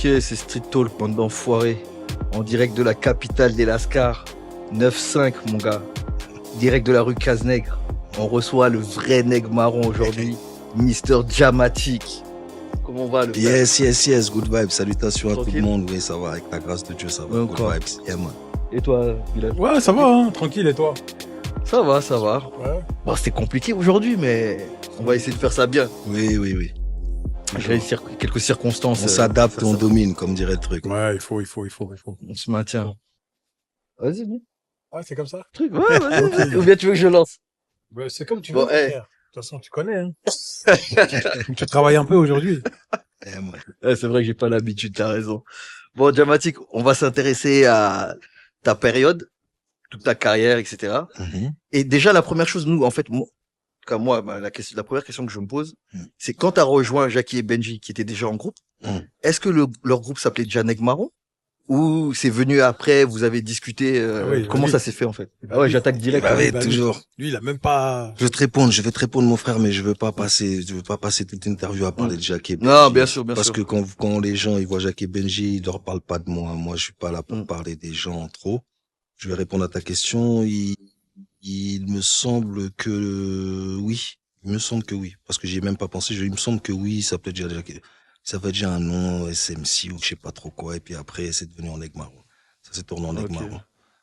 Ok, c'est Street Talk, bande d'enfoirés. En direct de la capitale des Lascars. 9-5, mon gars. Direct de la rue Cazenègre. On reçoit le vrai nègre marron aujourd'hui. Mister Jamatic. Comment on va, le frère? Yes, good vibes. Salutations à tout Tranquille. le monde. Oui, ça va, avec la grâce de Dieu, ça va. Ouais, Good quoi. vibes. Yeah, man. Et toi, Bilal? Ouais, ça va, hein, tranquille, et toi? Ça va, ça va. Ouais. Bon, c'était compliqué aujourd'hui, mais on va essayer de faire ça bien. Oui. J'ai quelques circonstances. On s'adapte, faire on ça. domine, comme dirait le truc. Ouais, il faut. On se maintient. Vas-y, viens. Ah, c'est comme ça? Truc, ouais, vas-y. Ou bien tu veux que je lance? Ouais, c'est comme tu Bon, veux, frère. De toute façon, tu connais, hein. Tu travailles un peu aujourd'hui. Yeah, man. Ouais, c'est vrai que j'ai pas l'habitude, t'as raison. Bon, Jamatic, on va s'intéresser à ta période, toute ta carrière, etc. Mhm. Et déjà, la première chose, nous, en fait, la première question que je me pose, c'est quand t'as rejoint Jackie et Benji, qui étaient déjà en groupe, est-ce que leur groupe s'appelait déjà Nègre Marron? Ou c'est venu après, vous avez discuté, oui, comment vas-y. ça s'est fait, en fait? Ah ouais, j'attaque direct. Bah oui, Bah, toujours. Lui, il a même pas... Je vais te répondre, mon frère, mais je veux pas passer toute l'interview à parler de Jackie et Benji. Non, bien sûr. Parce que quand les gens, ils voient Jackie et Benji, ils leur parlent pas de moi. Moi, je suis pas là pour parler des gens trop. Je vais répondre à ta question. Il me semble que oui. Il me semble que oui. Parce que j'y ai même pas pensé. Il me semble que oui, ça peut déjà Jackie. Ça va déjà un nom, SMC ou je sais pas trop quoi. Et puis après, c'est devenu en Nègre Marron. Ça s'est tourné en Nègre Ok. Marron.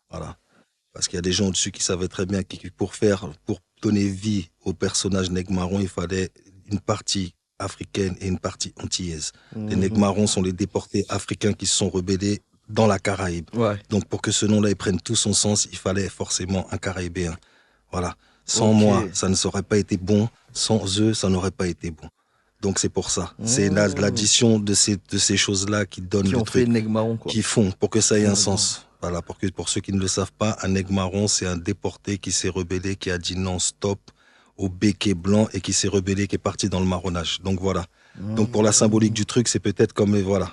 Voilà. Parce qu'il y a des gens au-dessus qui savaient très bien que pour donner vie au personnage Nègre Marron, il fallait une partie africaine et une partie antillaise. Les Nègres Marrons sont les déportés africains qui se sont rebellés dans la Caraïbe. Ouais. Donc pour que ce nom-là il prenne tout son sens, il fallait forcément un Caraïbéen. Voilà. Sans Ok. moi, ça ne serait pas été bon. Sans eux, ça n'aurait pas été bon. Donc c'est pour ça. C'est l'addition de ces choses-là qui donnent Qui le ont fait truc, Nègre Marron, quoi. qui font pour que ça ait un Ouais, sens. Voilà, pour ceux qui ne le savent pas, un Nègre Marron, c'est un déporté qui s'est rebellé, qui a dit non, stop au béquet blanc et qui s'est rebellé, qui est parti dans le marronnage. Donc voilà. Donc pour la symbolique du truc, c'est peut-être comme voilà.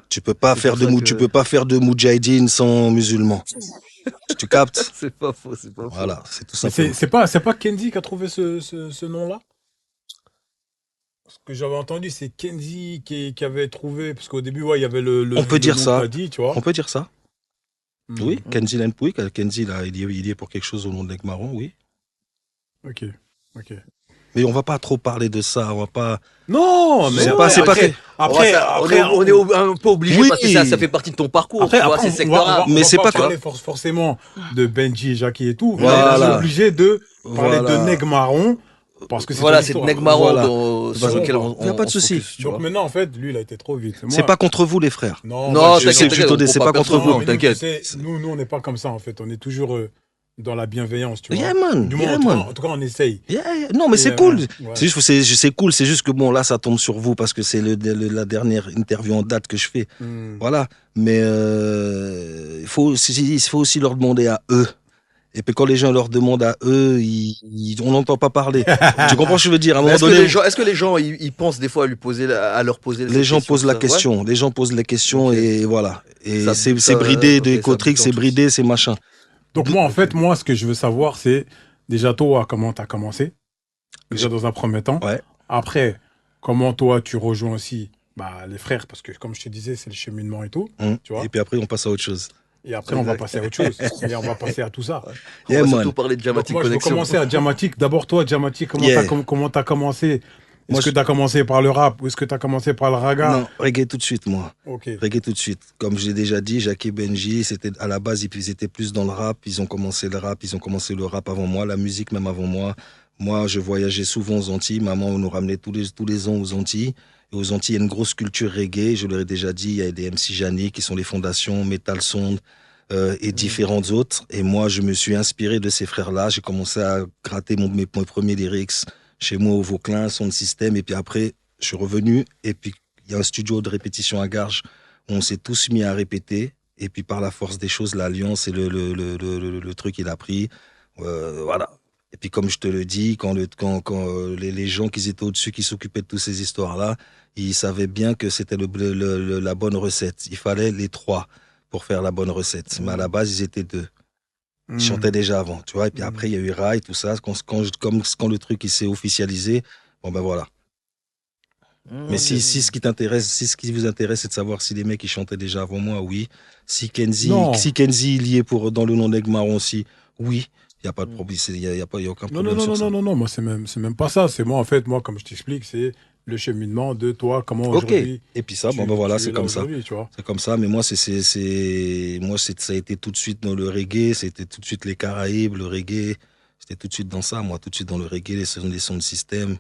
Tu peux pas faire tu peux pas faire de moudjahidine sans musulman. Tu captes? C'est pas faux, c'est pas faux. Voilà, c'est tout Mais simplement. c'est pas Kenzie qui a trouvé ce nom-là? Ce que j'avais entendu, c'est Kenzie qui avait trouvé, parce qu'au début, ouais, il y avait le On peut dire nom ça. que t'as dit, tu vois. On peut dire ça. Hmm. Oui, Kenzie Lenpouik, Kenzie là, il y est pour quelque chose au nom de Nègre Marron, oui. Ok. Mais on va pas trop parler de ça, on va pas. Non, mais C'est après, pas après, on est un peu obligé Oui. parce que ça fait partie de ton parcours. Après, tu vois, après, c'est on va sectoral. Mais c'est pas parler forcément de Benji, Jackie et tout. Voilà. On est obligé de parler Voilà. de Nègre Marron parce que c'est Voilà, ton c'est histoire. Nègre Marron Voilà. sur lequel on Y a pas de se souci. focus, tu Donc vois. maintenant, en fait, lui, il a été trop vite. C'est pas contre vous les frères. Non, Non, moi, je sais, t'inquiète, je te dis, on c'est prend pas pas contre personne, vous. non, mais t'inquiète. nous, on n'est pas comme ça, en fait. On est toujours dans la bienveillance, tu vois. Yeah, man. Du moins, Yeah, en, tout cas, man. en tout cas, on essaye. Yeah. Non, mais c'est Et, cool. ouais. C'est juste, c'est cool. C'est juste que bon, là, ça tombe sur vous parce que c'est la dernière interview en date que je fais. Voilà. Mais il faut aussi leur demander à eux. Et puis quand les gens leur demandent à eux, on n'entend pas parler. Tu comprends ce que je veux dire? À un moment Est-ce donné, que les gens, ils pensent des fois à leur poser les gens posent la ça, ouais. question. Les gens posent les questions Ok. et voilà. Et Ça- c'est ça- bridé ok, de ça Cotrix, bute en c'est tous. bridé, c'est machin. Donc moi, en fait, ce que je veux savoir, c'est déjà toi, comment tu as commencé. Déjà dans un premier temps. Ouais. Après, comment toi, tu rejoins aussi les frères, parce que comme je te disais, c'est le cheminement et tout. Tu vois. Et puis après, on passe à autre chose. Et après, on va passer à autre chose. Et on va passer à tout ça. On Yeah, va man. surtout parler de Donc Jamatic moi, je veux Connection. commencer à Jamatic. D'abord, toi, Jamatic, comment t'as commencé? Moi, Est-ce que t'as commencé par le rap ou est-ce que t'as commencé par le raga? Non, reggae tout de suite, moi. Ok. Reggae tout de suite. Comme je l'ai déjà dit, Jackie et Benji, c'était à la base, ils étaient plus dans le rap. Ils ont commencé le rap avant moi, la musique même avant moi. Moi, je voyageais souvent aux Antilles. Maman nous ramenait tous les ans aux Antilles. Et aux Antilles, il y a une grosse culture reggae. Je leur ai déjà dit, il y a des MC Jani qui sont les fondations, Metal Sound et différentes autres. Et moi, je me suis inspiré de ces frères-là. J'ai commencé à gratter mes premiers lyrics chez moi au Vauclin, Sound System. Et puis après, je suis revenu. Et puis, il y a un studio de répétition à Garges où on s'est tous mis à répéter. Et puis, par la force des choses, l'alliance et le truc, il a pris. Voilà. Et puis, comme je te le dis, quand les gens qui étaient au-dessus, qui s'occupaient de toutes ces histoires-là, ils savaient bien que c'était la bonne recette. Il fallait les trois pour faire la bonne recette. Mais à la base, ils étaient deux. Ils chantaient déjà avant, tu vois. Et puis après, il y a eu Rai, tout ça. Quand le truc il s'est officialisé, bon ben voilà. Mais Ok. si ce qui t'intéresse, si ce qui vous intéresse, c'est de savoir si les mecs ils chantaient déjà avant moi, oui. Si Non. Kenzie il y est pour dans le nom d'Aigle Marron aussi, oui. Il y a pas de Mm. problème, il y a aucun Non, non, problème non, sur non, ça. non, non, non. Moi, c'est même pas ça. C'est moi, en fait, moi, comme je t'explique, c'est le cheminement de toi, comment Ok. aujourd'hui Et puis ça, bon ben voilà, tu es c'est là comme ça. aujourd'hui, tu vois. C'est comme ça, mais moi, ça a été tout de suite dans le reggae, c'était tout de suite les Caraïbes, le reggae, c'était tout de suite dans ça, moi, tout de suite dans le reggae, les sons de système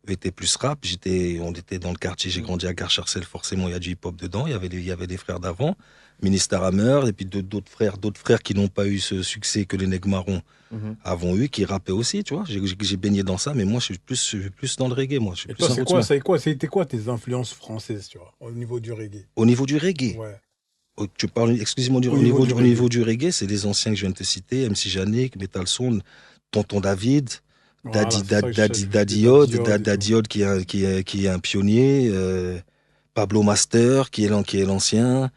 étaient plus rap. On était dans le quartier, j'ai Mm. grandi à Gare-Charcel, forcément, il y a du hip-hop dedans, il y avait des frères d'avant, Minister Hammer, et puis d'autres frères qui n'ont pas eu ce succès que les Nègres Marrons Mhm. avons eu, qui rappaient aussi, tu vois. J'ai baigné dans ça, mais moi, je suis plus dans le reggae, moi, je suis Et plus toi, un rootsman. c'était quoi tes influences françaises, tu vois, au niveau du reggae? Au niveau du reggae, Ouais. Tu parles exclusivement Au niveau du au reggae. niveau du reggae, c'est les anciens que je viens de te citer, MC Janik, Metal Sound, Tonton David, Voilà, c'est ça que je cherche. Des Daddy Daddy Odd, Yod et tout. Daddy Odd qui est un pionnier, Pablo Master qui est l'ancien,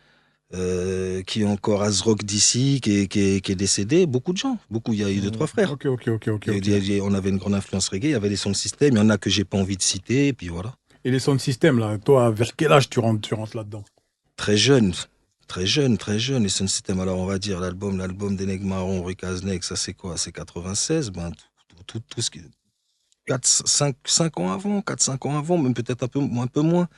qui est encore Azrock d'ici qui est décédé, beaucoup de gens, beaucoup, il y a eu deux, trois frères. Ok, ok, ok, ok, ok. On avait une grande influence reggae, il y avait les sons de système, il y en a que j'ai pas envie de citer, et puis voilà. Et les sound systems, là, toi, vers quel âge tu rentres là-dedans? Très jeune, très jeune, les Sun System. Alors, on va dire, l'album des Nègres Marrons, Rue Cazenec, ça c'est quoi? C'est 96, ben, tout ce qui. 5 ans avant, 4-5 ans avant, même peut-être un peu moins.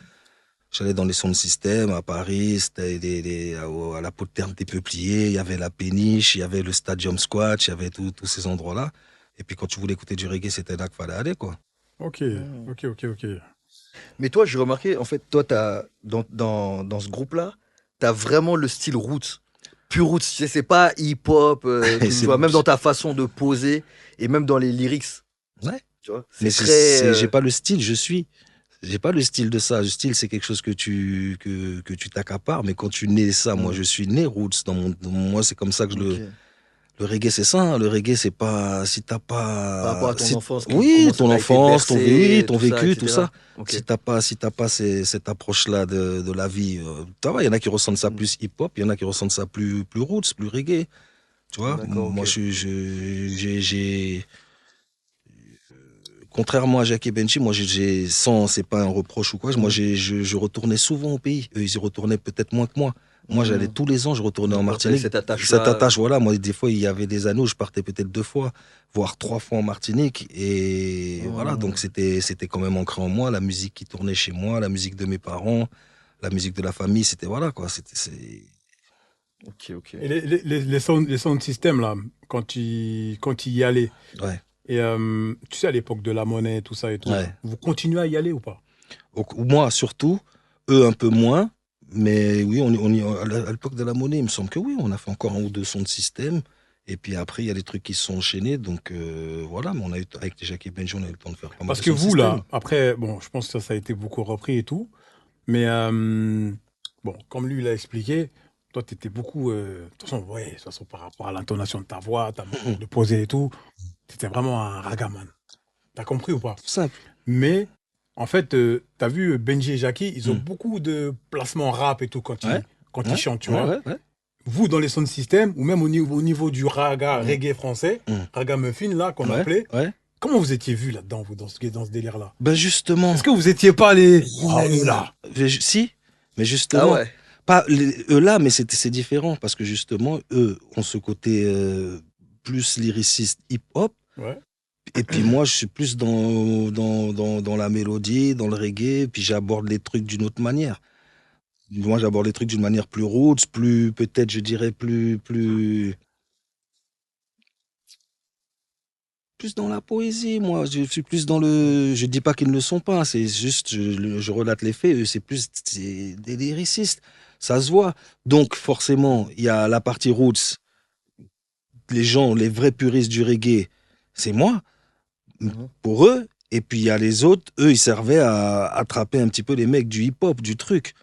J'allais dans les Sound System à Paris, c'était à la poterne des Peupliers, il y avait la Péniche, il y avait le Stadium Squatch, il y avait tous ces endroits-là. Et puis quand tu voulais écouter du reggae, c'était là qu'il fallait aller, quoi. Ok, Mm. ok, ok, ok. Mais toi, j'ai remarqué, en fait, toi, dans ce groupe-là, t'as vraiment le style roots. Pur roots. Tu sais, c'est pas hip-hop, Et tout, tu c'est, vois, même dans ta façon de poser et même dans les lyrics. ouais. Tu vois, Mais c'est très. j'ai pas le style, je suis. J'ai pas le style de ça. Le style, c'est quelque chose que tu t'accapares. Mais quand tu nais ça, moi, Mm. je suis né roots. Moi, c'est comme ça que Ok. le reggae, c'est ça. Hein. Le reggae, c'est pas, si t'as Par rapport pas, à ton enfance, oui, comment ton t'as été enfance, bercé, ton tout ça, vécu, tout ça. etc. Ok. Si t'as pas cette approche-là de la vie, ça va. Il y en a qui ressentent ça Mm. plus hip-hop. Il y en a qui ressentent ça plus roots, plus reggae. Tu vois. D'accord, Moi, ok. contrairement à Jacques et Benji, moi, c'est pas un reproche ou quoi, moi, Mhm. je retournais souvent au pays. Eux, ils y retournaient peut-être moins que moi. Moi, j'allais Mhm. tous les ans, je retournais en D'accord, t'as eu Martinique. cette Cette attache-là. attache, voilà, moi, des fois, il y avait des années où je partais peut-être 2 fois, voire 3 fois en Martinique. Et voilà, donc Mhm. c'était quand même ancré en moi, la musique qui tournait chez moi, la musique de mes parents, la musique de la famille, c'était, voilà, quoi. Ok, ok. Et les sound systems, là, quand tu y allais, Ouais, et tu sais, à l'époque de la monnaie, tout ça et tout, là, ouais. vous continuez à y aller ou pas? Moi, surtout, eux, un peu moins. Mais oui, à l'époque de la monnaie, il me semble que oui, on a fait encore un ou deux sons de système. Et puis après, il y a des trucs qui se sont enchaînés. Donc voilà, mais avec Jackie Benji, on a eu le temps de faire pas mal Parce de que sons de vous, là, système. après, bon, je pense que ça a été beaucoup repris et tout, mais bon, comme lui l'a expliqué, toi, tu étais beaucoup, de toute façon, ouais, de toute façon, par rapport à l'intonation de ta voix, ta manière de poser et tout, tu étais vraiment un ragaman. T'as compris ou pas? Simple. Mais, en fait, t'as vu Benji et Jackie, ils ont Hmm. beaucoup de placements rap et tout Ouais, quand ils ouais, chantent, tu ouais, vois. ouais, ouais. Vous, dans les sound systems, ou même au niveau du raga, Hmm, reggae français, hmm. ragamuffin, là, qu'on Ouais, appelait, ouais. comment vous étiez vu là-dedans, vous, dans ce délire-là? Ben justement, Est-ce que vous étiez pas les... Ah, eux, là. si, mais Ah justement, ouais. pas eux là, mais c'est différent parce que justement, eux ont ce côté plus lyriciste hip-hop. Ouais. Et puis moi, je suis plus dans la mélodie, dans le reggae, puis j'aborde les trucs d'une autre manière. Moi, j'aborde les trucs d'une manière plus roots, plus, peut-être, je dirais, plus dans la poésie. Moi, je suis plus dans le. Je dis pas qu'ils ne le sont pas, c'est juste, je relate les faits. Eux, c'est des lyricistes. Ça se voit. Donc, forcément, il y a la partie roots. Les gens, les vrais puristes du reggae, c'est moi. Mhm. Pour eux. Et puis il y a les autres, eux, ils servaient à attraper un petit peu les mecs du hip-hop, du truc.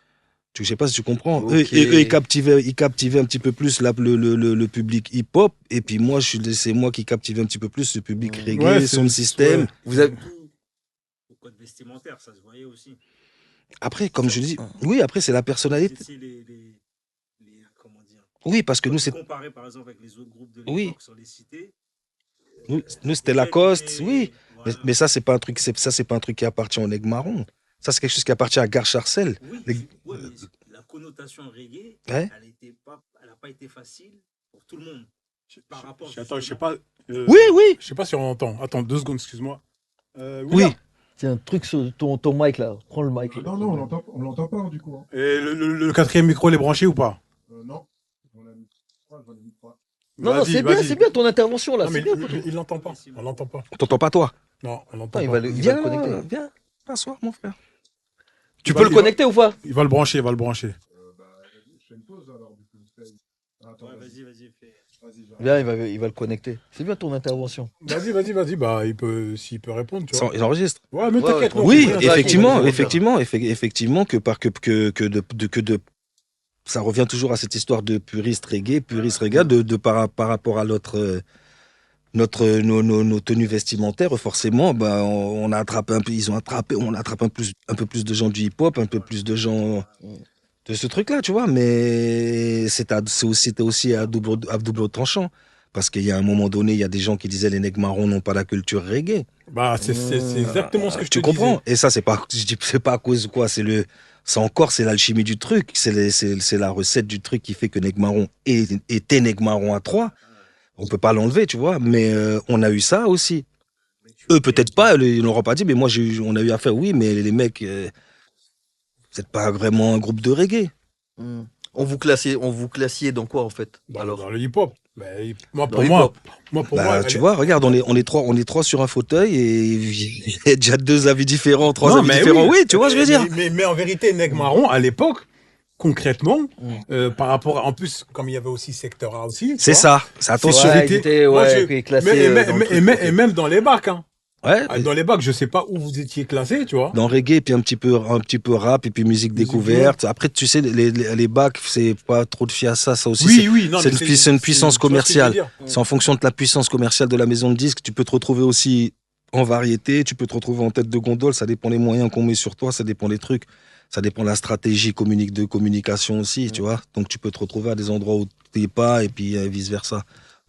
Je sais pas si tu comprends. Ok. Eux, ils captivaient un petit peu plus le public hip-hop. Et puis moi, c'est moi qui captivais un petit peu plus le public Mhm. Ouais, reggae, sound ouais. system. Vous avez. Surtout au code vestimentaire, ça se voyait aussi. Après, comme je dis, Ah. oui, après, c'est la Vous personnalité. étiez comment dire, Oui, parce que quand nous, tu c'est. comparais par exemple avec les autres groupes de Oui, l'époque sur les cités, nous les c'était gars Lacoste, oui. étaient, voilà, Mais ça, c'est pas un truc, ça, c'est pas un truc qui appartient au nègre marron. Ça, c'est quelque chose qui appartient à Gare Charcel. Oui, Les- ouais, mais la connotation reggae, Ouais. elle n'a pas été facile pour tout le monde. Par rapport Attends, je sais justement- pas. Oui, oui. Je sais pas si on entend. Attends, 2 secondes, excuse-moi. Oui. William. C'est un truc sur ton mic là. Prends le mic. là. Non, on l'entend pas du coup. Hein. Et le quatrième micro, il est branché ou pas? Non. J'en ai mis trois, j'en ai mis trois. Non, Vas-y, c'est vas-y. bien ton intervention là. Non, C'est mais bien. il l'entend pas. On l'entend pas. T'entends pas, toi? Non, on l'entend Attends, pas. il va Viens, le connecter. viens. Asseoir, mon frère. Tu peux le connecter ou pas? Il va le brancher, il va le brancher. Je fais une pause alors du coup. Attends, Ouais, vas-y, fais. vas-y. Viens, il va le connecter. C'est bien ton intervention. Vas-y. Bah, s'il peut répondre, tu vois. Il enregistre. Ouais, mais Ouais, t'inquiète. ouais. non, Oui, c'est bien. effectivement, ça revient toujours à cette histoire de puriste reggae, par rapport à nos tenues vestimentaires, forcément, bah, on a attrapé un peu, on attrape un peu plus de gens du hip-hop, un peu plus de gens de ce truc-là, tu vois, mais c'était aussi à double tranchant. Parce qu'il y a un moment donné, il y a des gens qui disaient les nègres marrons n'ont pas la culture reggae. Bah, c'est exactement ce que je te Tu comprends? disais. Et ça, c'est pas à cause de quoi, c'est l'alchimie du truc, c'est la recette du truc qui fait que Nègre Marron était Nègre Marron à 3. On peut pas l'enlever, tu vois, mais on a eu ça aussi. Eux, peut-être pas, ils n'auront pas dit, mais moi, on a eu affaire, oui, mais les mecs, vous n'êtes pas vraiment un groupe de reggae. On vous classiez dans quoi en fait? Alors, Dans le hip-hop. Bah, moi, Dans pour le moi, hip-hop. pour Bah, moi, tu vois, regarde, on est trois sur un fauteuil et il y a déjà 2 avis différents, 3 Non, avis mais différents. Oui, tu vois ce que je veux dire. Mais en vérité, Nègre Marron, à l'époque, concrètement, par rapport à, en plus, comme il y avait aussi Secteur A aussi. C'est ça. C'est attention. Ouais, C'était- ils étaient, moi, ouais, j'ai- classés, mais- dans le mais- truc, mais- ok. et même dans les bacs, hein. Ouais. Dans les bacs, je sais pas où vous étiez classé, tu vois. Dans reggae, puis un petit peu rap, et puis musique découverte. Après, tu sais, les bacs, c'est pas trop de fiassa, ça aussi. Oui, non, c'est mais une puissance tu vois ce que je veux commerciale. dire. C'est en fonction de la puissance commerciale de la maison de disques. Tu peux te retrouver aussi en variété, tu peux te retrouver en tête de gondole. Ça dépend les moyens qu'on met sur toi, ça dépend les trucs. Ça dépend de la stratégie de communication aussi, tu vois. Donc, tu peux te retrouver à des endroits où tu n'es pas, et puis vice-versa.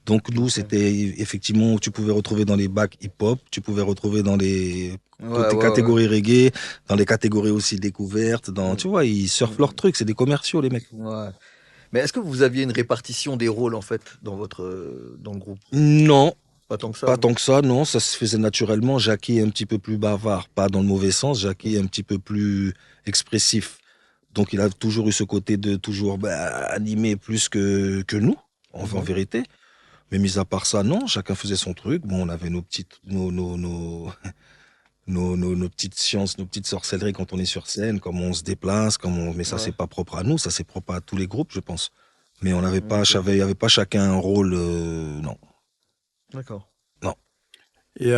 Donc, nous, c'était effectivement, tu pouvais retrouver dans les bacs hip-hop, tu pouvais retrouver dans les catégories reggae, dans les catégories aussi découvertes. Tu vois, ils surfent leurs trucs, c'est des commerciaux, les mecs. Ouais. Mais est-ce que vous aviez une répartition des rôles en fait dans le groupe? Non, Pas tant que ça. pas non tant que ça, non, ça se faisait naturellement. Jackie est un petit peu plus bavard, pas dans le mauvais sens, Jackie est un petit peu plus expressif. Donc il a toujours eu ce côté de toujours animer plus que nous, en vérité. Mais mis à part ça, non, chacun faisait son truc. Bon, on avait nos petites sciences, nos petites sorcelleries quand on est sur scène, comment on se déplace, mais ça, Ouais. c'est pas propre à nous, ça, c'est propre à tous les groupes, je pense. Mais on n'avait pas, Ok. il y avait pas chacun un rôle, non. D'accord. Et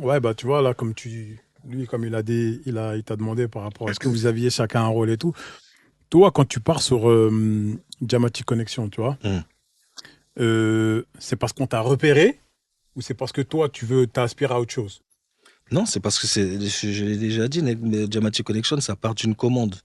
ouais, bah tu vois, là, comme il a dit, il t'a demandé par rapport à est-ce que vous aviez chacun un rôle et tout. Toi, quand tu pars sur Jamatic Connection, tu vois, c'est parce qu'on t'a repéré ou c'est parce que toi, t'aspires à autre chose? Non, c'est parce que je l'ai déjà dit, Jamatic Connection, ça part d'une commande.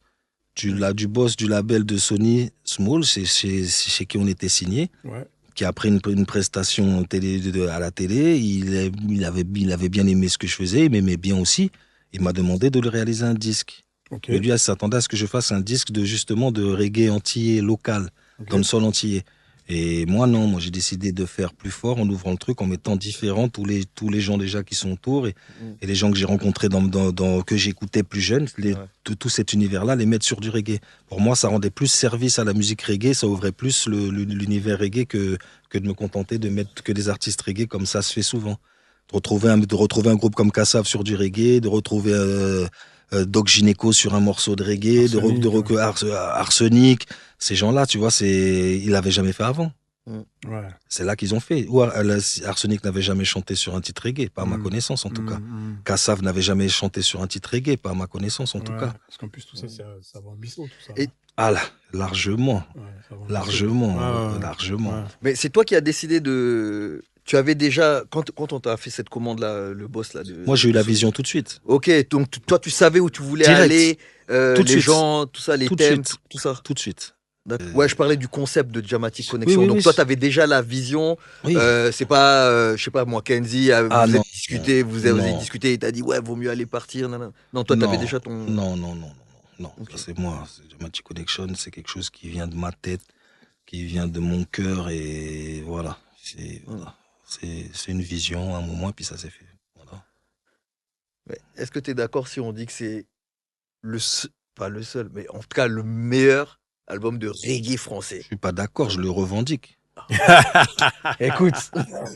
Du boss du label de Sony Small, c'est chez qui on était signé, Ouais. qui a pris une prestation à la télé. Il avait bien aimé ce que je faisais, il m'aimait bien aussi. Il m'a demandé de lui réaliser un disque. Ok. Mais lui, il s'attendait à ce que je fasse un disque justement de reggae antillais local, Ok. dans le sol antillais. Et moi, non, moi j'ai décidé de faire plus fort en ouvrant le truc, en mettant différents tous les gens déjà qui sont autour et les gens que j'ai rencontrés que j'écoutais plus jeune, de tout cet univers-là, les mettre sur du reggae. Pour moi, ça rendait plus service à la musique reggae, ça ouvrait plus l'univers reggae que de me contenter de mettre que des artistes reggae comme ça se fait souvent. De retrouver un groupe comme Kassav sur du reggae, de retrouver Doc Gynéco sur un morceau de reggae, Arsenic, ces gens-là, tu vois, ils l'avaient jamais fait avant. Ouais. C'est là qu'ils ont fait. Ou Arsenic n'avait jamais chanté sur un titre reggae, pas à ma connaissance en tout cas. Kassav n'avait jamais chanté sur un titre reggae, pas à ma connaissance en tout cas. Parce qu'en plus, tout ça, ça va en biseau, tout ça. Et- Ah là, largement. Ouais, ça va en Largement, biseau. Ouais. largement. Mais c'est toi qui as décidé de. Tu avais déjà, quand on t'a fait cette commande-là, le boss là. Moi, j'ai eu la vision tout de suite. Ok, donc toi tu savais où tu voulais Direct. aller, Tout de les suite. gens, tout ça, les Tout de thèmes, suite. tout ça. Tout de suite. Ouais, je parlais du concept de Jamatic Connection. oui, Donc oui, toi, c'est- tu avais déjà la vision. Oui. C'est pas, je sais pas moi, Kenzie, Ah vous avez non, discuté, vous avez non, discuté, et t'as dit ouais, vaut mieux aller partir. Nanana. Non, toi, t'avais non, déjà ton. non, non, non, non, non. Ok. Ça, c'est moi. C'est Dramatic Connection, c'est quelque chose qui vient de ma tête, qui vient de mon cœur et voilà. Voilà. C'est une vision, un moment, et puis ça s'est fait. Voilà. Mais est-ce que tu es d'accord si on dit que c'est pas le seul, mais en tout cas le meilleur album de reggae français? Je suis pas d'accord, je le revendique. Écoute,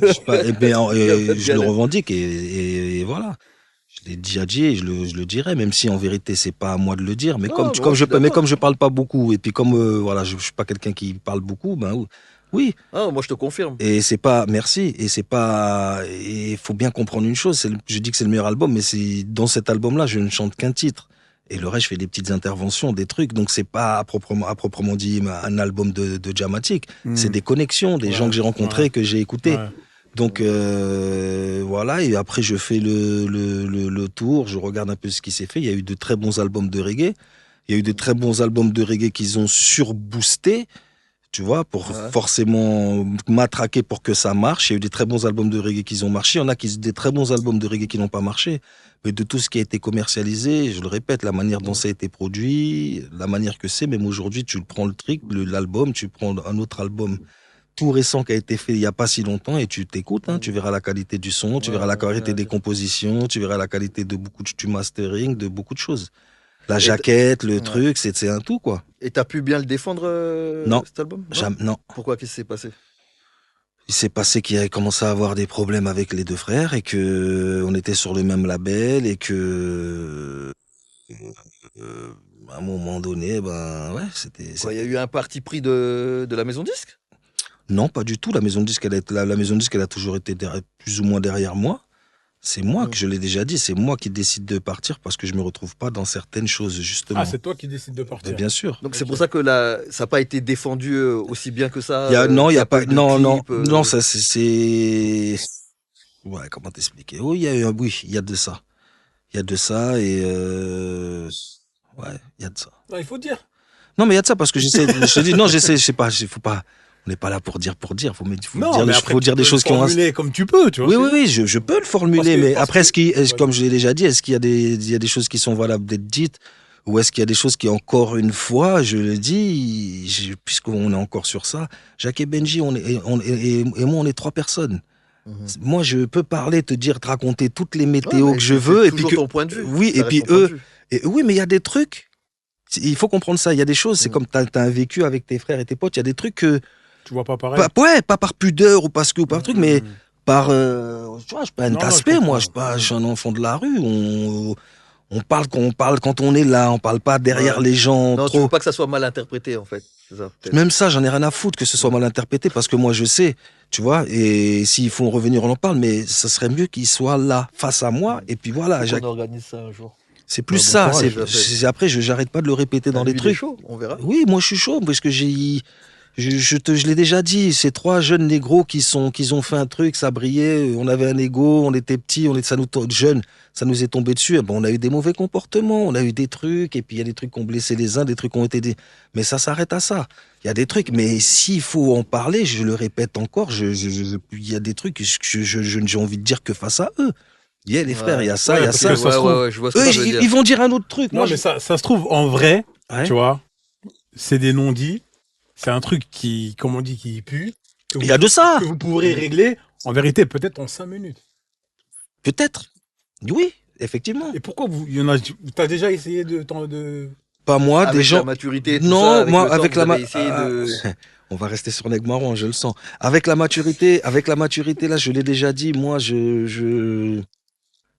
Je, suis pas, eh ben, il y a pas de je le galère. revendique et voilà. Je l'ai déjà dit et je le dirai, même si en vérité c'est pas à moi de le dire. Mais Non, comme, mais moi, je suis mais d'accord. comme je parle pas beaucoup et puis comme voilà, je suis pas quelqu'un qui parle beaucoup, ben oui. Ah, moi, je te confirme. Et c'est pas merci et c'est pas et il faut bien comprendre une chose. Je dis que c'est le meilleur album, mais c'est dans cet album-là, je ne chante qu'un titre. Et le reste, je fais des petites interventions, des trucs. Donc, c'est pas à proprement dit un album de Jamatic. C'est des connexions, des gens que j'ai rencontrés, que j'ai écoutés. Ouais. Donc, voilà. Et après, je fais le tour. Je regarde un peu ce qui s'est fait. Il y a eu de très bons albums de reggae. Il y a eu de très bons albums de reggae qu'ils ont surboosté, tu vois, pour Ouais. forcément matraquer pour que ça marche. Il y a eu des très bons albums de reggae qui ont marché. Il y en a des très bons albums de reggae qui n'ont pas marché. Mais de tout ce qui a été commercialisé, je le répète, la manière dont ça a été produit, la manière que c'est, même aujourd'hui, tu prends le truc, l'album, tu prends un autre album tout récent qui a été fait il n'y a pas si longtemps et tu t'écoutes, hein, tu verras la qualité du son, tu verras la qualité des compositions, tu verras la qualité de beaucoup du mastering, de beaucoup de choses. La jaquette, le truc, c'est un tout, quoi. Et t'as pu bien le défendre, Non. cet album? Non. Pourquoi? Qu'est-ce qui s'est passé? Il s'est passé qu'il avait commencé à avoir des problèmes avec les deux frères et que on était sur le même label et que à un moment donné, ben ouais, Quoi, il y a eu un parti pris de la maison disque? Non, pas du tout. La maison de disque, la maison de disque, elle a toujours été plus ou moins derrière moi. C'est moi que je l'ai déjà dit, c'est moi qui décide de partir parce que je me retrouve pas dans certaines choses, justement. Ah, c'est toi qui décides de partir. Mais bien sûr. Donc c'est pour ça que ça n'a pas été défendu aussi bien que ça. Non, il y a pas, de non, clip, non, ça c'est, ouais, comment t'expliquer? Oui, il y a de ça. Il y a de ça et ouais, il y a de ça. Non, il faut dire. Non, mais il y a de ça parce que je te dis, non, je sais pas, faut pas, on n'est pas là pour dire, faut Non, dire, mais après, faut dire des choses qui ont formuler comme tu peux, tu vois. Oui, je peux le formuler, mais après, comme je l'ai déjà dit, est-ce qu'il y a des choses qui sont valables d'être dites, ou est-ce qu'il y a des choses qui, encore une fois, je le dis, puisqu'on est encore sur ça, Jacques et Benji, et moi, on est trois personnes. Moi, je peux parler, te raconter toutes les météos que je veux, et puis ton point de vue. oui, Ça et puis reste ton point de eux, vue. oui, mais il y a des trucs. Il faut comprendre ça. Il y a des choses. C'est comme t'as un vécu avec tes frères et tes potes. Il y a des trucs que Tu vois pas pareil. pas par pudeur ou parce que ou par truc, mais par tu vois, je suis pas un Non, aspect, je moi, comprends. je suis un enfant de la rue. On parle quand on est là, on parle pas derrière Ouais. les gens Non, tu trop. veux pas que ça soit mal interprété, en fait. C'est ça, peut-être. Même ça, j'en ai rien à foutre que ce soit mal interprété parce que moi je sais, tu vois, et s'il faut en revenir, on en parle, mais ce serait mieux qu'il soit là, face à moi, et puis voilà, Faut qu'on organise ça un jour. c'est plus Ouais, bon ça. courage, Raphaël. Après, j'arrête pas de le répéter dans les Lui, il est trucs. chaud, on verra. Oui, moi je suis chaud parce que je l'ai déjà dit, ces trois jeunes négros qui ont fait un truc, ça brillait, on avait un ego, on était petits, jeunes, ça nous est tombé dessus, et ben, on a eu des mauvais comportements, on a eu des trucs, et puis il y a des trucs qui ont blessé les uns, des trucs qui ont été mais ça s'arrête à ça. Il y a des trucs, mais s'il faut en parler, je le répète encore, il y a des trucs que j'ai envie de dire que face à eux. Il y a les frères, il y a ça, Ouais, il y a parce ça. que ça se trouve- je vois ce que Eux, ça veut dire. ils vont dire un autre truc. Non, Moi, mais ça se trouve, en vrai, Ouais. tu vois, c'est des non-dits. C'est un truc qui, comme on dit, qui pue. il y a de ça. Que vous pourrez régler, en vérité, peut-être en 5 minutes. Peut-être. Oui, effectivement. Et pourquoi t'as déjà essayé de Pas moi, Avec des gens. la maturité, tout Non, ça, moi, le temps, avec vous la avez essayé de... On va rester sur Negmaron, je le sens. Avec la maturité, là, je l'ai déjà dit, moi,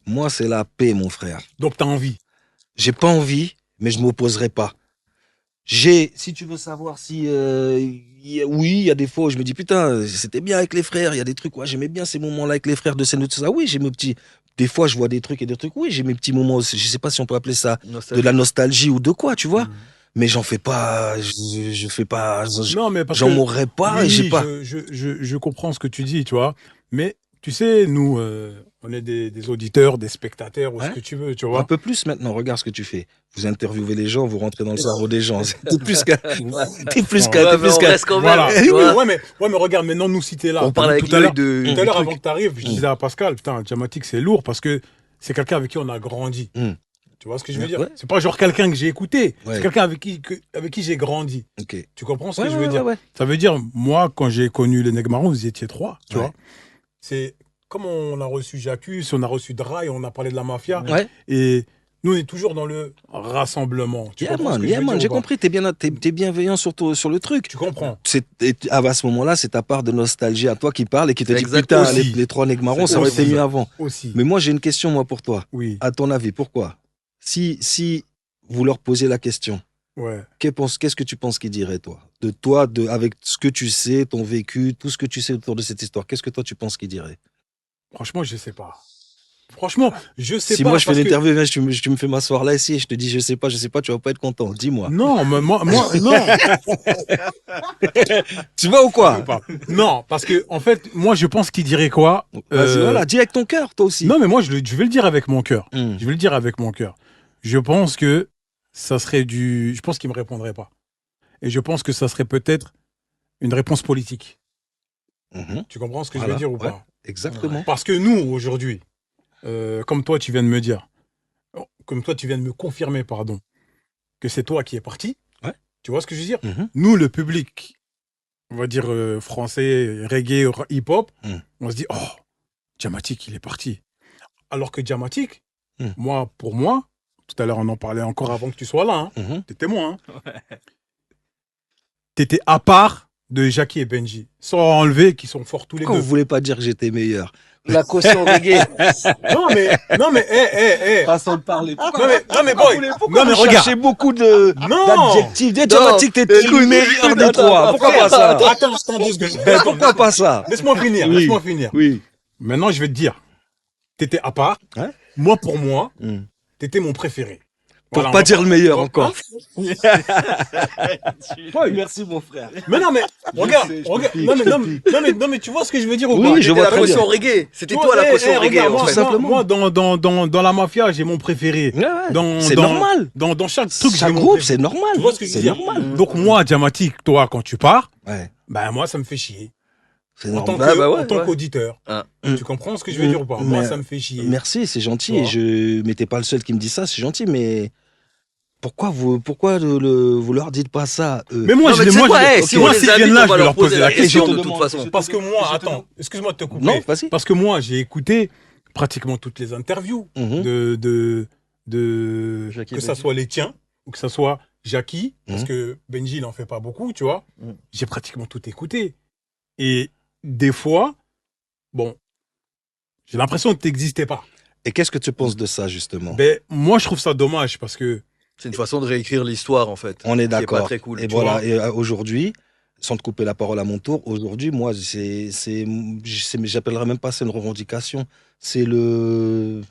moi, c'est la paix, mon frère. Donc t'as envie. J'ai pas envie, mais je m'opposerai pas. Si tu veux savoir si, oui, il y a des fois où je me dis, putain, c'était bien avec les frères, il y a des trucs, ouais, j'aimais bien ces moments-là avec les frères de scène, de tout ça. Oui, j'ai mes petits, des fois, je vois des trucs et des trucs, oui, j'ai mes petits moments, je sais pas si on peut appeler ça de la nostalgie ou de quoi, tu vois. Mais j'en fais pas, je fais pas, Non, mais parce j'en que mourrai pas, oui, et j'ai pas. je comprends ce que tu dis, tu vois. Mais tu sais, nous, on est des auditeurs, des spectateurs, ou ce Ouais. que tu veux, tu Un vois. peu plus maintenant, regarde ce que tu fais. Vous interviewez les gens, vous rentrez dans le cerveau des gens. T'es plus qu'un. T'es plus Ouais, qu'un. Ouais, T'es mais plus on qu'un. reste quand même, Voilà. tu vois. Ouais, mais regarde, maintenant, nous citer là. On parle avec tout à l'heure, l'œil tout à du l'heure, truc. avant que tu arrives, je disais à Pascal, putain, Djamatik, c'est lourd parce que c'est quelqu'un avec qui on a grandi. Mm. Tu vois ce que je veux dire? Ouais. C'est pas genre quelqu'un que j'ai écouté, Ouais. c'est quelqu'un avec qui j'ai grandi. Ok. Tu comprends ce Ouais, que je veux dire? ouais. Ça veut dire, moi, quand j'ai connu les Nègres Marrons, vous étiez 3, tu Ouais. vois. C'est comme on a reçu Jacques, on a reçu Dry, on a parlé de la mafia. Ouais. Et nous, on est toujours dans le rassemblement. Tu Yeah, comprends ce man, que je veux dire j'ai ou pas? compris. T'es bienveillant sur le truc. Tu comprends? À ce moment-là, c'est ta part de nostalgie à toi qui parle et qui te dit Exact, putain, aussi. les 3 nègres marrons, C'est ça aurait aussi été mieux ça. avant. Aussi. Mais moi, j'ai une question, moi, pour toi. Oui. À ton avis, pourquoi si vous leur posez la question, Ouais. qu'est-ce que tu penses qu'ils diraient, toi? Avec ce que tu sais, ton vécu, tout ce que tu sais autour de cette histoire, qu'est-ce que toi, tu penses qu'ils diraient? Franchement, je sais pas. Franchement, je sais Si pas. moi, je fais parce que- l'interview, viens, tu me fais m'asseoir là ici et je te dis, je sais pas, tu vas pas être content. Dis-moi. Non, mais moi, non. Tu vas ou quoi? Pas. Non, parce que, en fait, moi, je pense qu'il dirait quoi? Vas-y, voilà, dis avec ton cœur, toi aussi. Non, mais moi, je vais le dire avec mon cœur. Hmm. Je vais le dire avec mon cœur. Je pense que ça serait je pense qu'il me répondrait pas. Et je pense que ça serait peut-être une réponse politique. Mhm. Tu comprends ce que je Voilà, veux dire ou ouais. pas? Exactement. Parce que nous, aujourd'hui, comme toi, tu viens de me dire, comme toi, tu viens de me confirmer, pardon, que c'est toi qui es parti. Ouais. Tu vois ce que je veux dire? Mhm. Nous, le public, on va dire français, reggae, hip-hop, on se dit, oh, Djamatik, il est parti. Alors que Djamatik, pour moi, tout à l'heure, on en parlait encore avant que tu sois là, hein, Mhm. t'es témoin. Hein. T'étais à part de Jackie et Benji, sans enlever qu'ils sont forts tous les Pourquoi deux. vous voulez pas dire que j'étais meilleur? La caution reggae. Non mais, Façon de parler. non mais boy, non mais Vous regarde. cherchez beaucoup Non. d'adjectifs. Djamatik, t'es le meilleur des trois. Pourquoi pas ça? Attends, 2 secondes. Pourquoi pas ça? Laisse-moi finir, Oui. laisse-moi finir. Oui. Maintenant, je vais te dire, t'étais à part. Hein? Moi, pour moi, Hmm. t'étais mon préféré. Pour Voilà, pas on va dire le meilleur encore. Ouais, merci mon frère. Mais non, mais regarde, sais, je te regarde. pique, Non, mais, je te non, mais, non, mais tu vois ce que je veux dire ou Oui, pas? je C'était vois la très caution bien. reggae. C'était Tu toi vois, la caution reggae regarde, en moi, fait. simplement. moi, dans la mafia, j'ai mon préféré. Ouais, ouais. Dans- C'est dans- normal. Dans chaque truc, j'ai Chaque mon groupe, préféré. c'est normal. Tu vois ce que je veux C'est dire? normal. Donc moi, Djamatik, toi, quand tu pars, Ouais. ben moi, ça me fait chier. C'est En tant normal. que- ouais, en tant ouais. qu'auditeur. Ah. Tu comprends ce que je veux dire ou pas? Moi, Mais- ça me fait chier. Merci, c'est gentil. Tu vois. Mais t'es pas le seul qui me dit ça, c'est gentil, mais pourquoi vous leur dites pas ça? Mais moi, Non, mais je tu sais moi, quoi, je- eh, si moi, on les s'ils invite, viennent là, on je va vais leur leur poser la question. de toute façon. Parce que moi, attends, excuse-moi de te couper. Non, vas-y. Parce que moi, j'ai écouté pratiquement toutes les interviews Mhm. de Jackie que et ça Benji. soit les tiens ou que ça soit Jackie, parce Mhm. que Benji, il en fait pas beaucoup, tu vois. Mhm. J'ai pratiquement tout écouté. Et des fois, bon, j'ai l'impression que tu n'existais pas. Et qu'est-ce que tu penses de ça, justement? Ben, moi, je trouve ça dommage parce que C'est une façon de réécrire l'histoire en fait. On est Qui est pas d'accord. très cool. Et tu voilà. vois. Et aujourd'hui, sans te couper la parole à mon tour, aujourd'hui, moi, j'appellerais même pas ça une revendication. C'est le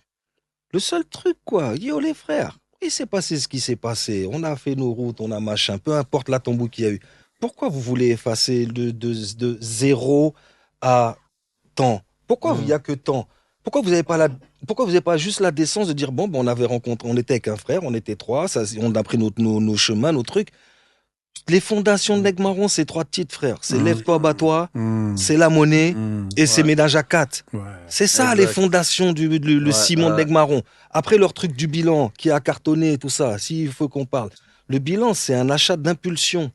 seul truc, quoi. Yo, les frères, il s'est passé ce qui s'est passé. On a fait nos routes, on a machin. Peu importe la tombeau qu'il y a eu. Pourquoi vous voulez effacer de 0 à tant? Pourquoi il n'y a que tant? Pourquoi vous n'avez pas juste la décence de dire, bon, ben, on était avec un frère, on était 3, on a pris nos chemins, nos trucs. Les fondations de Nègres Marrons, c'est 3 titres, frère. C'est Lève-toi, bats-toi, c'est La Monnaie et c'est Ménage à 4. Ouais. C'est ça, Exact. les fondations le Ouais, ciment de Nègres Marrons. Après, leur truc du bilan qui a cartonné, tout ça, s'il faut qu'on parle. Le bilan, c'est un achat d'impulsion.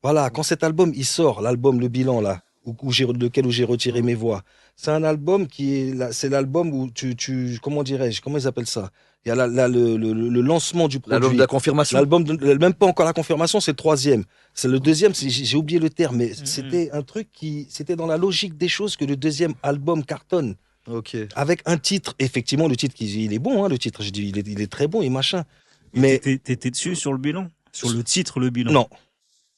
Voilà, quand cet album, il sort, l'album Le Bilan, là, lequel j'ai retiré mes voix, c'est un album c'est l'album où comment dirais-je, comment ils appellent ça? Il y a le lancement du produit. L'album de la confirmation. Même pas encore la confirmation, c'est le 3e. C'est le 2e, j'ai oublié le terme, mais c'était un truc c'était dans la logique des choses que le 2e album cartonne. Ok. Avec un titre, effectivement, le titre, il est bon, hein, le titre, je dis, il est très bon et machin. Mais T'étais dessus sur le bilan? Sur le titre, le bilan? non.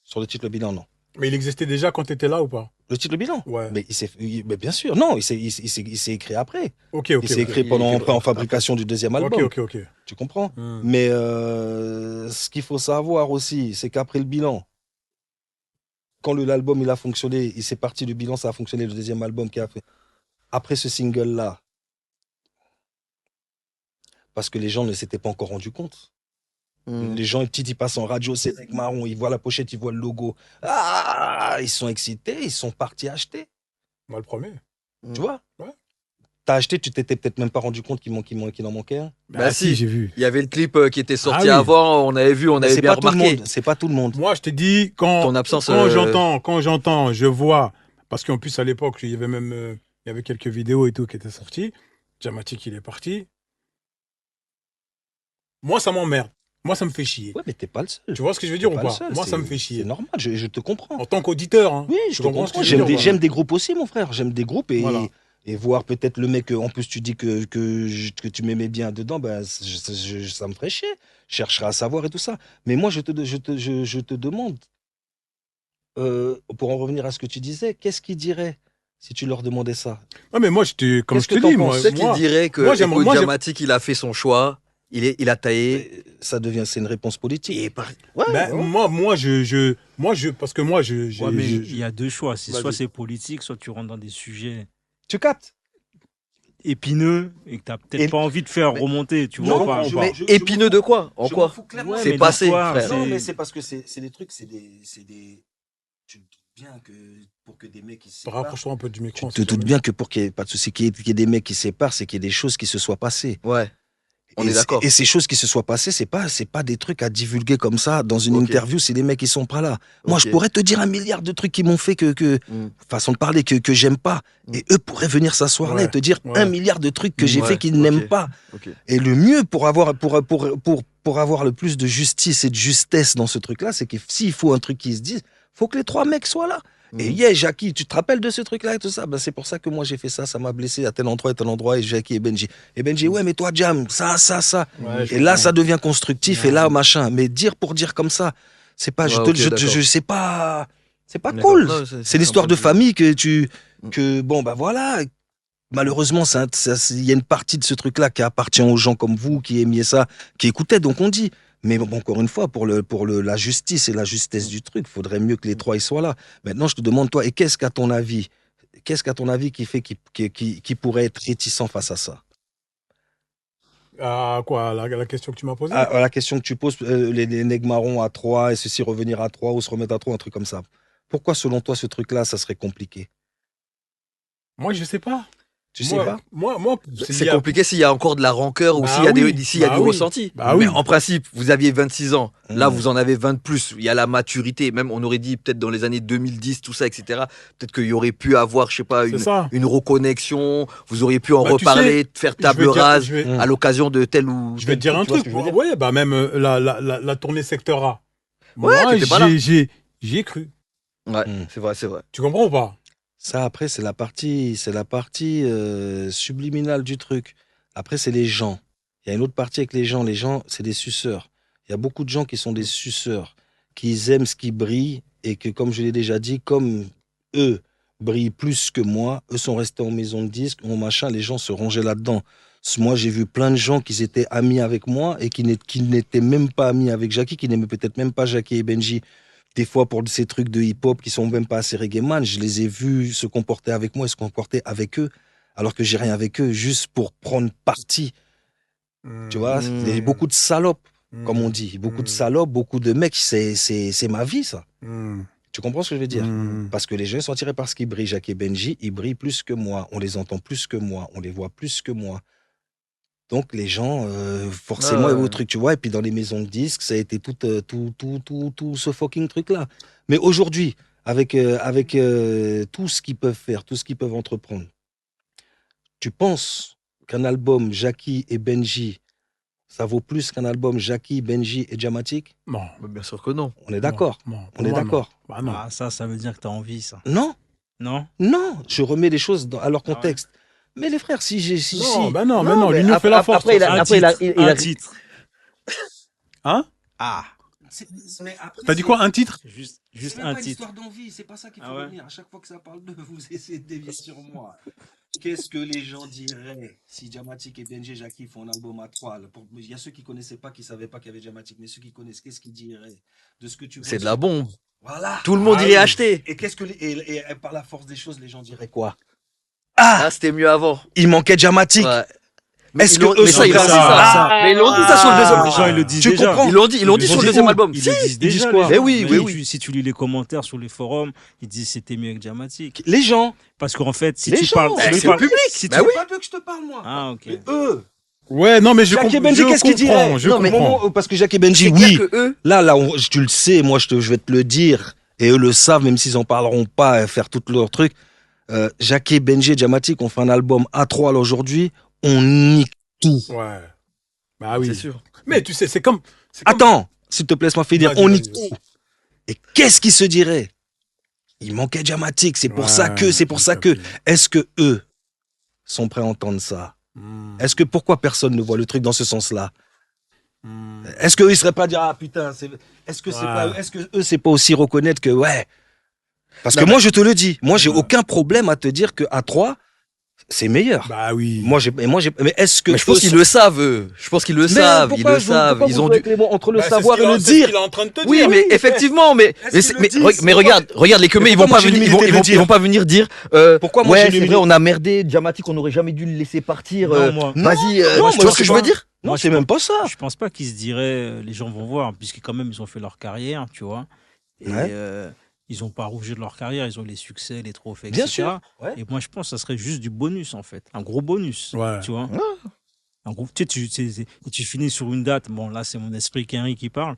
Sur le titre, le bilan, non. Mais il existait déjà quand tu étais là ou pas? Le titre, le bilan? Ouais. Mais mais bien sûr, non, il s'est écrit après. Ok. Il s'est écrit Il est écrit en fabrication du 2e album. Ok. Tu comprends? Hmm. Mais ce qu'il faut savoir aussi, c'est qu'après le bilan, quand l'album il a fonctionné, il s'est parti du bilan, ça a fonctionné, le 2e album qui a fait. après ce single-là, parce que les gens ne s'étaient pas encore rendus compte. Les gens, petits, ils passent en radio, c'est Neg Marron, ils voient la pochette, ils voient le logo. Ah, ils sont excités, ils sont partis acheter. Moi, le premier. Tu vois? Ouais. T'as acheté, tu t'étais peut-être même pas rendu compte qu'il en manquait un. Bah si. j'ai vu. Il y avait le clip qui était sorti Ah oui. avant, on avait vu, on Mais avait c'est bien pas tout le remarqué. monde. C'est pas tout le monde. Moi, je te dis, quand Ton absence, j'entends, je vois, parce qu'en plus, à l'époque, il y avait même il y avait quelques vidéos et tout qui étaient sorties. Jamatic, il est parti. Moi, ça m'emmerde. Moi, ça me fait chier. Ouais, mais t'es pas le seul. Tu vois ce que je veux dire T'es ou pas le pas? seul, Moi, ça me c'est- fait chier. C'est normal, je te comprends. En tant qu'auditeur, hein. Oui, je Tu te comprends ce comprends. que je veux dire, J'aime voilà. des groupes aussi, mon frère. J'aime des groupes et, Voilà. et voir peut-être le mec, en plus tu dis que tu m'aimais bien dedans, ben, ça me ferait chier. Je chercherai à savoir et tout ça. Mais moi, je te demande, pour en revenir à ce que tu disais, qu'est-ce qu'ils diraient si tu leur demandais ça? Ouais, mais moi, comme Qu'est-ce je te que t'en dis, penses? Tu sais qu'il dirait que moi, j'aimerais- écoute, moi, j'aime- Jamatic, il a fait son choix, il a taillé. Ça devient, c'est une réponse politique. Et par- Ouais, ben, ouais. parce que moi, Ouais, mais il y a deux choix. C'est Vas-y. soit c'est politique, soit tu rentres dans des sujets Tu captes? épineux et que tu n'as peut-être Et- pas envie de faire mais- remonter. Tu Non, vois, je- Mais je- épineux de quoi? En je quoi? m'en fous clairement. Ouais, C'est mais passé, l'histoire, frère. Non, c'est- mais c'est parce que c'est des trucs, c'est des. Tu te doutes bien que pour que des mecs qui se séparent. Rapproche-toi un peu du micro. Tu te doutes bien que pour qu'il n'y ait pas de souci, qu'il y ait des mecs qui se séparent, c'est qu'il y ait des choses qui se soient passées. Ouais. On est d'accord. Et ces choses qui se soient passées, c'est pas des trucs à divulguer comme ça dans une Ok. interview si les mecs qui sont pas là. Moi, Ok. je pourrais te dire un milliard de trucs qui m'ont fait façon de parler que j'aime pas. Mm. Et eux pourraient venir s'asseoir là Ouais. et te dire Ouais. un milliard de trucs que j'ai Ouais. fait qu'ils Ok. n'aiment pas. Ok. Et le mieux pour avoir le plus de justice et de justesse dans ce truc-là, c'est que s'il faut un truc qui se dise, faut que les trois mecs soient là. Et Mhm. yeah, Jackie, tu te rappelles de ce truc-là et tout ça? Ben, c'est pour ça que moi j'ai fait ça m'a blessé à tel endroit, et Jackie et Benji. Et Benji, ouais, mais toi, Jam, ça. Ouais, je Et là, comprends. ça devient constructif, Ouais. et là, machin. Mais dire pour dire comme ça, c'est pas, Ouais, ok, d'accord. c'est pas D'accord. cool. Non, C'est l'histoire de un point vue. famille bon, ben voilà. Malheureusement, il y a une partie de ce truc-là qui appartient aux gens comme vous, qui aimiez ça, qui écoutaient, donc on dit. Mais bon, encore une fois, pour la justice et la justesse du truc, il faudrait mieux que les trois y soient là. Maintenant, je te demande, toi, et qu'est-ce qu'à ton avis qui fait qui pourrait être réticent face à ça? Ah, quoi, la question que tu m'as posée? À la question que tu poses, les nègres marrons à 3, et ceci revenir à 3 ou se remettre à 3, un truc comme ça. Pourquoi, selon toi, ce truc-là, ça serait compliqué? Moi, je sais pas. Tu sais pas? Moi, C'est compliqué s'il y a encore de la rancœur ou Bah s'il y a oui, s'il y a bah du oui. ressenti. Bah Mais oui. en principe, vous aviez 26 ans. Là, Mmh. vous en avez 20 de plus. Il y a la maturité. Même, on aurait dit peut-être dans les années 2010, tout ça, etc. Peut-être qu'il y aurait pu avoir, je sais pas, C'est ça. une reconnexion. Vous auriez pu en Bah, tu reparler, faire Je table vais dire- rase je vais- à l'occasion de tel ou Je vais te dire un tu vois truc. ce que je veux dire Ouais, bah même la tournée Secteur A. Ouais, Moi, t'étais pas là. j'y ai cru. Ouais, Mmh. c'est vrai, c'est vrai. Tu comprends ou pas? Ça, après, c'est la partie subliminale du truc. Après, c'est les gens. Il y a une autre partie avec les gens. Les gens, c'est des suceurs. Il y a beaucoup de gens qui sont des suceurs, qui aiment ce qui brille et que, comme je l'ai déjà dit, comme eux brillent plus que moi, eux sont restés en maison de disque, en machin, les gens se rangeaient là-dedans. Moi, j'ai vu plein de gens qui étaient amis avec moi et qui n'étaient même pas amis avec Jackie, qui n'aimaient peut-être même pas Jackie et Benji. Des fois, pour ces trucs de hip-hop qui sont même pas assez reggae man, je les ai vus se comporter avec moi et se comporter avec eux, alors que j'ai rien avec eux, juste pour prendre parti. Tu vois, Mmh. il y a beaucoup de salopes, Mmh. comme on dit. Beaucoup de Mmh. salopes, beaucoup de mecs, c'est ma vie, ça. Mmh. Tu comprends ce que je veux dire? Mmh. Parce que les gens sont attirés par ce qui brille. Jacques et Benji, ils brillent plus que moi. On les entend plus que moi. On les voit plus que moi. Donc les gens, forcément, Ah il y a ouais. au truc, tu vois. Et puis dans les maisons de disques, ça a été tout ce fucking truc-là. Mais aujourd'hui, avec tout ce qu'ils peuvent faire, tout ce qu'ils peuvent entreprendre, tu penses qu'un album Jackie et Benji, ça vaut plus qu'un album Jackie, Benji et Jamatic? Non. Mais bien sûr que non. On est d'accord. Non, pour On est moi, non. d'accord. Bah non. Ah, ça veut dire que tu as envie, ça. Non, Non? non, je remets les choses à leur Ah ouais. contexte. Mais les frères, si j'ai. Non, bah non, mais non, mais l'union fait la force. après, il a- Un après, il a- titre. il a- Un titre. Hein? Ah, T'as dit quoi? Un titre? juste un titre. l'histoire d'envie, c'est pas ça qu'il faut Ah ouais. revenir. À chaque fois que ça parle de vous, essayez de dévier sur moi. Qu'est-ce que les gens diraient si Jamatic et Benji Jackie font un album à 3? Il y a ceux qui connaissaient pas, qui savaient pas qu'il y avait Jamatic, mais ceux qui connaissent, qu'est-ce qu'ils diraient de ce que tu vois? C'est de la bombe. Voilà. Tout le monde Ah irait oui. acheter. Et qu'est-ce que et par la force des choses, les gens diraient quoi? Ah, c'était mieux avant. il manquait Jamatic. Ouais. Est-ce ils que l'ont- eux mais sont ça, ils l'ont dit ça ça. Mais ils l'ont dit ça sur le deuxième. Les gens, ils le disent Tu déjà. comprends? Ils l'ont dit sur le deuxième album. Ils Si, le disent ils disent déjà. quoi? les Mais gens. oui, Mais oui. si tu lis les commentaires sur les forums, ils disent c'était mieux avec Jamatic. Les gens. Parce qu'en fait, si Les tu gens, parles. c'est si tu le parles- public. si Bah tu- oui. Pas d'eux que je te parle, moi. Ah, ok. Eux. Ouais, non, mais Jacques et Benji, je qu'est-ce qu'ils diraient? comprends, je Non, mais comprends. Parce que Jacques et Benji, C'est clair oui. que eux, Là, tu le sais, moi, je vais te le dire. Et eux le savent, même s'ils en parleront pas, faire tout leur truc. Jacques et Benji et Jamatic, on fait un album A3 là aujourd'hui. On nique tout. Ouais. Bah oui. c'est sûr. Mais tu sais, c'est comme. Attends, s'il te plaît, laisse-moi finir. Vas-y, On vas-y, nique tout. Et qu'est-ce qui se dirait? Il manquait Jamatic. C'est pour ça que. Est-ce que eux sont prêts à entendre ça? Est-ce que pourquoi personne ne voit le truc dans ce sens-là? Est-ce qu'eux, ils seraient pas à dire, ah putain, est-ce que eux, c'est pas aussi reconnaître que, ouais. Parce que moi, je te le dis. Moi, j'ai aucun problème à te dire que A3, c'est meilleur. Bah oui. Mais est-ce que. Mais je pense qu'ils le savent, eux. Je pense qu'ils le savent. Ils le savent. Ils ont dû. Entre le Bah, savoir c'est et ce le qu'il a- c'est ce dire. qu'il est en train de te Oui, dire. mais effectivement, mais Est-ce qu'ils le disent? mais regarde les queumés, Mais ils vont pourquoi pas moi, j'ai venir, l'humilité de le dire? ils vont pas venir dire. Pourquoi moi, ouais, j'ai c'est vrai, l'humilité? on a merdé. Jamatic, on n'aurait jamais dû le laisser partir. Non, moi. Vas-y, Non, tu moi, vois ce que je veux dire? Non, Moi, c'est je même pas ça. Je pense pas qu'ils se diraient, les gens vont voir, puisque quand même ils ont fait leur carrière, tu vois. Et Ouais. ils ont pas rougé de leur carrière, ils ont les succès, les trophées, Bien etc. sûr. Ouais. Et moi je pense que ça serait juste du bonus en fait, un gros bonus, Ouais. tu vois. Un gros, tu finis sur une date, bon là c'est mon esprit Kenry qui parle,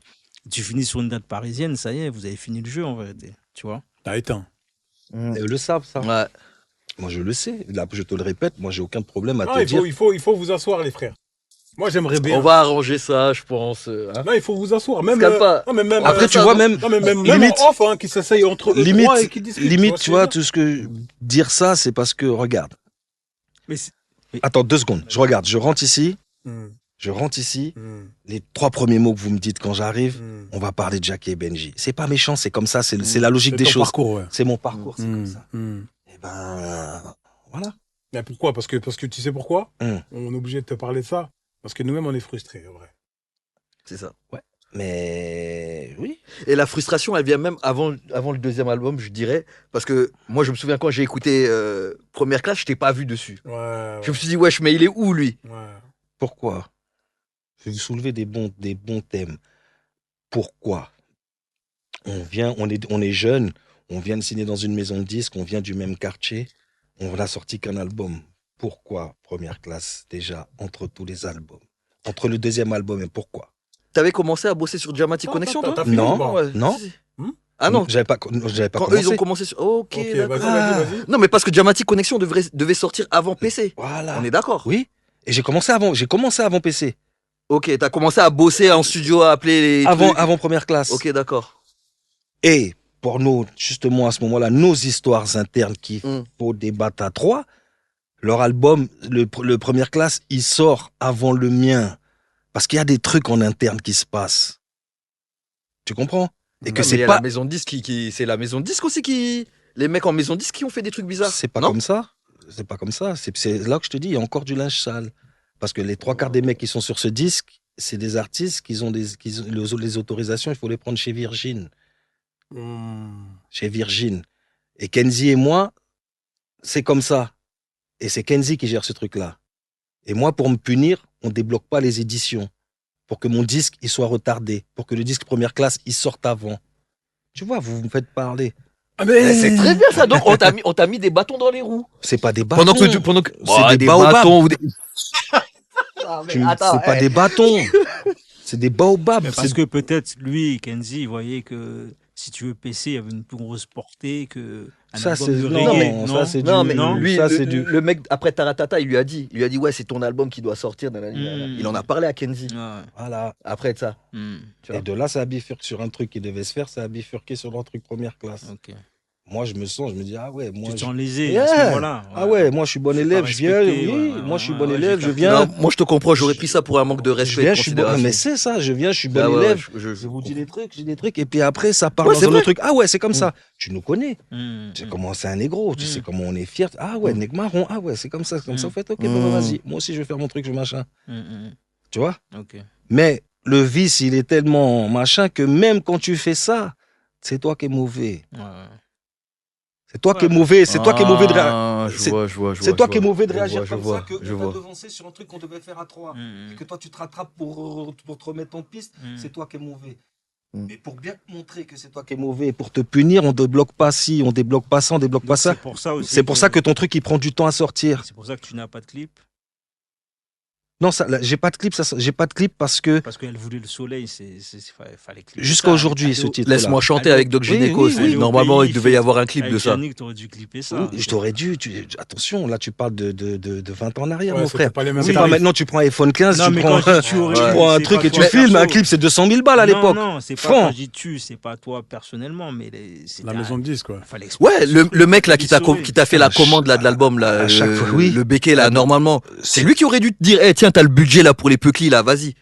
tu finis sur une date parisienne, ça y est, vous avez fini le jeu en vérité, tu vois. T'as éteint. Et eux le savent, ça. Ouais. Moi, je le sais. Là, je te le répète, moi, j'ai aucun problème à Non, te dire. il faut vous asseoir, les frères. Moi, j'aimerais bien. On va arranger ça, je pense. Hein. Non, il faut vous asseoir. Même, Se calme pas. non, mais même, Après, tu vois, même. non, mais même limite- en off, hein, qui s'asseyent entre eux trois et qui discutent. Limite, ce tu que je vois, veux dire. tout ce que. Dire ça, c'est parce que, regarde. Mais c'est- Attends, 2 secondes. Je regarde. Je rentre ici. Hmm, hmm, Les 3 premiers mots que vous me dites quand j'arrive, hmm. on va parler de Jackie et Benji. C'est pas méchant, c'est comme ça, c'est la logique C'est des ton choses. parcours, ouais. C'est mon parcours, c'est comme Hmm, ça. hmm. Et ben. Voilà. Mais pourquoi parce que tu sais pourquoi Hmm. On est obligé de te parler de ça. Parce que nous-mêmes, on est frustrés, en vrai. C'est ça. Mais. Oui. Et la frustration, elle vient même avant le deuxième album, je dirais. Parce que moi, je me souviens quand j'ai écouté Première Classe, je t'ai pas vu dessus. Ouais, Je me suis dit, wesh, mais il est où, lui? ouais. Pourquoi? Je vais vous soulever des bons thèmes. Pourquoi? On est jeune, on vient de signer dans une maison de disques, on vient du même quartier, on n'a sorti qu'un album. Pourquoi Première Classe, déjà, entre tous les albums? Entre le deuxième album et pourquoi? T'avais commencé à bosser sur Dramatic Connection, t'as toi? fini, Non, bon. Ouais. non. Ah non. J'avais pas Quand commencé. eux, ils ont commencé sur. Ok, Ok, d'accord. vas-y. Non, mais parce que Dramatic Connection devait sortir avant PC. Voilà. On est d'accord? Oui. Et j'ai commencé avant PC. Ok, t'as commencé à bosser en studio, à appeler les. trucs. Avant Première Classe. Ok, d'accord. Et pour nous, justement, à ce moment-là, nos histoires internes qu'il Mm. faut débattre à 3, leur album, le Première Classe, il sort avant le mien. Parce qu'il y a des trucs en interne qui se passent. Tu comprends? Et que Non, mais il y c'est a pas, la maison de disque c'est la maison de disque aussi qui. Les mecs en maison de disque qui ont fait des trucs bizarres. c'est pas non comme ça. C'est pas comme ça. C'est là que je te dis, il y a encore du linge sale. Parce que les 3/4 des mecs qui sont sur ce disque, c'est des artistes qui ont les autorisations, il faut les prendre chez Virgin. Hmm. Chez Virgin. Et Kenzie et moi, c'est comme ça. Et c'est Kenzie qui gère ce truc-là. Et moi, pour me punir, on débloque pas les éditions. Pour que mon disque, il soit retardé. Pour que le disque Première Classe, il sorte avant. Tu vois, vous me faites parler. Ah, Eh, c'est très bien ça. Donc, on t'a mis des bâtons dans les roues. C'est pas des bâtons. Pendant que. C'est des baobabs. bâtons ou des- Ah, mais C'est attends, pas eh. des bâtons. C'est des baobabs. Mais parce C'est- que peut-être lui, Kenzie, il voyait que si tu veux PC, il y avait une plus grosse portée que un Ça, album c'est de non, reggae, ça, c'est Non, du- mais non, lui, ça, le, c'est du. le mec, après Taratata, il lui a dit, ouais, c'est ton album qui doit sortir. Nanana. Mm. Il en a parlé à Kenzie. Ouais. Voilà. Après ça. Hmm, Tu vois. Et de là, ça a bifurqué sur un truc qui devait se faire, ça a bifurqué sur un truc Première Classe. ok. Moi, je me dis, ah ouais, moi. Tu te je- sens lésé Yeah. à ce moment-là. Ah ouais, moi, je suis bon Je suis élève, pas je viens. respecté, Oui, ouais, moi, je suis ouais, bon ouais, élève, j'ai je capté. viens. Non, moi, je te comprends. J'aurais pris ça pour un manque de Je respect. viens, de je suis bon. considération. Mais c'est ça, je viens, je suis bon Ah ouais, élève. ouais, Je vous dis des trucs, j'ai des trucs. Et puis après, ça part Ouais, dans c'est un vrai. autre truc. Ah ouais, c'est comme ça. Tu nous connais. Hmm, Tu sais hmm. comment c'est un négro. Tu sais comment on est fier. Ah ouais, nègre marron. Ah ouais, c'est comme ça. C'est comme ça. Mm. En fait, ok, Mm. bah, vas-y. Moi aussi, je vais faire mon truc, je machin. Hmm, Tu vois? ok. Mais le vice, il est tellement machin que même quand tu fais ça, c'est toi qui es mauvais. Ouais, ouais. C'est toi qui es mauvais, c'est toi qui es mauvais de réagir. Ah, c'est- je vois. C'est toi qui es mauvais de Je réagir vois, je comme vois, ça, que je on t'a vois. devancé sur un truc qu'on devait faire à 3. Mm, Et que toi, tu te rattrapes pour te remettre en piste. mm. C'est toi qui es mauvais. Mm. Mais pour bien te montrer que c'est toi qui es mauvais, pour te punir, on ne débloque pas ci, on débloque pas ça, on débloque pas Donc, ça. c'est pour ça aussi C'est pour ça que ton truc, il prend du temps à sortir. c'est pour ça que tu n'as pas de clip. Non, ça, là, j'ai pas de clip, j'ai pas de clip parce que Parce qu'elle voulait le soleil, fallait clipper jusqu'à ça. aujourd'hui, Allez ce au- titre-là. Laisse-moi chanter Allez, avec Doc oui, Gynéco. oui, c'est- oui. Normalement, Au il devait y pays, avoir un clip avec de ça. Yannick, t'aurais dû clipper ça. Je t'aurais dû. Attention, là, tu parles de 20 ans en arrière, Ouais, mon c'était frère. pas les mêmes C'est pas tarifs. maintenant, tu prends un iPhone 15, Non, tu mais prends, quand je dis tu aurais tu dû, prends un c'est truc pas et tu toi filmes. Un perso. clip, c'est 200 000 balles à Non, l'époque. non, c'est pas Franc. quand je dis tu, c'est pas toi personnellement, mais c'était La maison de disques, quoi. fallait expliquer Ouais, ce le truc. mec là qui t'a Sauver. fait la À commande là de l'album là, à chaque fois, oui. le béquet là, Ah, normalement, c'est lui qui aurait dû te dire, eh tiens, t'as le budget là pour les Peuclis là, vas-y.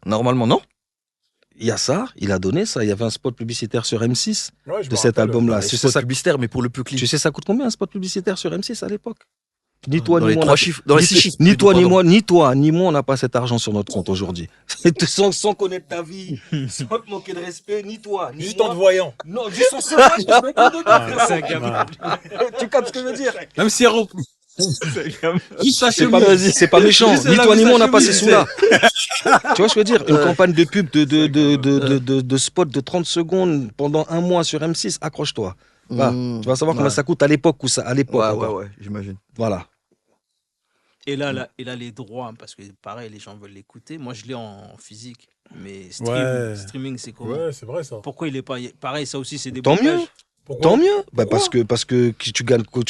Normalement, non? Il y a ça, il a donné ça. Il y avait un spot publicitaire sur M6 Ouais, je de me cet rappelle. album-là. Ouais, Tu sais, spot ça, publicitaire, mais pour le Peucli. tu sais, ça coûte combien un spot publicitaire sur M6 à l'époque? Ni toi, Dans ni les moi. on trois a- chiffres, dans les ni- 6 chiffres. Ni plutôt, toi, ni pardon. moi, on n'a pas cet argent sur notre compte aujourd'hui. sans connaître ta vie, sans te manquer de respect, ni toi, ni Juste en moi. te voyant. Non, juste en se voyant, je me mets pas dedans, Ah, frérot. C'est un gars- Tu captes ce que je veux dire? Même si Hero. C'est pas méchant. Juste Ni la toi ni mise moi, on à n'a pas ces chemise, sous-là. Tu vois ce que je veux dire? Une campagne de pub de spot de 30 secondes pendant un mois sur M6, accroche-toi. Va. Mmh. Tu vas savoir Ouais. combien ça coûte à l'époque, à l'époque Ouais, encore. ouais, j'imagine. Voilà. Et là, les droits, parce que pareil, les gens veulent l'écouter. Moi, je l'ai en physique, mais Ouais. streaming, c'est comment? Ouais, c'est vrai ça. Pourquoi il est pas pareil? Ça aussi, c'est des Tant blocages. mieux. Pourquoi Tant mieux. Bah, Pourquoi parce que tu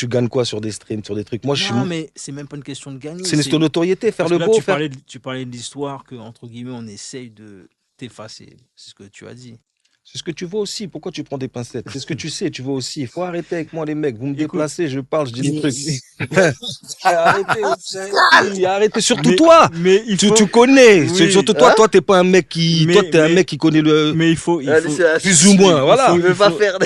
gagnes quoi sur des streams, sur des trucs. Moi, Non, mais c'est même pas une question de gagner. c'est une histoire de notoriété, faire Parce le que là, beau, tu faire. parlais de l'histoire que, entre guillemets, on essaye de t'effacer. C'est ce que tu as dit. C'est ce que tu vois aussi. Pourquoi tu prends des pincettes? C'est ce que tu sais, tu vois aussi. Il faut arrêter avec moi, les mecs. Vous me Écoute. déplacez, je parle, je dis des trucs. Arrêtez, surtout Mais- toi. Mais il faut. Tu connais. Oui. Surtout toi, toi, t'es pas un mec qui. Mais- Toi, t'es un mais- mec qui connaît le. Mais il faut. Plus ou moins, voilà. Il veut pas faire.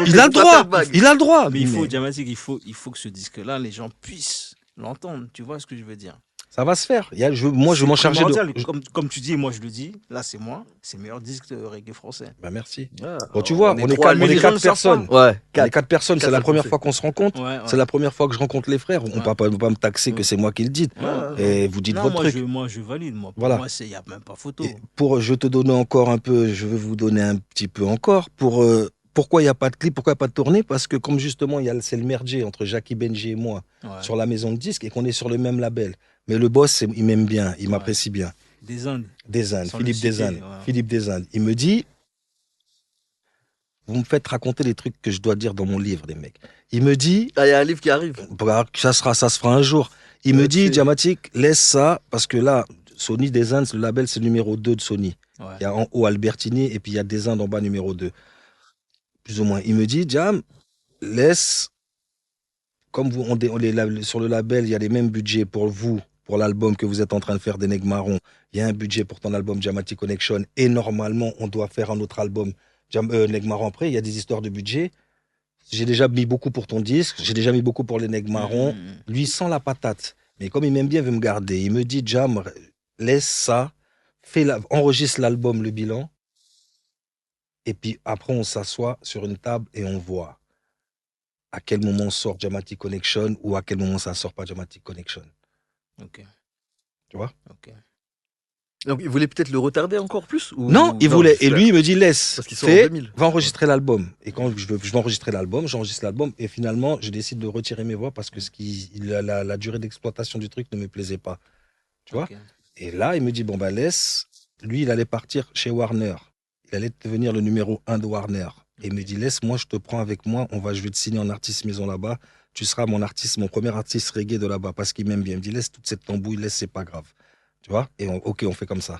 Il a le droit. Il a le droit. Mais il faut, Diamatic, il faut que ce disque-là, les gens puissent l'entendre. Tu vois ce que je veux dire? Ça va se faire. Moi, je vais m'en charger de. Primordial. Comme tu dis, moi je le dis, là c'est moi, c'est le meilleur disque de reggae français. Bah, merci. Ah, Bon, tu vois, on est trois, quatre, mais les gens quatre ne savent personnes. pas. Ouais, On est quatre personnes. C'est Quatre, la ça première compte. fois qu'on se rencontre. Ouais, C'est la première fois que je rencontre les frères. On ne Ouais. peut pas me taxer que c'est moi qui le dis. Ouais. Et vous dites Non, votre truc. moi je valide. Moi, pour Voilà. moi, il n'y a même pas photo. Et je vais te donner encore un peu, je vais vous donner un petit peu encore pour pourquoi il n'y a pas de clip, pourquoi il n'y a pas de tournée, parce que comme justement c'est le merger entre Jackie Benji et moi Ouais. sur la maison de disques et qu'on est sur le même label. Mais le boss, il m'aime bien, il m'apprécie bien. Des Indes. Des Indes, Sans Philippe le citer, des Indes, ouais. Philippe des Indes. Il me dit, vous me faites raconter les trucs que je dois dire dans mon livre, les mecs. Il me dit, Ah, il y a un livre qui arrive. bah, ça se fera un jour. Il me dit, Ok. Diamatic, laisse ça, parce que là, Sony des Indes, le label, c'est le numéro 2 de Sony. Ouais. Il y a en haut Albertini et puis il y a des Indes en bas numéro 2. Plus ou moins. Il me dit, Jam, laisse, comme sur le label, il y a les mêmes budgets pour vous, pour l'album que vous êtes en train de faire des Nègres Marrons. Il y a un budget pour ton album Diamatic Connection et normalement, on doit faire un autre album Nègres Marrons après. Il y a des histoires de budget. J'ai déjà mis beaucoup pour ton disque, j'ai déjà mis beaucoup pour les Nègres Marrons. Mmh. Lui, sans la patate. Mais comme il m'aime bien, il veut me garder. Il me dit, Jam, laisse ça, enregistre l'album, le bilan. Et puis après, on s'assoit sur une table et on voit à quel moment sort Diamatic Connection ou à quel moment ça sort pas Diamatic Connection. Ok. Tu vois? Ok. Donc, il voulait peut-être le retarder encore plus ou... Non, il voulait. Et c'est- lui, il me dit, laisse, Parce qu'il sort en fais, 2000. va enregistrer l'album. Et quand je vais enregistrer l'album, j'enregistre l'album. Et finalement, je décide de retirer mes voix parce que la durée d'exploitation du truc ne me plaisait pas. Tu vois? Ok. Et là, il me dit, bon, bah, laisse. Lui, il allait partir chez Warner. Il allait devenir le numéro 1 de Warner. Et il me dit, laisse, moi, je te prends avec moi. Je vais te signer en artiste maison là-bas. Tu seras mon premier artiste reggae de là-bas parce qu'il m'aime bien. Il me dit, laisse toute cette tambouille, laisse, c'est pas grave. Tu vois? Et ok, on fait comme ça.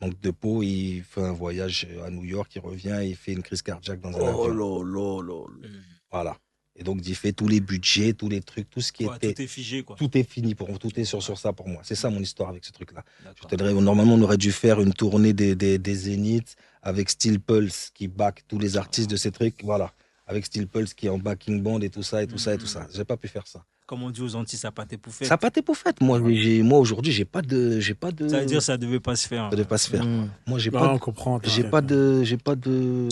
Donc, de Pau, il fait un voyage à New York, il revient, il fait une crise cardiaque dans un Oh avion. là là là. Mmh. Voilà. Et donc, il fait tous les budgets, tous les trucs, tout ce qui Ouais, était. tout est figé, quoi. Tout est fini tout est sur ça pour moi. C'est ça mon histoire avec ce truc-là. D'accord. Normalement, on aurait dû faire une tournée des Zéniths avec Steel Pulse qui back tous les artistes de ces trucs. Voilà. Avec Steel Pulse qui est en backing band et tout ça et tout ça et tout ça. J'ai pas pu faire ça. Comme on dit aux Antilles, ça n'a pas été pouffé. Ça n'a pas été pour fait. Moi, aujourd'hui, j'ai pas de. Ça veut dire que ça devait pas se faire. Ça devait pas se faire. Mmh. Moi, j'ai Non, pas. on comprend. J'ai t'inquiète. pas de. J'ai pas de.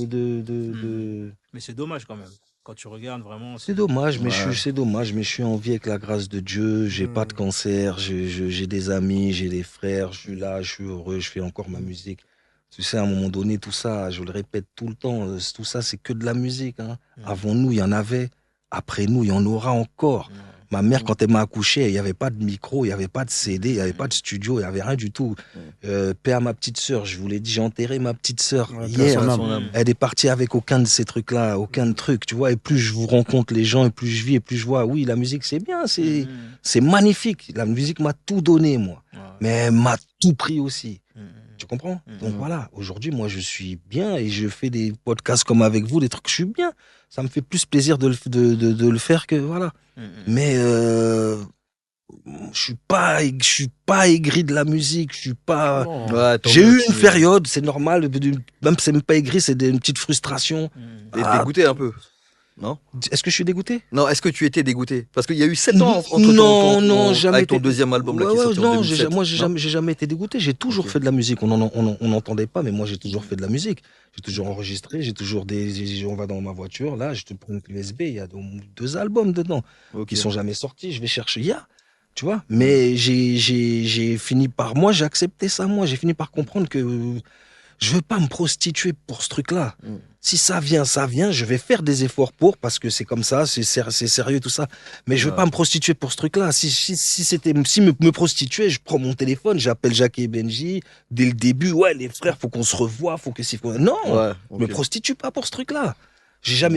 Mais c'est dommage quand même. Quand tu regardes vraiment, C'est dommage, mais Ouais. c'est dommage, mais je suis en vie avec la grâce de Dieu. J'ai pas de cancer, j'ai des amis, j'ai des frères, je suis là, je suis heureux, je fais encore ma musique. Tu sais, à un moment donné, tout ça, je le répète tout le temps, tout ça, c'est que de la musique, hein. Avant nous, il y en avait. Après nous, il y en aura encore. Ma mère, quand elle m'a accouché, il n'y avait pas de micro, il n'y avait pas de CD, il n'y avait pas de studio, il n'y avait rien du tout. Paix à ma petite sœur, je vous l'ai dit, j'ai enterré ma petite sœur Ouais, hier. personne n'a- Son âme. Elle est partie avec aucun de ces trucs-là, aucun truc, tu vois. Et plus je vous rencontre les gens, et plus je vis, et plus je vois, oui, la musique, c'est bien, c'est magnifique. La musique m'a tout donné, moi. Mais elle m'a tout pris aussi. Tu comprends? Donc voilà, aujourd'hui, moi, je suis bien et je fais des podcasts comme avec vous, des trucs, je suis bien. Ça me fait plus plaisir de le faire que, voilà. Mais je suis pas aigri de la musique, je suis pas... Non. Ouais, tant J'ai mieux, eu une tu- période, c'est normal, même si c'est même pas aigri, c'est une petite frustration. T'es Ah. dégoûté un peu. Non? Est-ce que je suis dégoûté? Non, est-ce que tu étais dégoûté? Parce qu'il y a eu 7 ans entre Non, jamais avec ton été- deuxième album là, Ouais, qui est ouais, sorti en non, 2007. moi, Non j'ai jamais été dégoûté. J'ai toujours Ok. fait de la musique. On n'entendait pas, mais moi, j'ai toujours fait de la musique. J'ai toujours enregistré. J'ai toujours on va dans ma voiture. Là, je te prends une clé USB. Il y a 2 albums dedans Ok. qui sont jamais sortis. Je vais chercher. Il y a, tu vois. Mais j'ai fini par, moi, j'ai accepté ça. Moi, j'ai fini par comprendre que je veux pas me prostituer pour ce truc-là. Mm. Si ça vient, je vais faire des efforts parce que c'est comme ça, c'est sérieux tout ça. Mais je veux Ouais. pas me prostituer pour ce truc-là. Si me prostituer, je prends mon téléphone, j'appelle Jackie et Benji dès le début. Ouais, les frères, faut qu'on se revoie, faut que si, non, Ouais, je me ok. prostitue pas pour ce truc-là.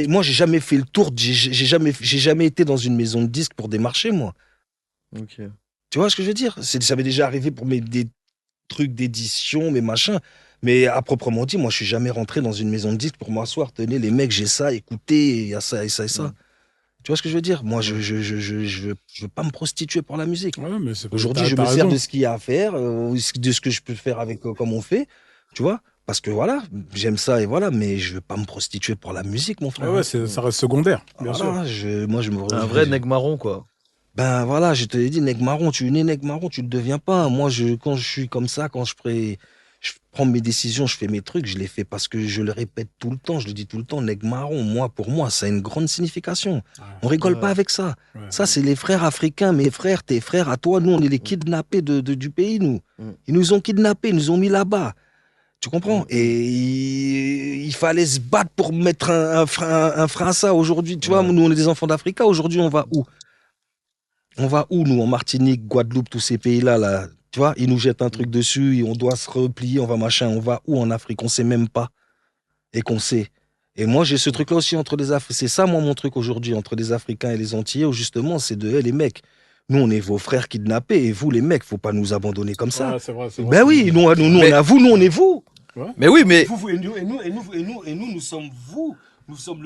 Moi, j'ai jamais fait le tour. J'ai jamais été dans une maison de disques pour démarcher, moi. Ok. Tu vois ce que je veux dire? Ça m'est déjà arrivé pour des trucs d'édition, mes machins. Mais à proprement dit, moi, je suis jamais rentré dans une maison de disques pour m'asseoir. Tenez, les mecs, j'ai ça, écoutez, il y a ça et ça et ça. Mm. Tu vois ce que je veux dire? Moi, je veux pas me prostituer pour la musique. Ouais, mais c'est Aujourd'hui, t'as- je t'as me sers raison. de ce qu'il y a à faire, de ce que je peux faire avec comme on fait. Tu vois? Parce que voilà, j'aime ça et voilà, mais je veux pas me prostituer pour la musique, mon Ouais, frère. ouais, ça reste secondaire, bien sûr. Voilà, moi, je me Un vrai nègre marron, quoi. Ben voilà, je te l'ai dit, nègre marron, tu es né nègre marron, tu le deviens pas. Moi, quand je suis comme ça, quand je prends mes décisions, je fais mes trucs, je les fais parce que je le répète tout le temps, je le dis tout le temps, nègre marron, pour moi, ça a une grande signification. Ouais. On rigole Ouais. pas avec ça. Ouais. Ça, c'est les frères africains, mes frères, tes frères, à toi, nous, on est les kidnappés du pays, nous. Mm. Ils nous ont kidnappés, ils nous ont mis là-bas. Tu comprends? Mm. Et il fallait se battre pour mettre un frein à ça. Aujourd'hui, tu vois, Ouais. nous, on est des enfants d'Afrique. Aujourd'hui, on va où? On va où, nous, en Martinique, Guadeloupe, tous ces pays-là, là, tu vois, ils nous jettent un truc dessus et on doit se replier, on va machin. On va où en Afrique? On sait même pas. Et qu'on sait. Et moi, j'ai ce truc-là aussi entre les Africains. C'est ça, moi, mon truc aujourd'hui, entre les Africains et les Antillais, où justement, c'est de, les mecs, nous, on est vos frères kidnappés, et vous, les mecs, faut pas nous abandonner comme ça. Ouais, c'est vrai, c'est vrai. Ben oui, nous, on Mais- est à vous, nous, on est vous. Mais oui, mais Nous sommes vous. Nous sommes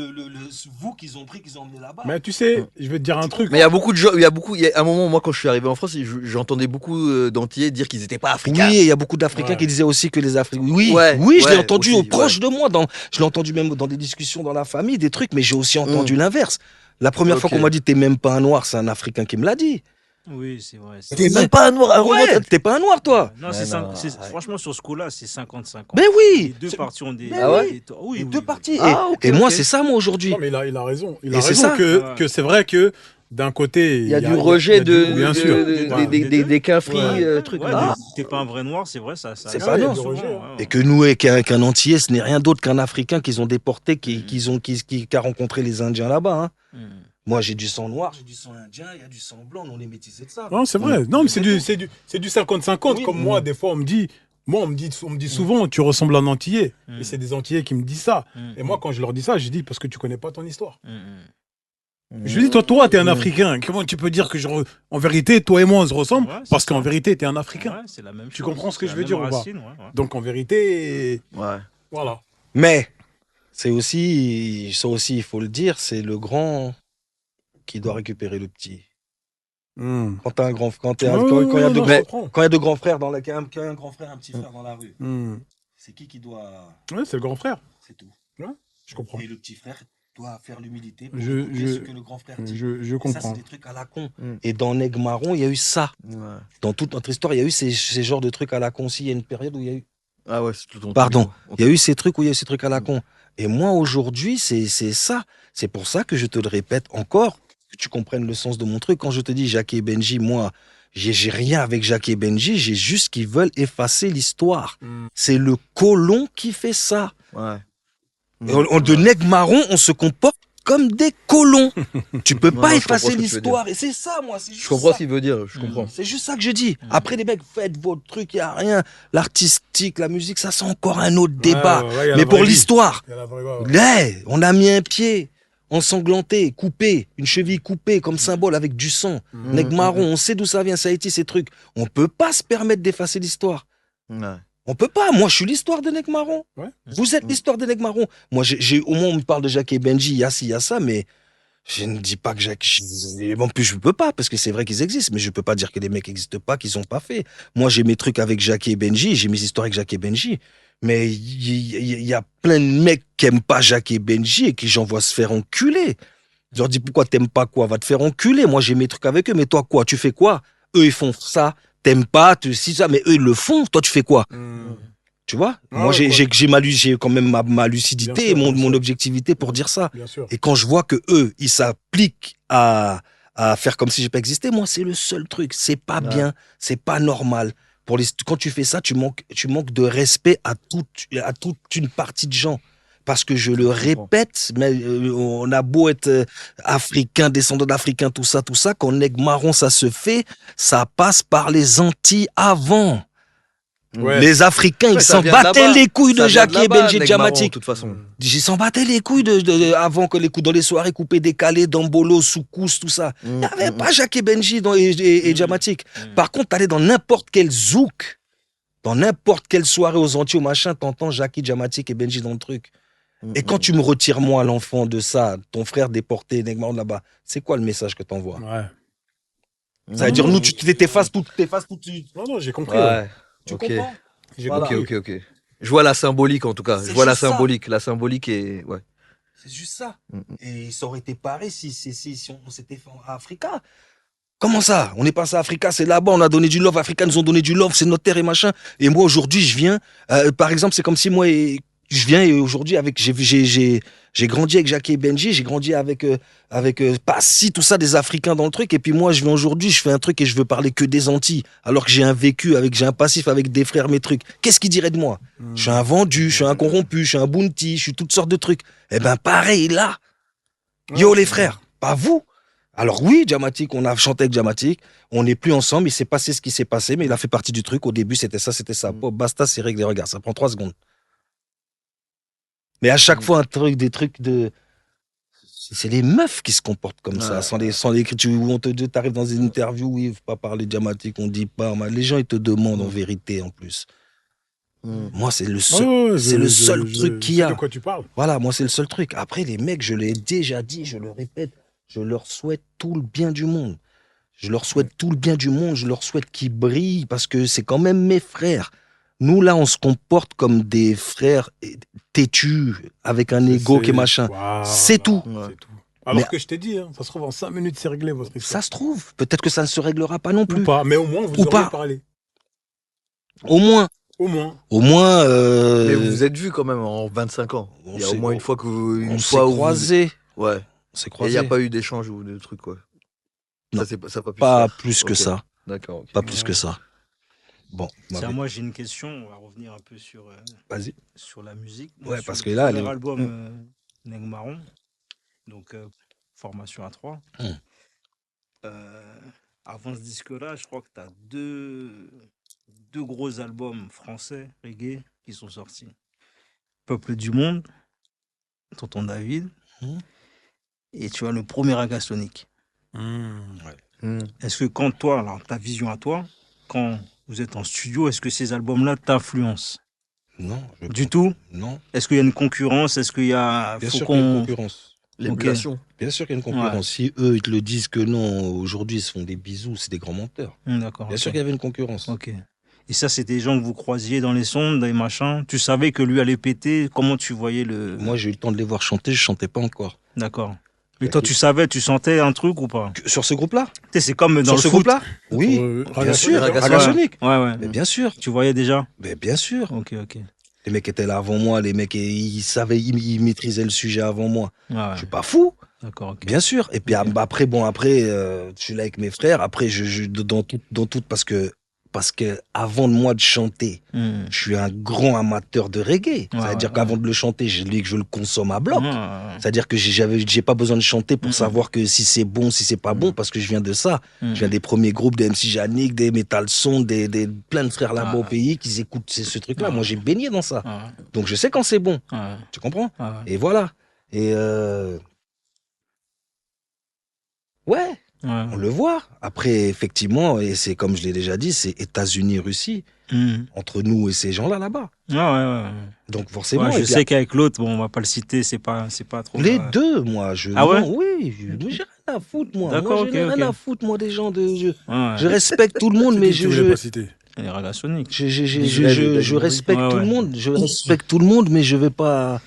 vous qu'ils ont pris, qu'ils ont emmené là-bas. Mais tu sais, je vais te dire un truc. il y a beaucoup de gens, il y a un moment, moi, quand je suis arrivé en France, j'entendais beaucoup d'Antillais dire qu'ils étaient pas africains. Oui, il y a beaucoup d'Africains Ouais. qui disaient aussi que les Africains. Oui, Ouais, oui, je l'ai ouais, entendu aussi, proche de moi. Je l'ai entendu même dans des discussions dans la famille, des trucs, mais j'ai aussi entendu l'inverse. La première fois Ok. qu'on m'a dit t'es même pas un noir, c'est un Africain qui me l'a dit. Oui, c'est vrai. T'es même pas un noir, ouais. t'es pas un noir, toi. Non, Ouais, non, franchement, sur ce coup-là, c'est 50-50. Mais oui. Les deux parties ont des. Mais Ah ouais des torts. Oui, Les oui, deux oui. parties. Ah, ok, et moi, ok. c'est ça, moi, aujourd'hui. Non, mais il a raison. Il Et a c'est raison ça. Ouais. c'est vrai que d'un côté. Il y a du rejet bien sûr. des cafris, Ouais. trucs. Ouais, Ah. T'es pas un vrai noir, c'est vrai, ça. C'est Ouais, pas il y a non. du rejet, souvent, hein. ouais. Et que nous, et qu'un entier, ce n'est rien d'autre qu'un Africain qu'ils ont déporté, qui a rencontré les Indiens là-bas. Hein. Mm. Moi, j'ai du sang noir, j'ai du sang indien, il y a du sang blanc, on est métissés de ça. Non, c'est vrai. Non, mais c'est du 50-50. Oui. Comme moi, des fois, on me dit souvent, tu ressembles à un Antillais. Mm. Et c'est des Antillais qui me disent ça. Mm. Et moi, quand je leur dis ça, je dis parce que tu connais pas ton histoire. Mm. Je lui dis, toi, t'es un Africain. Comment tu peux dire que en vérité, toi et moi, on se ressemble Ouais, c'est parce ça. qu'en vérité, t'es un Africain. Ouais, c'est la même Tu chose. comprends ce que C'est je la veux dire même ou pas racine, ouais. Donc, en vérité, Ouais. voilà. Mais, ça aussi, il faut le dire, c'est le grand qui doit récupérer le petit. Mm. Quand t'as un grand, quand il y a Ouais, deux, non, je comprends. quand il y a deux grands frères quand il y a un grand frère, un petit frère dans la rue, Mm. c'est qui doit, Ouais, c'est le grand frère. c'est tout. Je comprends. Et le petit frère doit faire l'humilité pour Je- écouter je- ce que le grand frère dit. Je Et ça, c'est comprends. des trucs à la con. Mm. Et dans Nègre Marron, il y a eu ça. Ouais. Dans toute notre histoire, il y a eu ces genres de trucs à la con. Aussi, il y a une période où il y a eu. Ah ouais, c'est tout ton Pardon. truc, Il y a eu ces trucs où il y a eu ces trucs à la con. Et moi, aujourd'hui, c'est ça. C'est pour ça que je te le répète encore, que tu comprennes le sens de mon truc. Quand je te dis Jackie et Benji, moi, j'ai rien avec Jackie et Benji, j'ai juste qu'ils veulent effacer l'histoire. C'est le colon qui fait ça. Ouais. Et de nègre marron, on se comporte comme des colons. Tu peux Non, pas non, je comprends effacer ce que tu veux l'histoire. Et c'est ça, moi. C'est Je juste comprends ça. ce qu'il veut dire, je comprends. C'est juste ça que je dis. Après, les mecs, faites votre truc, il n'y a rien. L'artistique, la musique, ça, c'est encore un autre débat. Ouais, y a Mais la pour vraie vie. l'histoire, Il y a la vraie vie, ouais. là, on a mis un pied ensanglanté, coupé, une cheville coupée comme symbole avec du sang. Nègre marron, on sait d'où ça vient, ça a été ces trucs. On peut pas se permettre d'effacer l'histoire. Ouais. On peut pas. Moi, je suis l'histoire des nègres marrons. Ouais. Vous êtes l'histoire des nègres marrons. Moi, au moins, on me parle de Jackie et Benji, il y a ci, il y a ça, mais je ne dis pas que en plus, je peux pas, parce que c'est vrai qu'ils existent, mais je peux pas dire que les mecs n'existent pas, qu'ils ont pas fait. Moi, j'ai mes trucs avec Jackie et Benji, j'ai mes histoires avec Jackie et Benji, mais il y a plein de mecs qui aiment pas Jackie et Benji et qui j'envoie se faire enculer. Je leur dis, pourquoi t'aimes pas quoi? Va te faire enculer. Moi, j'ai mes trucs avec eux, mais toi, quoi? Tu fais quoi? Eux, ils font ça. T'aimes pas, si ça, mais eux, ils le font. Toi, tu fais quoi? Tu vois? Ah Moi, ouais, j'ai quand même ma lucidité Bien et sûr, bien mon sûr. objectivité pour dire ça. Bien sûr. Et quand je vois que eux, ils s'appliquent à faire comme si j'ai pas existé, moi, c'est le seul truc. C'est pas Ouais. bien, c'est pas normal. Quand tu fais ça, tu manques de respect à toute une partie de gens. Parce que je le répète, mais on a beau être africain, descendant d'Africains, tout ça, quand nègre marron, ça se fait, ça passe par les Antilles avant. Ouais. Les Africains, Ouais, ils ça s'en vient de battaient là-bas. les couilles de Ça vient de Jackie et là-bas, Benji nègre marron, Djamatic. de toute façon. Ils s'en battaient les couilles avant que les coups dans les soirées coupées, décalées, d'Ambolo, Soukous, tout ça. Il n'y avait pas Jackie et Benji et Djamatic. Par contre, t'allais dans n'importe quel zouk, dans n'importe quelle soirée aux Antilles, au machin, t'entends Jackie, Djamatic et Benji dans le truc. Et quand tu me retires, moi, l'enfant de ça, ton frère déporté, nègre marron là-bas, c'est quoi le message que t'envoies? Ouais. Ça veut dire, nous, tu t'effaces tout. Non, non, j'ai compris. Ouais. Tu Ok. comprends? J'ai Voilà. compris. Ok. Je vois la symbolique en tout cas. C'est Je vois la juste ça. symbolique. La symbolique est. Ouais. C'est juste ça. Mm. Et ça aurait été pareil si on s'était fait à Africa. Comment ça? On est passé à Africa, c'est là-bas, on a donné du love. Africains nous ont donné du love, c'est notre terre et machin. Et moi, aujourd'hui, je viens. Par exemple, c'est comme si moi, je viens et aujourd'hui, j'ai grandi avec Jackie et Benji, j'ai grandi avec Passy, tout ça, des Africains dans le truc. Et puis moi, je viens aujourd'hui, je fais un truc et je veux parler que des Antilles. Alors que j'ai un vécu, j'ai un passif avec des frères, mes trucs. Qu'est-ce qu'ils diraient de moi? Je suis un vendu, je suis un corrompu, je suis un bounty, je suis toutes sortes de trucs. Eh ben, pareil, là. Yo, les frères, pas vous. Alors oui, Djamatic, on a chanté avec Djamatic, on n'est plus ensemble, il s'est passé ce qui s'est passé, mais il a fait partie du truc. Au début, c'était ça. Basta, c'est réglé, regarde, ça prend 3 secondes. Mais à chaque fois, des trucs de... C'est les meufs qui se comportent comme ça, sans l'écriture, où on t'arrive dans une interview, oui, il ne faut pas parler de Djamatic, on dit pas, les gens, ils te demandent en vérité, en plus. Moi, c'est le seul, le seul truc qu'il y a. De quoi tu parles? Voilà, moi, c'est le seul truc. Après, les mecs, je l'ai déjà dit, je le répète, je leur souhaite tout le bien du monde. Je leur souhaite tout le bien du monde, je leur souhaite qu'ils brillent, parce que c'est quand même mes frères. Nous, là, on se comporte comme des frères têtus, avec un ego qui est machin. Voilà, C'est tout. C'est tout. Alors Mais- que je t'ai dit, hein, ça se trouve en 5 minutes, c'est réglé votre histoire. Ça se trouve. Peut-être que ça ne se réglera pas non Ou plus. pas, mais au moins vous Ou aurez pas. parlé. Au moins. Au moins. Au moins. Mais vous vous êtes vus quand même en 25 ans. on Il y a s'est- au moins une fois que vous. On Une s'est fois où vous- croisés. Ouais. On s'est Et il croisés. n'y a pas eu d'échange ou de trucs quoi. Non. Ça n'a pas pu Pas se faire. plus que Ok. ça. D'accord. Ok. Pas plus que ça. Bon, Tiens, moi j'ai une question, on va revenir un peu vas-y. sur la musique. Ouais, Sur parce le que là, premier elle est- album Nègre Marron, donc formation à 3. Avant ce disque-là, je crois que tu as deux gros albums français, reggae, qui sont sortis. Peuple du Monde, Tonton David, Mhm. et tu as le premier Agasonic. Hmm. Est-ce que quand toi, alors ta vision à toi, quand vous êtes en studio, est-ce que ces albums-là t'influencent? Non. Du tout? Non. Est-ce qu'il y a une concurrence? Est-ce qu'il y a... Bien faut sûr qu'il y a une qu'on... concurrence. L'émulation. Bien sûr qu'il y a une concurrence. Si eux, ils te le disent que non, aujourd'hui, ils se font des bisous, c'est des grands menteurs. D'accord. Bien ok. sûr qu'il y avait une concurrence. Ok. Et ça, c'est des gens que vous croisiez dans les sondes, dans les machins. Tu savais que lui allait péter. Comment tu voyais le... Moi, j'ai eu le temps de les voir chanter, je chantais pas encore. D'accord. Mais toi, tu savais, tu sentais un truc ou pas? Sur ce groupe-là? Tu sais, c'est comme dans Sur le ce foot. groupe-là? Oui. Bien sûr. Ragasonic. Ragasonic. Ouais, ouais. Mais bien sûr. Tu voyais déjà? Mais bien sûr. Ok, ok. Les mecs étaient là avant moi, les mecs, ils savaient, ils maîtrisaient le sujet avant moi. Ah ouais. Je suis pas fou, D'accord, ok. bien sûr. Et puis Ok. après, je suis là avec mes frères. Après, dans tout, parce que avant de moi de chanter, Hmm. je suis un grand amateur de reggae. Ouais, C'est-à-dire ouais, qu'avant de le chanter, je le consomme à bloc. Ouais. C'est-à-dire que j'ai pas besoin de chanter pour Mhm. savoir que si c'est bon, si c'est pas bon, parce que je viens de ça. Hmm. Je viens des premiers groupes de MC Yannick, des Metal Son, plein de frères là-bas au pays qui écoutent ce truc-là. Moi, j'ai baigné dans ça. Ouais. Donc, je sais quand c'est bon. Ouais. Tu comprends? Ouais. Et voilà. Et ouais, Ouais. on le voit. Après, effectivement, et c'est comme je l'ai déjà dit, c'est États-Unis, Russie, Hmm. entre nous et ces gens-là là-bas. Ouais. Donc, forcément, Ouais, et je puis, sais qu'avec l'autre, bon, on va pas le citer, c'est pas trop. les deux, moi, Ah ouais? non, oui, j'ai rien à foutre, moi. D'accord, Moi, je n'ai ok, rien ok. à foutre, moi, des gens de. Ouais. Je respecte tout le monde, C'est mais qui que tu voulais pas citer? Les relations. je respecte Ouais, tout ouais. le monde. Je respecte tout le monde, mais je veux pas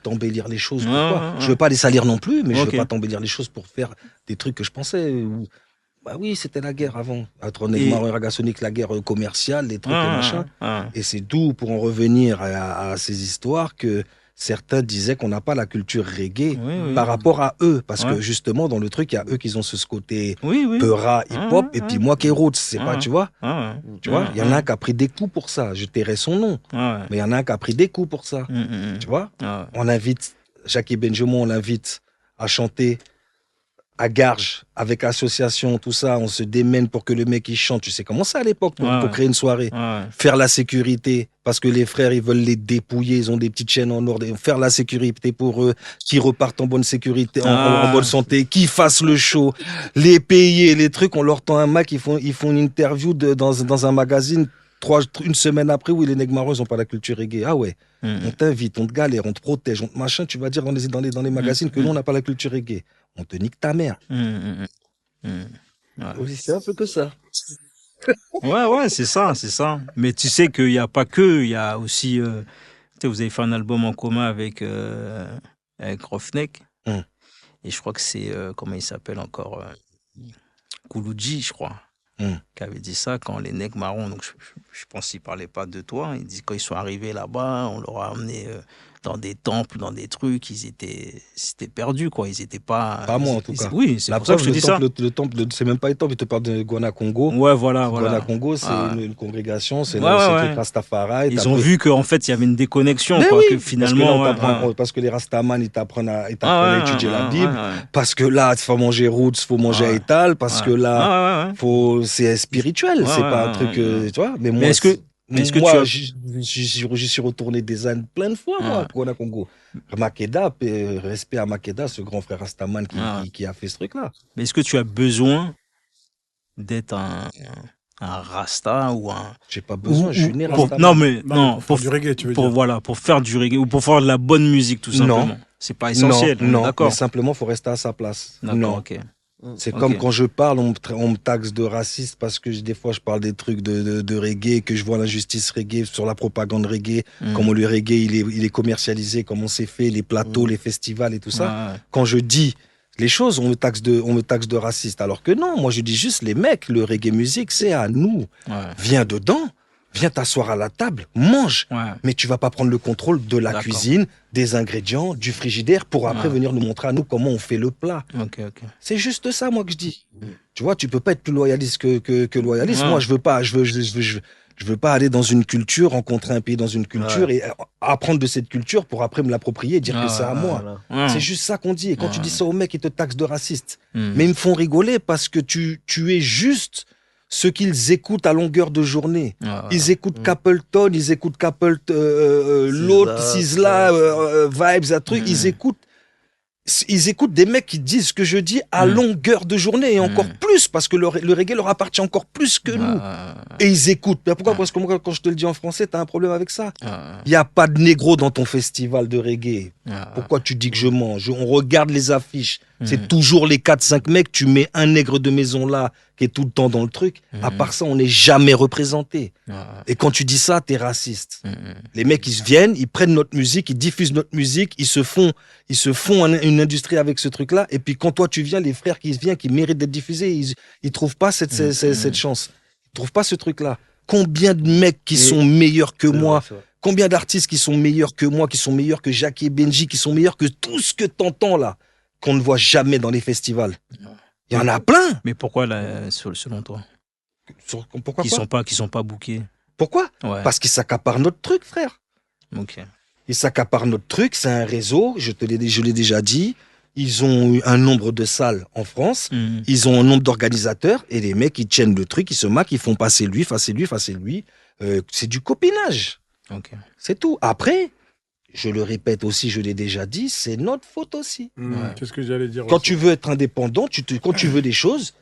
t'embellir les choses. Ouais, Pourquoi? ouais, Je veux pas les salir non plus, mais je Ok. veux pas t'embellir les choses pour faire des trucs que je pensais. Bah oui, c'était la guerre avant. Entre Et- Negmar et Ragasonic, la guerre commerciale, les trucs et machin. Ouais. Et c'est d'où, pour en revenir à ces histoires, que certains disaient qu'on n'a pas la culture reggae Oui. par rapport à eux. Parce Ouais. que justement, dans le truc, il y a eux qui ont ce côté Oui. peura, hip-hop, et puis moi qui est roots, c'est pas, Ouais. tu vois. Ouais. Tu vois, il y en a un qui a pris des coups pour ça. Je tairai son nom. Ouais. Mais il y en a un qui a pris des coups pour ça. Tu vois. Ouais. On invite Jackie Benjamin, on l'invite à chanter à Garges, avec association, tout ça. On se démène pour que le mec il chante. Tu sais comment ça à l'époque pour Ouais. créer une soirée. Ouais. Faire la sécurité, parce que les frères, ils veulent les dépouiller, ils ont des petites chaînes en or. Faire la sécurité pour eux, qui repartent en bonne sécurité, en bonne santé, qui fassent le show, les payer, les trucs. On leur tend un Mac, ils font une interview dans un magazine une semaine après, oui, les Negmaros n'ont pas la culture reggae. Ah ouais, on t'invite, on te galère, on te protège, on te machin. Tu vas dire dans les magazines que nous, on n'a pas la culture reggae. On te nique ta mère. Ouais. Oui, c'est un peu que ça. Ouais, c'est ça. Mais tu sais qu'il n'y a pas que, il y a aussi, tu sais, vous avez fait un album en commun avec Roughneck. Et je crois que c'est, comment il s'appelle encore, Kouloudji, je crois, qui avait dit ça quand les nègres marrons, donc je pense qu'il ne parlait pas de toi, il dit quand ils sont arrivés là-bas, on leur a amené dans des temples, dans des trucs, c'était perdu, quoi, ils n'étaient pas... Pas moi, en tout cas. Oui, c'est La pour ça que preuve, je te dis ça. le temple, c'est même pas les temples, il te parle de Guana Congo. Ouais, voilà. Guana Congo, c'est Ouais. une congrégation, c'est Ouais, le ouais. truc Rastafari. Ils ont vu qu'en fait, il y avait une déconnexion, Mais quoi, oui, que finalement... parce que les Rastaman, ils t'apprennent à étudier la ouais, Bible. ouais. Parce que là, il faut manger roots, il faut manger Ouais. Etal. Parce que là, Ouais. c'est spirituel. Ouais, c'est pas un ouais, truc, ouais. tu vois. Mais Mais moi, est-ce que moi, tu as- j'y suis retourné des années plein de fois, moi, Ouais. à Guana Congo. Makeda, respect à Makeda, ce grand frère Rastaman Ouais. qui a fait ce truc-là. Mais est-ce que tu as besoin d'être un Rasta ou un... J'ai pas besoin, je suis né pour- Rastaman. Non, mais non, pour faire du reggae, tu veux pour, dire. voilà, pour faire du reggae ou pour faire de la bonne musique, tout Non. simplement. C'est pas essentiel, on est non, d'accord. mais simplement, faut rester à sa place. D'accord, Non. ok. C'est Ok. comme quand je parle, on me taxe de raciste parce que des fois je parle des trucs de reggae, que je vois l'injustice reggae sur la propagande reggae, comment le reggae il est commercialisé, comment c'est fait, les plateaux, les festivals et tout ça. Ouais. Quand je dis les choses, on me taxe de raciste. Alors que non, moi je dis juste les mecs, le reggae musique, c'est à nous. Ouais. Viens dedans, viens t'asseoir à la table, mange. Ouais. Mais tu vas pas prendre le contrôle de la D'accord. cuisine, des ingrédients, du frigidaire pour après Ouais. venir nous montrer à nous comment on fait le plat. Ok. C'est juste ça, moi, que je dis. Tu vois, tu peux pas être plus loyaliste que loyaliste. Ouais. Moi, je veux pas aller dans une culture, rencontrer un pays dans une culture et apprendre de cette culture pour après me l'approprier et dire que c'est à moi. Ouais. C'est juste ça qu'on dit. Et quand tu dis ça aux mecs, ils te taxent de raciste. Hmm. Mais ils me font rigoler parce que tu es juste ce qu'ils écoutent à longueur de journée. Ouais. Ils écoutent Capleton, ils écoutent l'autre, Sizzla, Vibes, un truc. Ils écoutent des mecs qui disent ce que je dis à longueur de journée et encore plus parce que le reggae leur appartient encore plus que nous. Et ils écoutent. Mais pourquoi? Parce que moi, quand je te le dis en français, t'as un problème avec ça. Il n'y a pas de négro dans ton festival de reggae. Pourquoi tu dis que je mange? On regarde les affiches. C'est toujours les 4-5 mecs. Tu mets un nègre de maison là qui est tout le temps dans le truc. À part ça, on n'est jamais représenté. Et quand tu dis ça, t'es raciste. Les mecs, ils viennent, ils prennent notre musique, ils diffusent notre musique, ils se font une industrie avec ce truc-là. Et puis quand toi, tu viens, les frères qui viennent, qui méritent d'être diffusés, ils trouvent pas cette chance. Ils trouvent pas ce truc-là. Combien de mecs qui sont meilleurs que C'est moi, vrai, c'est vrai. combien d'artistes qui sont meilleurs que moi, qui sont meilleurs que Jackie et Benji, qui sont meilleurs que tout ce que t'entends là, qu'on ne voit jamais dans les festivals. Il y en a plein. Mais pourquoi, là, selon toi, Pourquoi qui sont pas bookés? Pourquoi Ouais. Parce qu'ils s'accaparent notre truc, frère. Ok. Ils s'accaparent notre truc, c'est un réseau, je l'ai déjà dit. Ils ont eu un nombre de salles en France, Mhm. ils ont un nombre d'organisateurs, et les mecs, ils tiennent le truc, ils se maquent, ils font passer lui. C'est du copinage. Ok. C'est tout. Après, je le répète aussi, je l'ai déjà dit, c'est notre faute aussi. Ouais. Qu'est-ce que j'allais dire Quand aussi. tu veux être indépendant, quand tu veux des choses,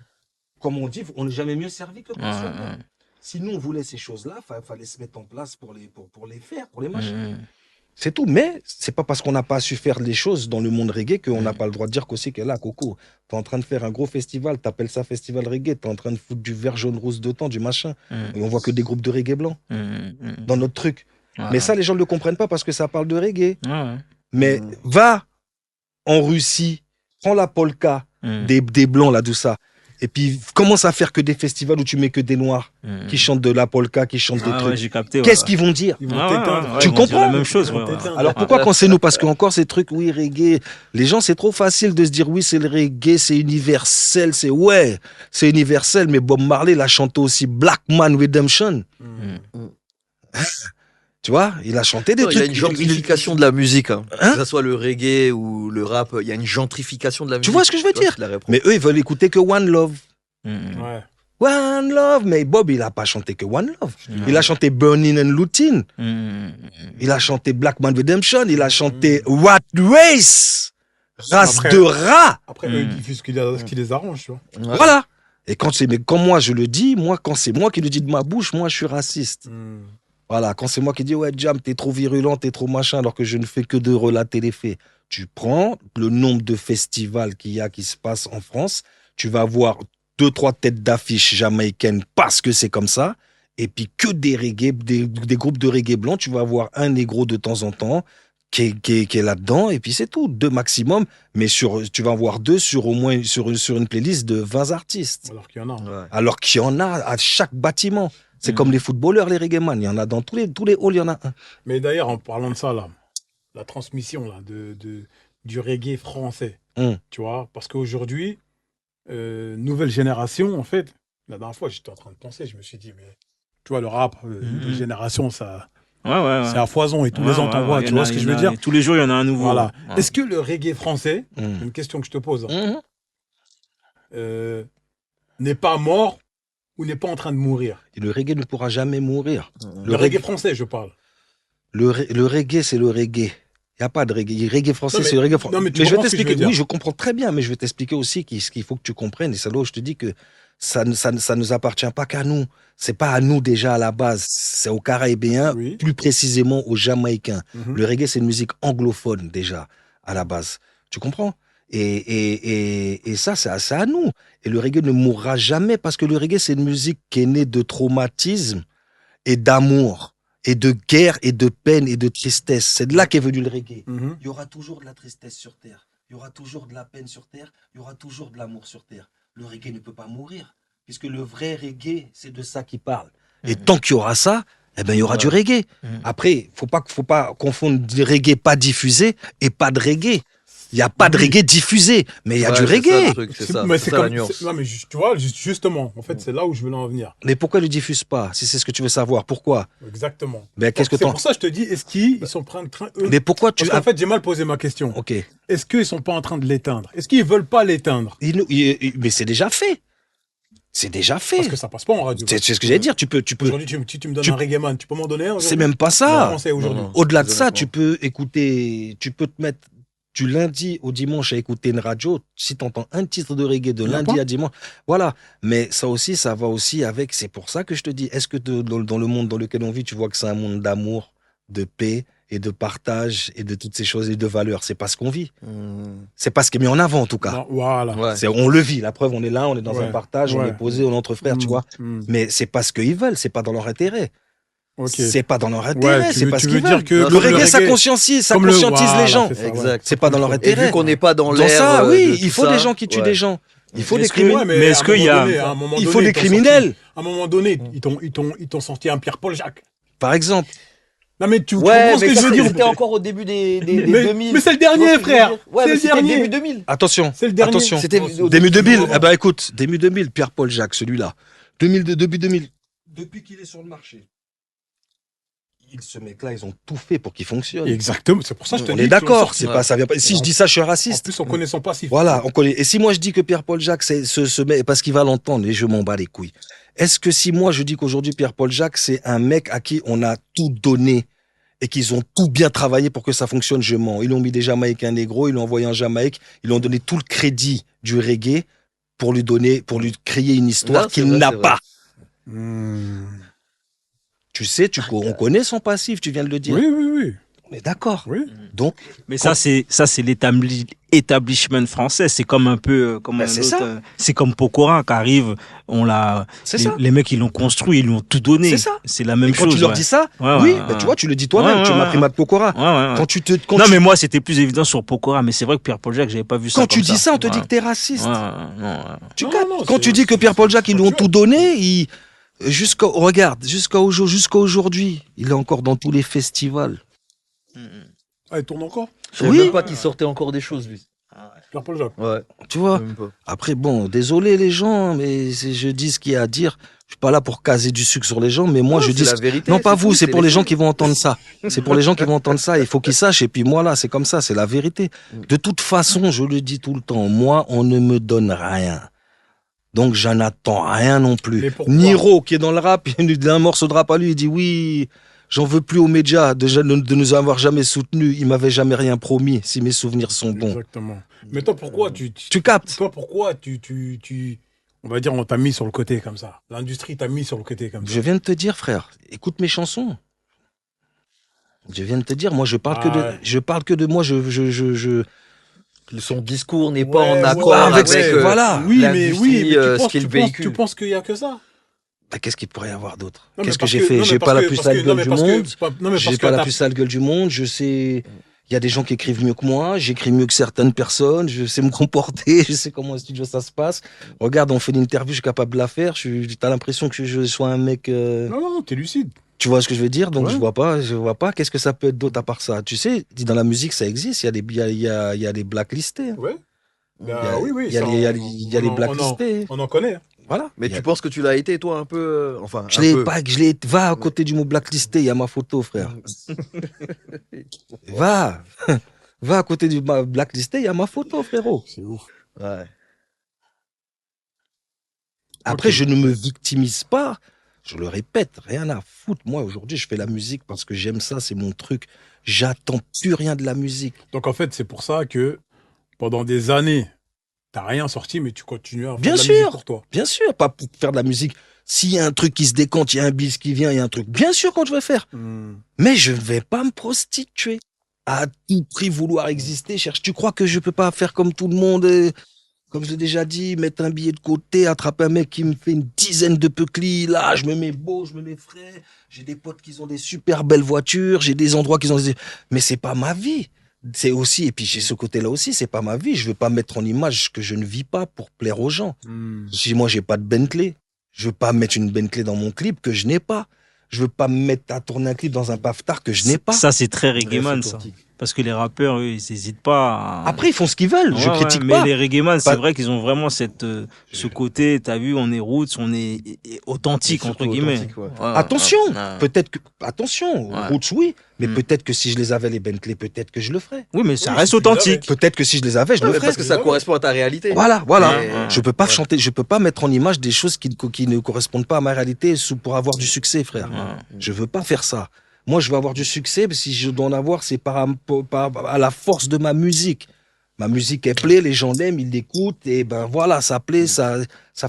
comme on dit, on n'est jamais mieux servi que par soi. Ouais. Si nous, on voulait ces choses-là, il fallait se mettre en place pour les faire, pour les machins. Mhm. C'est tout. Mais c'est pas parce qu'on n'a pas su faire les choses dans le monde reggae qu'on n'a pas le droit de dire qu'aussi que là, Coco, t'es en train de faire un gros festival, t'appelles ça festival reggae, t'es en train de foutre du vert, jaune, rose de temps, du machin. Mhm. Et on voit que des groupes de reggae blancs Mhm. dans notre truc. Ouais. Mais ça, les gens ne le comprennent pas parce que ça parle de reggae. Ouais. Mais va en Russie, prends la polka Mhm. des blancs, là, tout ça. Et puis commence à faire que des festivals où tu mets que des noirs Mhm. qui chantent de la polka, qui chantent des Ah ouais, trucs. j'ai capté. Qu'est-ce ouais. qu'ils vont dire? Ils vont Ah ouais, t'éteindre. ouais, Tu ils vont dire comprends la même chose. Ils vont Ouais, ouais. t'éteindre. Alors pourquoi quand c'est nous? Parce qu'encore ces trucs, oui, reggae, les gens, c'est trop facile de se dire oui, c'est le reggae, c'est universel, c'est universel, mais Bob Marley l'a chanté aussi Black Man Redemption. Mhm. Tu vois, il a chanté des Non, il y a trucs. une gentrification de la musique. Hein. Hein Que ce soit le reggae ou le rap, il y a une gentrification de la musique. Tu vois ce que je veux Tu vois, dire? c'est la réponse. Mais eux, ils veulent écouter que One Love. Mhm. Ouais. One Love. Mais Bob, il a pas chanté que One Love. Ouais. Il a chanté Burning and Looting. Mhm. Il a chanté Black Man Redemption. Il a chanté Rat Race. Race Après- de rat. Après, eux, ils diffusent ce qui les arrange, tu vois. Ouais. Voilà. Et quand moi je le dis, quand c'est moi qui le dis de ma bouche, moi je suis raciste. Mhm. Voilà, quand c'est moi qui dis ouais Jam, t'es trop virulent, t'es trop machin, alors que je ne fais que de relater les faits. Tu prends le nombre de festivals qu'il y a qui se passent en France, tu vas voir 2-3 têtes d'affiche jamaïcaines parce que c'est comme ça, et puis que des reggae, des groupes de reggae blancs, tu vas voir un négro de temps en temps qui est là-dedans, et puis c'est tout, 2 maximum, mais tu vas en voir 2 sur au moins sur une playlist de 20 artistes. Alors qu'il y en a. Ouais. Alors qu'il y en a à chaque bâtiment. C'est Mhm. comme les footballeurs, les reggaeman. Il y en a dans tous les halls, il y en a un. Mais d'ailleurs, en parlant de ça, là, la transmission là, du reggae français, tu vois, parce qu'aujourd'hui, nouvelle génération, en fait, la dernière fois, j'étais en train de penser, je me suis dit, mais tu vois, le rap, nouvelle génération, ça, Ouais. c'est à foison et tous les ans, t'en vois, tu vois ce que je veux dire? Tous les jours, il y en a un nouveau. Voilà. Ouais. Est-ce que le reggae français, Mm. une question que je te pose, Mhm. n'est pas mort ou n'est pas en train de mourir? Et le reggae ne pourra jamais mourir. Le reggae français, je parle. Le reggae, c'est le reggae. Il n'y a pas de reggae. Le reggae français, Non, mais- c'est le reggae français. non, mais tu je vais comprends ce que je t'expliquer. veux dire. Oui, je comprends très bien, mais je vais t'expliquer aussi ce qu'il faut que tu comprennes. Et c'est là où je te dis que ça nous appartient pas qu'à nous. C'est pas à nous déjà à la base. C'est aux Caraïbéens, Oui. plus précisément aux Jamaïcains. Mhm. Le reggae, c'est une musique anglophone déjà à la base. Tu comprends? Et ça, c'est à nous. Et le reggae ne mourra jamais parce que le reggae, c'est une musique qui est née de traumatisme et d'amour et de guerre et de peine et de tristesse. C'est de là qu'est venu le reggae. Mhm. Il y aura toujours de la tristesse sur terre. Il y aura toujours de la peine sur terre. Il y aura toujours de l'amour sur terre. Le reggae ne peut pas mourir puisque le vrai reggae, c'est de ça qu'il parle. Et tant qu'il y aura ça, eh ben, il y aura du reggae. Après, faut pas confondre du reggae pas diffusé et pas de reggae. Il n'y a pas de Oui. reggae diffusé, mais il y a Ouais, du c'est ça, reggae. le truc, c'est ça, mais c'est c'est ça, la comme, nuance. non, mais tu vois, justement, en fait, c'est là où je veux en venir. Mais pourquoi ils ne le diffusent pas, si c'est ce que tu veux savoir? Pourquoi? Exactement. Ben, qu'est-ce que C'est t'en... pour ça que je te dis, est-ce qu'ils sont en train de... Mais pourquoi tu... Parce qu'en fait, j'ai mal posé ma question. Ok. Est-ce qu'ils sont pas en train de l'éteindre? Est-ce qu'ils veulent pas l'éteindre? Mais c'est déjà fait. C'est déjà fait. Parce que ça passe pas en radio. C'est ce que j'allais dire. Tu peux. Aujourd'hui, si tu me donnes tu- un reggae man, tu peux m'en donner un? C'est même pas En ça. français aujourd'hui. Non, non. Au-delà de ça, Honnêtement. tu peux écouter, tu peux te mettre du lundi au dimanche à écouter une radio. Si tu entends un titre de reggae de Il y en a lundi pas. à dimanche, voilà. Mais ça aussi, ça va aussi avec. C'est pour ça que je te dis, est-ce que dans le monde dans lequel on vit, tu vois que c'est un monde d'amour, de paix et de partage et de toutes ces choses et de valeurs? C'est pas ce qu'on vit. C'est pas ce qui est mis en avant en tout cas. Non, voilà. Ouais. On le vit. La preuve, on est là, on est dans Ouais. un partage, on Ouais. est posé, on est entre frères, tu vois. Mm. Mais c'est pas ce qu'ils veulent, c'est pas dans leur intérêt. Ok. C'est pas dans leur intérêt, Ouais, c'est pas tu ce veux qu'ils dire veulent. que Le comme reggae, ça reggae- conscientise, ça comme le- conscientise voilà, les gens. c'est ça, ouais. Exact. C'est pas dans leur Et intérêt. vu qu'on n'est pas dans Dans l'air. ça, de oui, tout il faut ça, des gens qui tuent ouais. des gens. Il faut Mais des est-ce que- criminels. ouais, mais est-ce à un qu'il y moment a- donné, à un moment Il donné, faut des ils t'ont criminels, sorti- À un moment donné, ils t'ont sorti un Pierre-Paul Jacques. par exemple. Non, mais tu Ouais, comprends ce mais que ça, je veux dire c'était encore au début des 2000. mais c'est le Tu vois dernier, ce que je veux frère. dire Ouais, C'est mais le c'était dernier. début 2000. Attention, C'est le dernier. attention. C'était au Début 2000, novembre. eh ben écoute, début 2000, Pierre-Paul Jacques, celui-là. 2002, début 2000. Depuis qu'il est sur le marché, ce mec-là, ils ont tout fait pour qu'il fonctionne. Exactement, c'est pour ça que je te On dis. est qu'ils l'ont d'accord, sorti. c'est pas, ça vient pas. Si je dis ça, je suis un En raciste. plus, on connaît son passif. Voilà, on connaît. Et si moi je dis que Pierre-Paul Jacques, c'est ce mec, parce qu'il va l'entendre, et je m'en bats les couilles. Est-ce que si moi je dis qu'aujourd'hui Pierre-Paul Jacques, c'est un mec à qui on a tout donné et qu'ils ont tout bien travaillé pour que ça fonctionne, je mens. Ils l'ont mis des Jamaïcains négros, ils l'ont envoyé en Jamaïque, ils lui ont donné tout le crédit du reggae pour lui créer une histoire Non, c'est qu'il vrai, n'a c'est vrai. pas. Hmm. Tu sais, on connaît son passif, tu viens de le dire. Oui, oui, oui. On est d'accord. Oui. Donc, Mais ça, c'est l'établissement français. C'est comme un peu, comme Ben, un c'est autre, ça. c'est comme Pokora qui arrive. c'est Les, ça. les mecs, ils l'ont construit, ils lui ont tout donné. C'est ça. C'est la même Et quand chose. tu leur ouais. dis ça, Ouais, oui, ouais, ben, ouais. tu vois, tu le dis toi-même, Ouais, tu ouais, m'as ouais. pris ma Pokora. Ouais, ouais, ouais. Quand Non, tu, mais moi, c'était plus évident sur Pokora. Mais c'est vrai que Pierre-Paul Jacques, j'avais pas vu ça. quand tu comme dis ça, on te dit Ouais. que t'es raciste. Ouais, ouais, non, ouais. Tu Non, captes non, Quand c'est- tu dis que c'est- Pierre-Paul Jacques, ils lui ont factuel. tout donné, regarde, jusqu'à aujourd'hui, il est encore dans tous les festivals. Ah, il tourne encore Je savais Oui. même pas qu'il sortait encore des choses, lui. Pierre-Paul Jacques. Ouais, Tu vois même pas. Après, bon, désolé les gens, mais je dis ce qu'il y a à dire. Je suis pas là pour caser du sucre sur les gens, mais moi Non, je c'est dis... la vérité. Non, pas vous, tout, c'est pour les gens faits. qui vont entendre ça. C'est pour les gens qui vont entendre ça. Il faut qu'ils sachent. Et puis moi, là, c'est comme ça, c'est la vérité. De toute façon, je le dis tout le temps, moi, on ne me donne rien. Donc, j'en attends rien non plus. Mais pourquoi Niro, qui est dans le rap, il a un morceau de rap à lui, il dit oui, j'en veux plus aux médias de nous avoir jamais soutenus. Il m'avait jamais rien promis, si mes souvenirs sont bons. Exactement. Mais toi, pourquoi Tu captes? Toi, pourquoi on va dire, on t'a mis sur le côté comme ça. L'industrie t'a mis sur le côté comme ça. Je viens de te dire, frère, écoute mes chansons. Je viens de te dire, moi, je parle que de moi, Son discours n'est pas Ouais, en ouais, accord ouais, avec ouais, voilà. Oui, mais l'industrie, ce qu'il tu véhicule. penses qu'il y a que ça. Bah, qu'est-ce qu'il pourrait y avoir d'autre? Non, mais Qu'est-ce que parce j'ai fait? non, mais J'ai parce pas la que- plus parce sale que- non, gueule mais du parce que- monde. non, mais J'ai parce pas que la t'as- plus sale gueule du monde. Je sais. Il y a des gens qui écrivent mieux que moi. J'écris mieux que certaines personnes. Je sais me comporter. Je sais comment au studio ça se passe. Regarde, on fait une interview, je suis capable de la faire. T'as l'impression que je sois un mec. Non, non, t'es lucide. Tu vois ce que je veux dire? Donc Ouais. je vois pas. Qu'est-ce que ça peut être d'autre à part ça? Tu sais, dans la musique, ça existe. Il y a des blacklistés. Ouais. Il y a- Oui, oui. il y a ça, les- il y a on- les- il y a les on en- blacklistés. On en connaît. hein. Voilà. Mais Il y a- tu penses que tu l'as été, toi, un peu. Enfin, Je un l'ai peu. pas, va à côté du mot blacklisté, il y a ma photo, frère. Va, va à côté du blacklisté, il y a ma photo, frérot. C'est ouf. Ouais. Après, Ok. je ne me victimise pas. Je le répète, rien à foutre. Moi, aujourd'hui, je fais la musique parce que j'aime ça, c'est mon truc. J'attends plus rien de la musique. Donc, en fait, c'est pour ça que pendant des années, t'as rien sorti, mais tu continues à faire Bien de la sûr. musique pour toi. Bien sûr, pas pour faire de la musique. S'il y a un truc qui se décante, il y a un bis qui vient, il y a un truc. Bien sûr, quand je vais faire. Mais je ne vais pas me prostituer. À tout prix vouloir exister, cherche. Tu crois que je peux pas faire comme tout le monde, comme je l'ai déjà dit, mettre un billet de côté, attraper un mec qui me fait une dizaine de peuclis, là, je me mets beau, je me mets frais. J'ai des potes qui ont des super belles voitures, j'ai des endroits qui ont des... Mais c'est pas ma vie. C'est aussi, et puis j'ai ce côté-là aussi, c'est pas ma vie. Je veux pas mettre en image que je ne vis pas pour plaire aux gens. Si moi j'ai pas de Bentley, je veux pas mettre une Bentley dans mon clip que je n'ai pas. Je veux pas me mettre à tourner un clip dans un Pavtar que je n'ai pas. Ça, c'est très reggaeman, Ouais, c'est ça. authentique. Parce que les rappeurs, eux, ils n'hésitent pas à... Après, ils font ce qu'ils veulent. Je Ouais, critique ouais, pas. Mais les reggaeman, c'est Pas- vrai qu'ils ont vraiment ce côté, t'as vu, on est roots, on est authentique, entre Surtout guillemets. authentique, ouais. Ouais, Attention, ouais, ouais. peut-être que, attention, Ouais. Roots, oui, mais Mm. peut-être que si je les avais, les Bentley, peut-être que je le ferais. Oui, mais ça Oui, reste si tu les authentique. Peut-être que si je les avais, je Ouais, le mais ferais. parce que ça Ouais. correspond à ta réalité. Voilà, voilà. Ouais, ouais. Je peux pas Ouais. chanter, je peux pas mettre en image des choses qui ne correspondent pas à ma réalité pour avoir du succès, frère. Ouais. Je veux pas faire ça. Moi, je veux avoir du succès, mais si je dois en avoir, c'est à la force de ma musique. Ma musique, elle plaît, les gens l'aiment, ils l'écoutent, et ben voilà, ça plaît, ça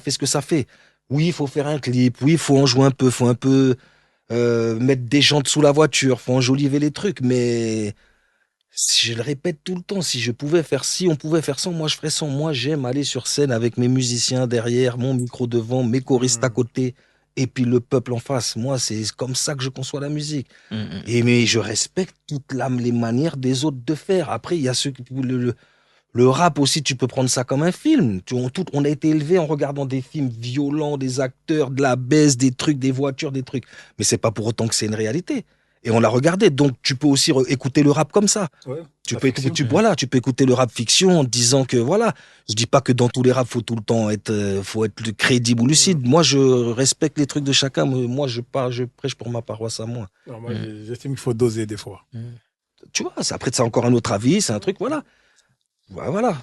fait ce que ça fait. Oui, il faut faire un clip, oui, il faut en jouer un peu, faut un peu mettre des gens sous la voiture, faut enjoliver les trucs, mais je le répète tout le temps, si on pouvait faire ça, moi je ferais ça. Moi, j'aime aller sur scène avec mes musiciens derrière, mon micro devant, mes choristes à côté, et puis le peuple en face. Moi, c'est comme ça que je conçois la musique. Mais je respecte toutes les manières des autres de faire. Après, il y a ceux qui Le rap aussi, tu peux prendre ça comme un film. On a été élevé en regardant des films violents, des acteurs, de la baisse, des trucs, des voitures, des trucs. Mais c'est pas pour autant que c'est une réalité. Et on l'a regardé. Donc, tu peux aussi écouter le rap comme ça. Ouais, Tu la peux, fiction. voilà, tu peux écouter le rap fiction en te disant que, voilà, je dis pas que dans tous les raps, faut tout le temps faut être crédible ou lucide. Moi, je respecte les trucs de chacun. Moi, je prêche pour ma paroisse à moi. Non, moi, j'estime qu'il faut doser des fois. Tu vois, après, c'est encore un autre avis, c'est un truc, voilà. Voilà.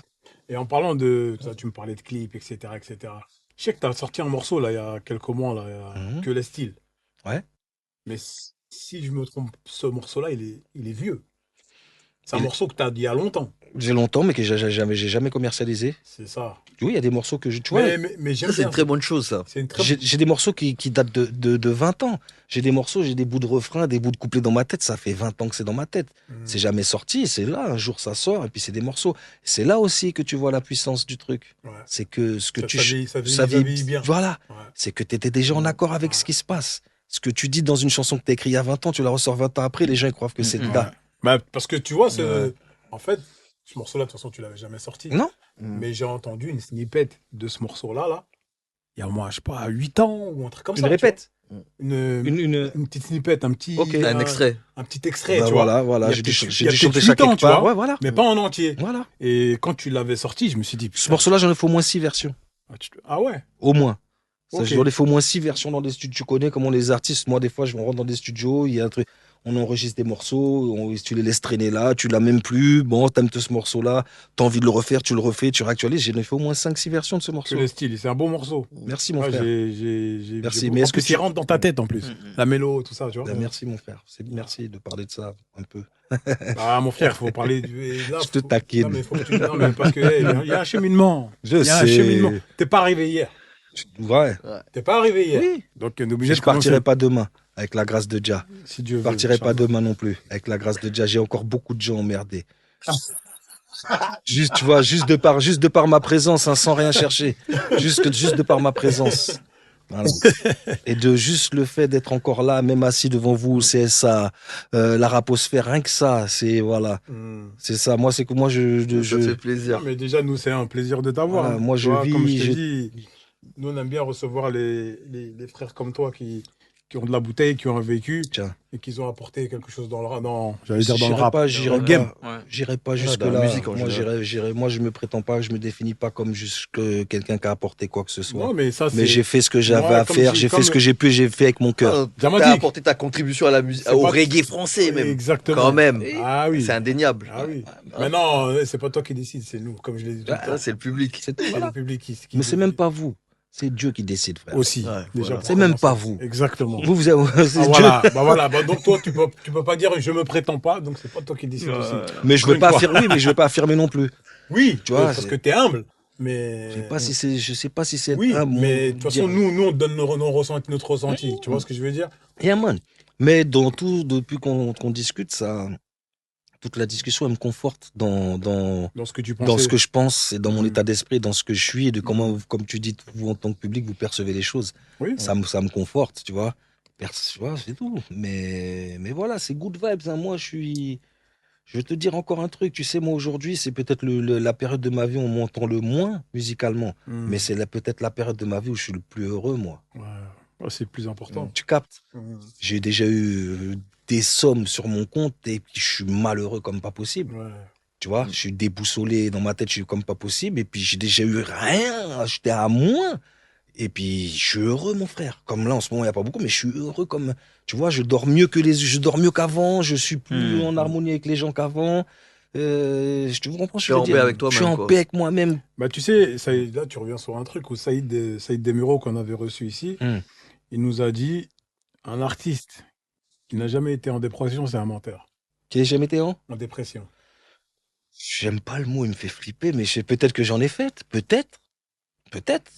Et en parlant de ça, tu me parlais de clips, etc., etc. Je sais que tu as sorti un morceau là il y a quelques mois là, que les styles. Ouais. Mais si je me trompe, ce morceau-là, il est vieux. C'est un Il- morceau que tu as dit il y a longtemps. J'ai longtemps, mais que j'ai jamais commercialisé. C'est ça. Oui, il y a des morceaux que tu vois. Mais j'aime Ça, c'est bien. une très bonne chose, ça. C'est une très J'ai des morceaux qui datent de 20 ans. J'ai des morceaux, j'ai des bouts de refrain, des bouts de couplets dans ma tête. Ça fait 20 ans que c'est dans ma tête. C'est jamais sorti. C'est là, un jour, ça sort. Et puis, c'est des morceaux. C'est là aussi que tu vois la puissance du truc. Ouais. C'est que ce que Ça- tu. ça vieillit bien. Voilà. Ouais. C'est que tu étais déjà en accord avec ce qui se passe. Ce que tu dis dans une chanson que tu as écrite il y a 20 ans, tu la ressors 20 ans après, les gens ils croient que c'est le Ouais. gars. Bah, parce que tu vois, Ouais. en fait, ce morceau-là, de toute façon, tu l'avais jamais sorti. Non. Mais j'ai entendu une snippet de ce morceau-là, là, il y a moi, je sais pas, 8 ans ou un truc comme Une ça. tu répète. vois. Une petite snippet, un petit, Ok. Un extrait. un petit extrait, Bah tu vois. voilà, Il y a j'ai peut-être- dû il y a chanter peut-être ça 8 ans, quelque tu vois. part. Ouais, voilà. Mais pas en entier. Voilà. Et quand tu l'avais sorti, je me suis dit, Ce putain, morceau-là, j'en ai fait au moins 6 versions. ah ouais. Au moins. Ça, Ok. j'en ai fait au moins 6 versions dans des studios. Tu connais comment les artistes, moi, des fois, je me rentre dans des studios, il y a un truc, on enregistre des morceaux, tu les laisses traîner là, tu l'as même plus, bon, t'aimes ce morceau-là, t'as envie de le refaire, tu le refais, tu réactualises. J'en ai fait au moins 5-6 versions de ce Que morceau. le style, c'est un bon morceau. Merci, mon Ouais, frère. Merci. Mais est-ce que il rentre dans ta tête en plus. La mélo, tout ça, tu vois. Ben, merci, mon frère. Merci de parler de ça un peu. Ah, mon frère, il faut parler du. Là, Je te taquine. Non, mais faut que tu. Non, mais parce que, hey, il y a un cheminement. Je Il y a un sais. cheminement. T'es pas arrivé hier. Ouais. T'es pas arrivé hier. Oui. Donc, on est obligé Je de commencer. partirai pas demain, avec la grâce de Jah. Si Dieu Je veut. partirai pas Inch'Allah. demain non plus, avec la grâce de Jah. J'ai encore beaucoup de gens emmerdés. Juste, tu vois, juste de par ma présence, hein, sans rien chercher. Juste de par ma présence. Voilà. Et de juste le fait d'être encore là, même assis devant vous, c'est ça, la raposphère, rien que ça, c'est voilà, c'est ça. Moi, c'est que moi, Ça te fait plaisir. Non, mais déjà, nous, c'est un plaisir de t'avoir. Voilà, hein. moi, Tu je vois, vis, Comme je t'ai dit, nous, on aime bien recevoir les frères comme toi qui ont de la bouteille, qui ont un vécu Tiens. et qui ont apporté quelque chose dans le rap. J'allais dire dans le J'irai rap. pas, dans j'irai le game. Ouais. J'irai pas dans jusque la là. musique, en Moi, général. moi, je me prétends pas, je me définis pas comme juste quelqu'un qui a apporté quoi que ce soit. Non, mais ça, Mais c'est. j'ai fait ce que j'avais Moi, à comme faire, j'ai- j'ai fait comme- ce que j'ai pu, j'ai fait avec mon cœur. Ah, Dramatique. T'as apporté ta contribution à la musique, C'est au pas- reggae français même. Exactement. Quand même. Ah oui. C'est indéniable. Ah oui. Maintenant, c'est pas toi qui décide, c'est nous, comme je l'ai dit tout le temps. Ah, c'est le public. C'est tout, C'est voilà. le public qui Mais c'est même pas vous, c'est Dieu qui décide, frère. aussi. Ouais, déjà, voilà. pour C'est même commencer. pas vous. Exactement. Vous avez, c'est Ah, Dieu. voilà. Bah voilà. Bah, donc toi, tu peux pas dire je me prétends pas, donc c'est pas toi qui décide aussi. Mais je Encore veux pas une fois. affirmer, oui, mais je veux pas affirmer non plus. Oui, Tu vois, parce c'est- que t'es humble, mais. Je sais pas si c'est, je sais pas si c'est. Oui, un mais de bon toute façon, dire. nous, on donne notre ressenti. Tu vois ce que je veux dire? Yeah, man. Mais dans tout, depuis qu'on discute, ça, toute la discussion, elle me conforte dans Dans ce que tu pensais. dans ce que je pense et dans mon Mhm. état d'esprit, dans ce que je suis et de comment, comme tu dis, vous en tant que public, vous percevez les choses. Oui. Ça me conforte, tu vois. Tu vois, c'est tout. Mais voilà, c'est good vibes. Hein. Moi, je vais te dire encore un truc. Tu sais, moi, aujourd'hui, c'est peut-être la période de ma vie où on m'entend le moins musicalement. Mm. Mais c'est peut-être la période de ma vie où je suis le plus heureux, moi. Ouais. Ouais, c'est le plus important. Tu captes? Mm. J'ai déjà eu des sommes sur mon compte et puis je suis malheureux comme pas possible. Ouais. Tu vois, je suis déboussolé dans ma tête, je suis comme pas possible. Et puis j'ai déjà eu rien, j'étais à moins. Et puis je suis heureux, mon frère. Comme là, en ce moment, il n'y a pas beaucoup, mais je suis heureux comme. Tu vois, je dors mieux qu'avant, je suis plus en harmonie avec les gens qu'avant. Tu comprends ce Tu que es je veux en paix dire? avec toi-même, Je suis en quoi. paix avec moi-même. Bah, tu sais, là, tu reviens sur un truc où Saïd Desmureaux, qu'on avait reçu ici, Mm. il nous a dit un artiste qui n'a jamais été en dépression, c'est un menteur. Qui n'a jamais été en? En dépression. J'aime pas le mot, il me fait flipper, mais peut-être que j'en ai fait. Peut-être,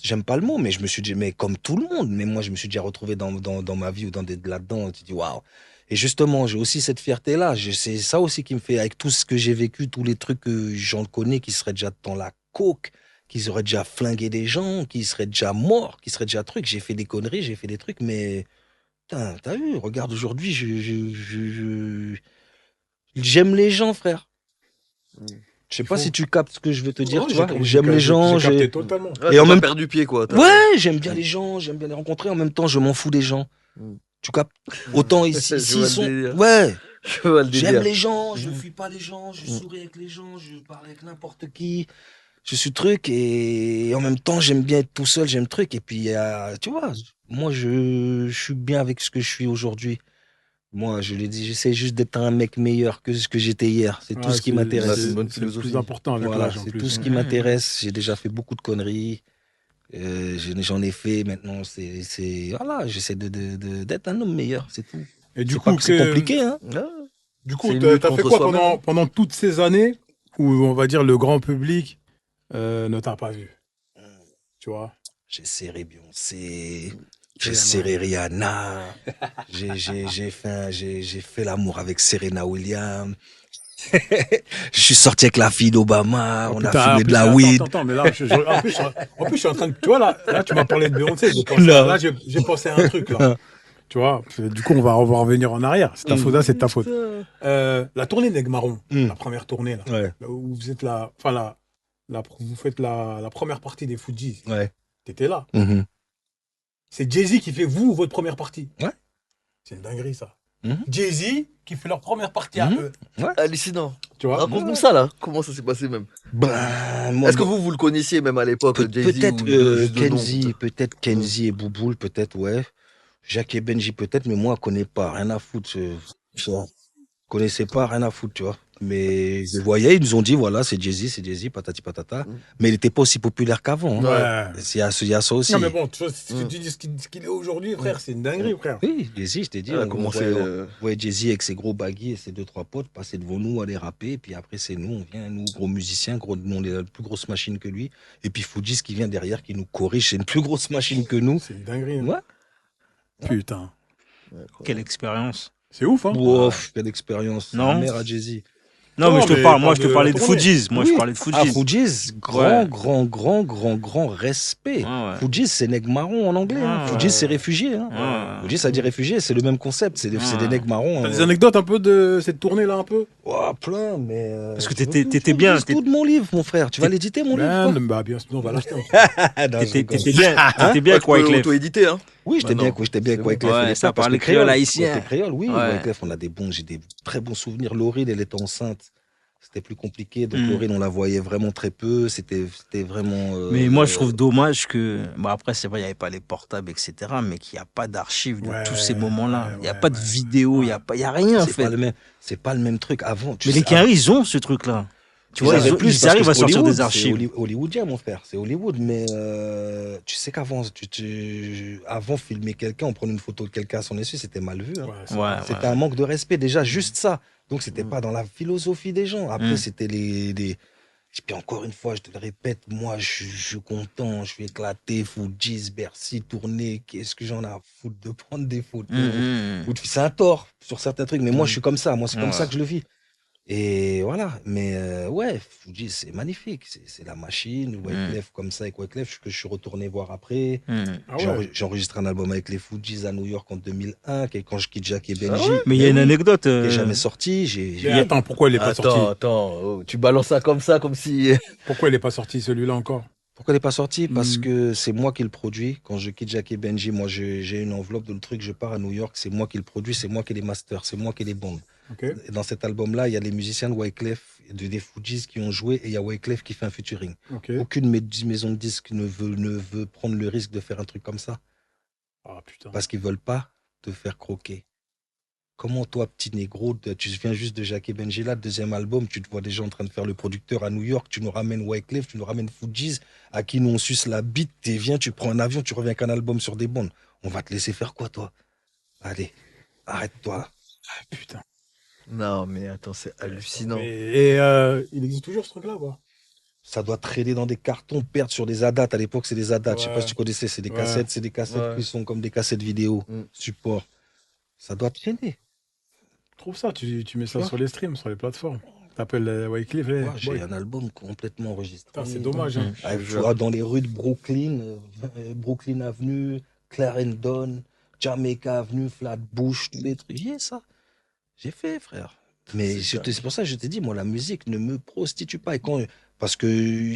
j'aime pas le mot, mais je me suis dit, mais comme tout le monde, mais moi je me suis déjà retrouvé dans ma vie ou là-dedans, tu dis waouh. Et justement, j'ai aussi cette fierté-là, c'est ça aussi qui me fait, avec tout ce que j'ai vécu, tous les trucs que j'en connais qui seraient déjà dans la coke, qui auraient déjà flingué des gens, qui seraient déjà morts, qui seraient déjà trucs. J'ai fait des conneries, j'ai fait des trucs, mais putain, t'as vu, regarde aujourd'hui, j'aime les gens, frère. Je sais Il pas faut- si tu captes ce que je veux te dire, Ouais, tu j'ai vois. capté, J'aime les gens. j'ai capté totalement. Ouais, Et t'as en pas même- perdu pied, quoi. Ouais, j'aime bien les gens, j'aime bien les rencontrer. En même temps, je m'en fous des gens. Mm. Tu captes? Autant ici, Je vois ils le sont. délire. Ouais, Je vois le j'aime délire. les gens, je Mm. fuis pas les gens, je Mm. souris avec les gens, je parle avec n'importe qui. Je suis truc et en même temps, j'aime bien être tout seul, j'aime truc. Et puis, tu vois, moi, je suis bien avec ce que je suis aujourd'hui. Moi, je l'ai dit, j'essaie juste d'être un mec meilleur que ce que j'étais hier. C'est tout Ouais, ce qui Ouais, m'intéresse. c'est une bonne c'est le philosophie. plus important avec Voilà, l'âge en c'est plus. tout ce qui Mhm. m'intéresse. J'ai déjà fait beaucoup de conneries. J'en ai fait. Maintenant, voilà, j'essaie d'être un homme meilleur, c'est tout. Et du C'est pas coup, que c'est compliqué, hein. Ouais. Du coup, C'est une t'as lutte t'as fait contre quoi soi-même. pendant toutes ces années où, on va dire, le grand public ne t'a pas vu, tu vois? J'ai serré Beyoncé, j'ai Rihanna. serré Rihanna, j'ai fait l'amour avec Serena Williams. Je suis sorti avec la fille d'Obama, Oh, on a putain, fumé en de la plus, weed. attends, mais là, en plus, je suis en train de. Tu vois, là, tu m'as parlé de Beyoncé. Non. Là, j'ai pensé à un truc, là. Tu vois, du coup, on va revenir en arrière. C'est ta faute, là, c'est de ta faute. Putain. La tournée Neg Marron, Mm. la première tournée, là, Ouais, là où vous êtes là, enfin, vous faites la première partie des Fujis. ouais. T'étais là. Mhm. C'est Jay-Z qui fait vous, votre première partie. Ouais. C'est une dinguerie, ça. Mhm. Jay-Z qui fait leur première partie à Mhm. eux. Hallucinant. Tu vois? Raconte-nous ça, là. Comment ça s'est passé, même. Ben, moi, Est-ce que vous le connaissiez, même à l'époque, Jay-Z, peut-être ou juste de nom, Kenzie, peut-être Kenzie et Bouboule, peut-être, ouais. Jacques et Benji, peut-être, mais moi, je connais pas, rien à foutre. Je connaissais pas, rien à foutre, tu vois. Mais je les voyais, ils nous ont dit, voilà, c'est Jay-Z, patati patata. Mm. Mais il était pas aussi populaire qu'avant. Hein. Ouais. Il y a ça aussi. Non, mais bon, tu vois, si Mm. tu dis ce qu'il est aujourd'hui, frère, c'est une dinguerie, frère. Oui, Jay-Z, je t'ai dit, Elle a on commencé. voyait Jay-Z avec ses gros baguilles et ses 2-3 potes passer devant nous, aller rapper, et puis après, c'est nous, on vient, nous, gros musiciens, nous, on est la plus grosse machine que lui. Et puis Fujis qui vient derrière, qui nous corrige, c'est une plus grosse machine que nous. C'est une dinguerie. Hein. Ouais. Putain. Quelle expérience. C'est ouf, hein? Wow, quelle expérience. Non. La mère à Jay-Z. Non, mais Non, je te mais parle. Moi, parle je te de parlais la de tournée. Fujis. Moi, je Oui. parlais de Ah, Fujis. Fujis, grand respect. Ouais, ouais. Fujis, c'est nègres marrons en anglais. Hein. Ouais, Fujis, c'est réfugié. Hein. Ouais. Fujis, ça dit réfugié, c'est le même concept. C'est Ouais. des nègres marrons. T'as des anecdotes un peu de cette tournée-là, un peu? Ouah, plein, mais. Parce que tu veux t'étais- que t'étais je te bien, dise tout de mon livre, mon frère. Tu vas l'éditer, mon livre? Ben, toi bah, bien sûr, on va l'acheter. Non, je T'étais rigole. bien, t'étais bien avec Wyclef. auto-édité, hein. Oui, j'étais bien, Maintenant, j'étais bien avec c'est Wyclef. bon. à Ouais, l'époque, ça parce parlait que créole haïtien. côté créole, oui. Ouais. Wyclef, j'ai des très bons souvenirs. Laurine, elle était enceinte. C'était plus compliqué. Donc, Mm. Laurine, on la voyait vraiment très peu. C'était vraiment. Mais moi, je trouve dommage que. Bon, après, c'est vrai, il n'y avait pas les portables, etc. Mais qu'il n'y a pas d'archives de Ouais, tous ces moments-là. ouais, Il n'y a ouais, pas de ouais. vidéo, il n'y a rien, en c'est fait. pas le même truc avant. Mais les Quinri, ils ont ce truc-là. Tu vois, ils plus arrivent à sortir des archives. C'est hollywoodien, mon frère. C'est Hollywood. Mais tu sais qu'avant, avant, filmer quelqu'un, on prenait une photo de quelqu'un à son essuie, c'était mal vu. Hein. Ouais, c'est Ouais, vrai. C'était un manque de respect, déjà, juste ça. Donc, c'était pas dans la philosophie des gens. Après, Mm. c'était les. Et puis, encore une fois, je te le répète, moi, je suis content, je suis éclaté, Fujis, Bercy, tourner. Qu'est-ce que j'en ai à foutre de prendre des photos? Mhm. C'est un tort sur certains trucs, mais moi, je suis comme ça. Moi, c'est comme Ouais. ça que je le vis. Et voilà, mais ouais, Fujis, c'est magnifique. C'est la machine. Wyclef, comme ça, avec Wyclef, que je suis retourné voir après. Mhm. Ah ouais. J'ai enregistré un album avec les Fujis à New York en 2001, quand je quitte Jack et Benji. Mais il y a une anecdote. Qui n'est jamais sorti. Mais attends, pourquoi il est pas sorti? Attends, oh, tu balances ça, comme si. Pourquoi il est pas sorti celui-là encore? Pourquoi il n'est pas sorti? Parce Mm. que c'est moi qui le produis. Quand je quitte Jack et Benji, moi, j'ai une enveloppe de le truc, je pars à New York, c'est moi qui le produis, c'est moi qui les master, c'est moi qui les bande. Ok. Et dans cet album-là, il y a les musiciens de Wyclef, des Fujis qui ont joué, et il y a Wyclef qui fait un featuring. Ok. Aucune maison de disques ne veut prendre le risque de faire un truc comme ça, Ah putain. parce qu'ils veulent pas te faire croquer. Comment toi, petit négro, tu viens juste de Jack et Benji là, deuxième album, tu te vois déjà en train de faire le producteur à New York, tu nous ramènes Wyclef, tu nous ramènes Fujis, à qui nous on suce la bite, tu viens, tu prends un avion, tu reviens avec un album sur des bandes. On va te laisser faire quoi, toi? Allez, arrête-toi. Ah, putain. Non, mais attends, c'est hallucinant. Et il existe toujours ce truc-là, quoi. Ça doit traîner dans des cartons, perdre sur des ADAT. À l'époque, c'est des ADAT. Je sais Ouais. pas si tu connaissais, c'est des Ouais. cassettes, c'est des cassettes Ouais. qui sont comme des cassettes vidéo, Mm. support. Ça doit traîner. Trouve ça, tu mets ça Ouais. sur les streams, sur les plateformes. T'appelles Wyclef. Ouais, j'ai un album complètement enregistré. Putain, c'est dommage. Hein. Ah, tu vois, dans les rues de Brooklyn, Brooklyn Avenue, Clarendon, Jamaica Avenue, Flatbush, tous les trucs. J'ai ça. J'ai fait, frère. Mais c'est pour ça que je t'ai dit, moi, la musique ne me prostitue pas. Parce que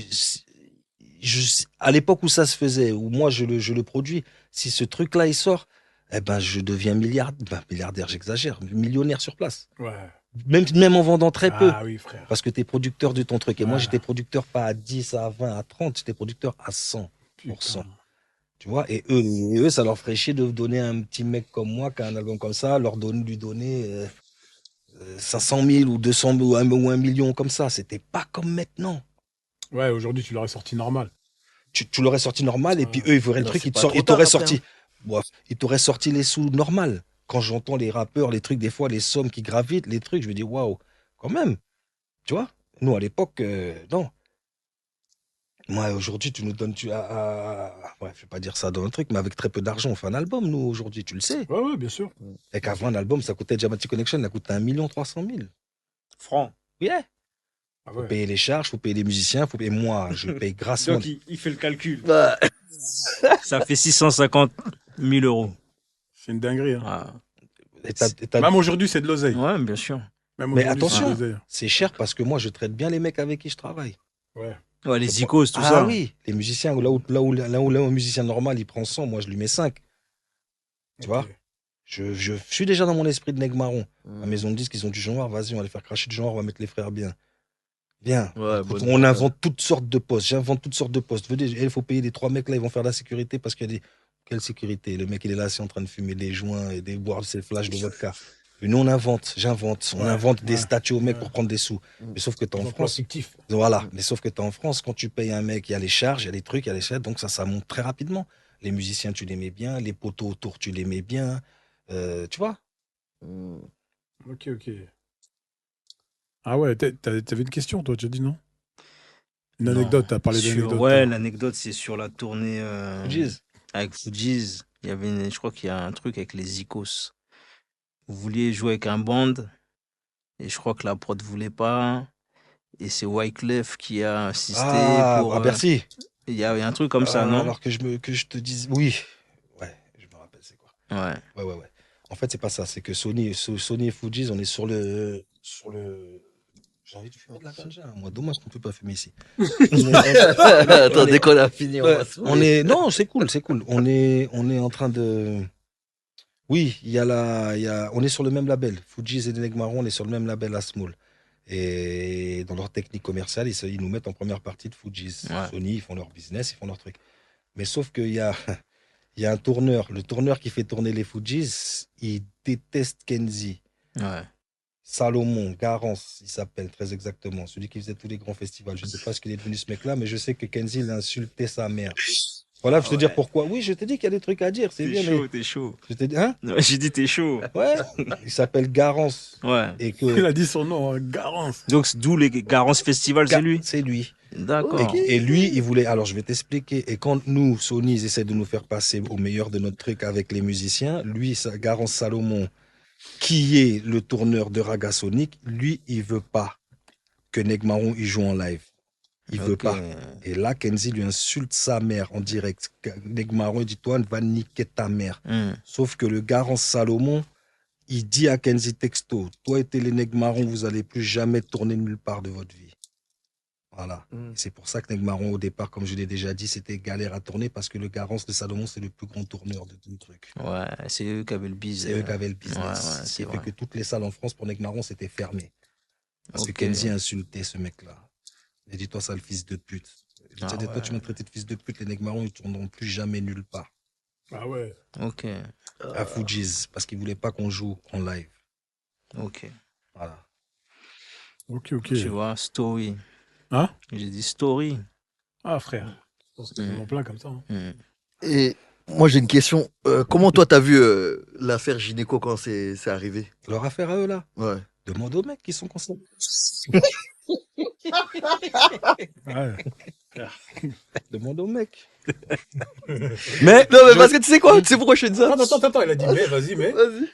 à l'époque où ça se faisait, où moi je le produis, si ce truc-là il sort, eh ben je deviens milliardaire, j'exagère, millionnaire sur place. Ouais. Même en vendant très peu. Ah oui, frère. Parce que tu es producteur de ton truc. Et moi, Ouais. j'étais producteur pas à 10, à 20, à 30, j'étais producteur à 100%. Putain. Tu vois, et eux, ça leur ferait chier de donner un petit mec comme moi qui a un album comme ça, lui donner 500 000 ou 200 000 ou 1 million comme ça. C'était pas comme maintenant. Ouais, aujourd'hui, tu l'aurais sorti normal. Tu l'aurais sorti normal et puis eux, ils verraient le Non, truc, c'est ils pas trop tard t'auraient après, sorti. Ouais, ils t'auraient sorti les sous normal. Quand j'entends les rappeurs, les trucs, des fois, les sommes qui gravitent, les trucs, je me dis, waouh, quand même. Tu vois, nous, à l'époque, non. Moi, aujourd'hui, tu nous donnes. Ouais, je vais pas dire ça dans un truc, mais avec très peu d'argent, on fait un album, nous, aujourd'hui, tu le sais. Ouais, ouais, bien sûr. Et qu'avant, un album, ça coûtait Diamatic Connection, ça coûtait 1 300 000. Francs. Yeah. Ah Faut ouais. payer les charges, faut payer les musiciens, faut payer moi, je paye grassement. Donc, il fait le calcul. Bah, Ça fait 650 000 euros. C'est une dinguerie. Hein. Ah. Même aujourd'hui, c'est de l'oseille. Ouais, bien sûr. Même Mais aujourd'hui, c'est de attention, l'oseille. c'est cher parce que moi, je traite bien les mecs avec qui je travaille. Ouais. Ouais, les icônes, tout Ah ça. oui, les musiciens, là où un musicien normal, il prend 100, moi, je lui mets 5. Tu vois, Ok. je suis déjà dans mon esprit de nègre marron. hmm. La maison de disques, ils ont du genre, vas-y, on va les faire cracher du genre, on va mettre les frères bien. Viens. Ouais, Écoute, bonne on idée. invente toutes sortes de postes. J'invente toutes sortes de postes. Il faut payer les 3 mecs là, ils vont faire la sécurité parce qu'il y a des. Quelle sécurité? Le mec, il est là, c'est en train de fumer des joints et de boire ses flashs de vodka. Et nous, j'invente. On Ouais, invente des ouais, statuts aux mecs ouais. pour prendre des sous. Mais sauf que t'es en Emploi France. fictif. Voilà. Mais sauf que t'es en France, quand tu payes un mec, il y a les charges, il y a les trucs, il y a les charges. Donc ça monte très rapidement. Les musiciens, tu les mets bien. Les poteaux autour, tu les mets bien. Tu vois? Hmm. Ok, ok. Ah ouais, t'avais une question, toi, tu as dit non? Une Non. anecdote, t'as parlé d'anecdote. Ouais, l'anecdote, c'est sur la tournée Fugees. avec Fugees. Il y avait je crois qu'il y a un truc avec les Icos. Vous vouliez jouer avec un band et je crois que la prod voulait pas. Et c'est Wyclef qui a insisté pour. À Bercy. Il y a un truc comme ça, non? Alors que je te dise. Oui. Ouais, je me rappelle, c'est quoi. Ouais. Ouais. En fait, c'est pas ça. C'est que Sony et Fugees, on est sur le. J'ai envie de fumer de la ganja. Moi, dommage qu'on peut pas fumer ici. Attends, dès qu'on a fini, on va se Non, c'est cool. On est en train de. Oui, on est sur le même label. Fugees et Neg Marron, on est sur le même label à Small. Et dans leur technique commerciale, ils nous mettent en première partie de Fugees. Ouais. Sony, ils font leur business, ils font leur truc. Mais sauf qu'il y a, il y a un tourneur. Le tourneur qui fait tourner les Fugees, il déteste Kenzie. Ouais. Salomon, Garance, il s'appelle très exactement. Celui qui faisait tous les grands festivals. Je ne sais pas ce qu'il est devenu ce mec-là, mais je sais que Kenzie, il a insulté sa mère. Voilà, je te dire pourquoi. Oui, je t'ai dit qu'il y a des trucs à dire, c'est bien. T'es chaud. Je t'ai dit, hein? J'ai dit t'es chaud. Ouais, il s'appelle Garance. Ouais. Et Il que. a dit son nom, hein, Garance. Donc d'où les Garance Festival, c'est lui? C'est lui. D'accord. Ok. Et lui, il voulait. Alors, je vais t'expliquer. Et quand nous, Sony, ils essaient de nous faire passer au meilleur de notre truc avec les musiciens, lui, Garance Salomon, qui est le tourneur de Raga Sonic, lui, il veut pas que Neg Marron il joue en live. Il veut Ok. pas. Et là, Kenzie lui insulte sa mère en direct. Neg Marron il dit, toi, va niquer ta mère. Sauf que le Garance Salomon, il dit à Kenzie texto, toi et les Neg Marron, vous allez plus jamais tourner nulle part de votre vie. Voilà. Mm. Et c'est pour ça que Neg Marron, au départ, comme je l'ai déjà dit, c'était galère à tourner parce que le Garance de Salomon, c'est le plus grand tourneur de tout le truc. Ouais, c'est eux qui avaient le bise. C'est eux qui avaient le business. Ouais, Ce c'est qui fait vrai. que toutes les salles en France pour Neg Marron, c'était fermé. Parce Ok. que Kenzie a insulté ce mec-là. Il a dit, toi, sale fils de pute. Il a dit, Ah toi, tu m'as traité de fils de pute, les Neg Marron, ils ne tourneront plus jamais nulle part. Ah ouais. Ok. À Fugees, parce qu'ils ne voulaient pas qu'on joue en live. Ok. Voilà. Ok. Tu vois, story. Hein? J'ai dit story. Ah frère. Je pense que c'est en plein comme ça. Hein. Et moi, j'ai une question. Comment toi, t'as vu l'affaire Gynéco quand c'est arrivé? Leur affaire à eux, là, Ouais. demande aux mecs qui sont concernés. Ouais. Demande aux mecs. Mais, non, mais parce que tu sais quoi? Tu sais pourquoi je fais ça? Attends, il a dit mais, vas-y, mais. Vas-y.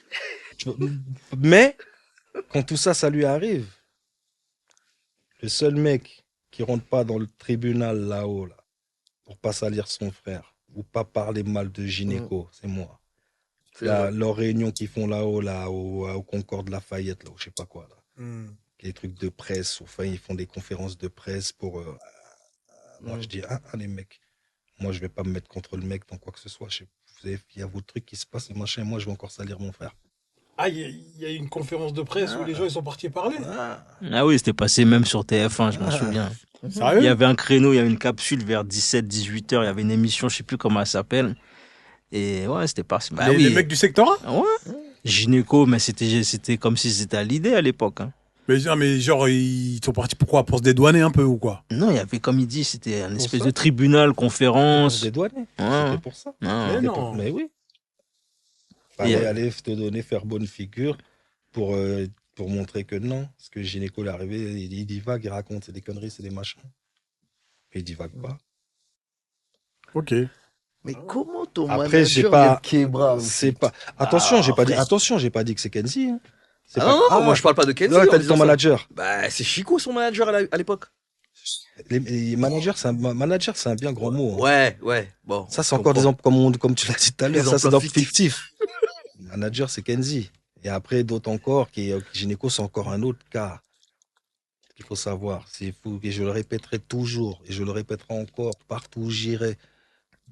Mais, quand tout ça, ça lui arrive, le seul mec qui rentre pas dans le tribunal là-haut, là, pour pas salir son frère, ou pas parler mal de gynéco, c'est moi. C'est vrai. Leur réunion qu'ils font là-haut, là, au Concorde Lafayette, là, ou je sais pas quoi, là. Les trucs de presse, enfin, ils font des conférences de presse pour. Moi, je dis, les mecs, moi, je vais pas me mettre contre le mec dans quoi que ce soit. Il y a vos trucs qui se passent et machin, et moi, je vais encore salir mon frère. Ah, il y a eu une conférence de presse où les gens ils sont partis parler. Ah oui, c'était passé même sur TF1, je m'en souviens. Sérieux? Il y avait un créneau, il y avait une capsule vers 17-18 heures, il y avait une émission, je sais plus comment elle s'appelle. Et ouais, c'était passé. Bah Les mecs du secteur 1? Ouais. Gynéco, mais c'était comme si c'était à l'idée à l'époque. Hein. Mais genre, ils sont partis pourquoi? Pour se dédouaner un peu ou quoi? Non, il y avait, comme il dit, c'était un espèce ça de tribunal, Pour conférence. se dédouaner. Ouais. C'était pour ça. Mais non. Mais oui. Et, Fallait aller te donner, faire bonne figure pour montrer que non. Parce que Gynéco, il est arrivé, il divague, il raconte, c'est des conneries, c'est des machins. Mais il divague pas. Ok. Mais comment ton Après, j'ai manager pas- vient de Kebra aussi? C'est pas. Attention, j'ai pas dit. frère. Attention, j'ai pas dit que c'est Kenzie. Hein. C'est Ah pas- non, non, moi je parle pas de Kenzie. Non, en t'as dit disant ton ça. manager. Bah, c'est Chico son manager à l'époque. Les managers, manager, c'est un bien grand mot. Hein. Ouais. Bon. Ça, c'est je encore des comprends. comme tu l'as dit tout à l'heure. Des Ça, c'est emplois dans fictif. Manager, c'est Kenzie. Et après, d'autres encore, Gynéco, c'est encore un autre cas. Il faut savoir. C'est fou. Et je le répéterai toujours. Et je le répéterai encore partout où j'irai.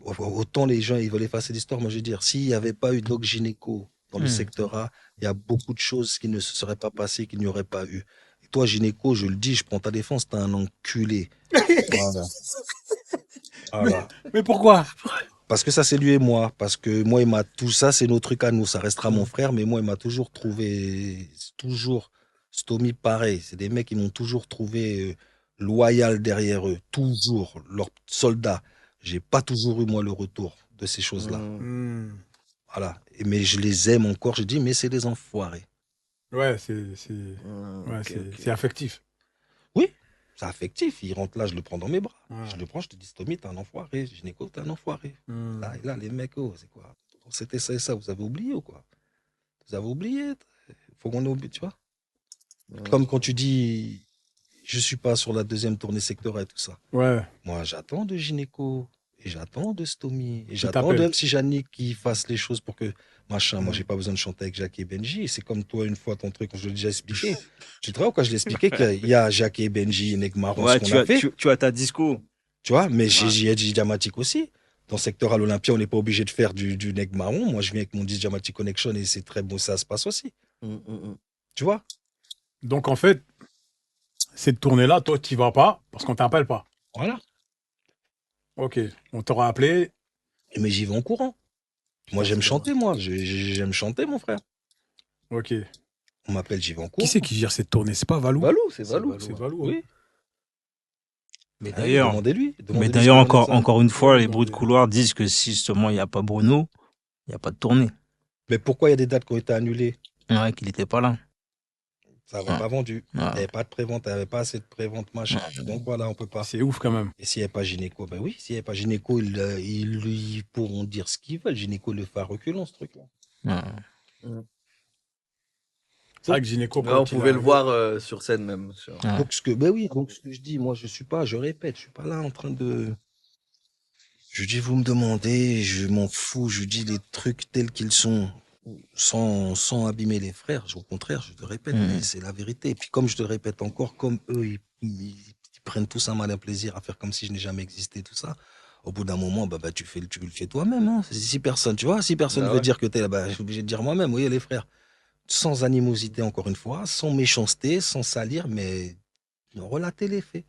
Autant les gens, ils veulent effacer l'histoire. Moi, je veux dire, s'il n'y avait pas eu Doc Gynéco dans le secteur A, il y a beaucoup de choses qui ne se seraient pas passées, qu'il n'y aurait pas eu. Et toi, Gynéco, je le dis, je prends ta défense, t'es un enculé. Voilà. Voilà. Mais pourquoi? Parce que ça, c'est lui et moi. Parce que moi, il m'a tout ça, c'est nos trucs à nous. Ça restera mon frère, mais moi, il m'a toujours trouvé, toujours, Stomy, pareil. C'est des mecs qui m'ont toujours trouvé loyal derrière eux. Toujours. Leurs soldats. J'ai pas toujours eu, moi, le retour de ces choses-là. Voilà. Mais je les aime encore. Je dis, mais c'est des enfoirés. Ouais, Ok. c'est affectif. Oui, c'est affectif. Il rentre là, je le prends dans mes bras. Ouais. Je le prends, je te dis, Stomy, t'es un enfoiré. Gynéco, t'es un enfoiré. Là, les mecs, c'est quoi? C'était ça et ça. Vous avez oublié ou quoi? Vous avez oublié? Faut qu'on oublie, tu vois? Comme quand tu dis, je suis pas sur la deuxième tournée secteur et tout ça. Ouais. Moi, j'attends de Gynéco. Et j'attends de Stomy. Et Qui j'attends t'appelle. de MC Yannick qui fasse les choses pour que, machin, moi, j'ai pas besoin de chanter avec Jackie et Benji. C'est comme toi, une fois, ton truc, je l'ai déjà expliqué. Tu te vois quand je l'ai expliqué qu'il y a Jackie et Benji, Neg Marron, ouais, ce qu'on a fait. tu as ta disco. Tu vois, mais j'ai DJ Diamatic aussi. Dans le secteur à l'Olympia, on n'est pas obligé de faire du Neg Marron. Moi, je viens avec mon DJ Diamatic Connection et c'est très beau, ça se passe aussi. Tu vois? Donc en fait, cette tournée-là, toi, tu vas pas parce qu'on t'appelle pas. Voilà. Ok. On t'aura appelé. Mais j'y vais en courant. Moi, j'aime chanter, moi. J'aime chanter, mon frère. Ok. On m'appelle, j'y vais en courant. Qui c'est qui gère cette tournée? C'est pas Valou? Valou, c'est Valou. C'est Valou. Oui. Mais D'ailleurs- demandez-lui. Mais Demandez-lui d'ailleurs, ce qu'il en est de ça. encore une fois, les Non, bruits de mais- couloir disent que si justement il n'y a pas Bruno, il n'y a pas de tournée. Mais pourquoi il y a des dates qui ont été annulées? Ouais, qu'il n'était pas là. Ça n'avait Ah. pas vendu. Il n'y Ah. avait pas de prévente, il n'y avait pas assez de prévente, machin. Donc voilà, on peut pas. C'est ouf quand même. Et s'il n'y avait pas Gynéco, ben oui, s'il n'y avait pas Gynéco, ils pourront dire ce qu'ils veulent. Gynéco le fait à reculons, ce truc-là. Ouais. C'est vrai que Gynéco, Ouais, on pouvait le voir sur scène même. Ouais. Donc ce que je dis, moi je répète, je suis pas là en train de. Je dis, vous me demandez, je m'en fous, je dis les trucs tels qu'ils sont, sans abîmer les frères. Au contraire, je te répète, mais c'est la vérité. Et puis comme je te le répète encore, comme eux, ils prennent tous un malin plaisir à faire comme si je n'ai jamais existé, tout ça. Au bout d'un moment, tu le fais toi-même. Hein. Si personne Bah veut ouais. dire que t'es là, je suis obligé de dire moi-même, oui, les frères. Sans animosité, encore une fois, sans méchanceté, sans salir, mais relater les faits.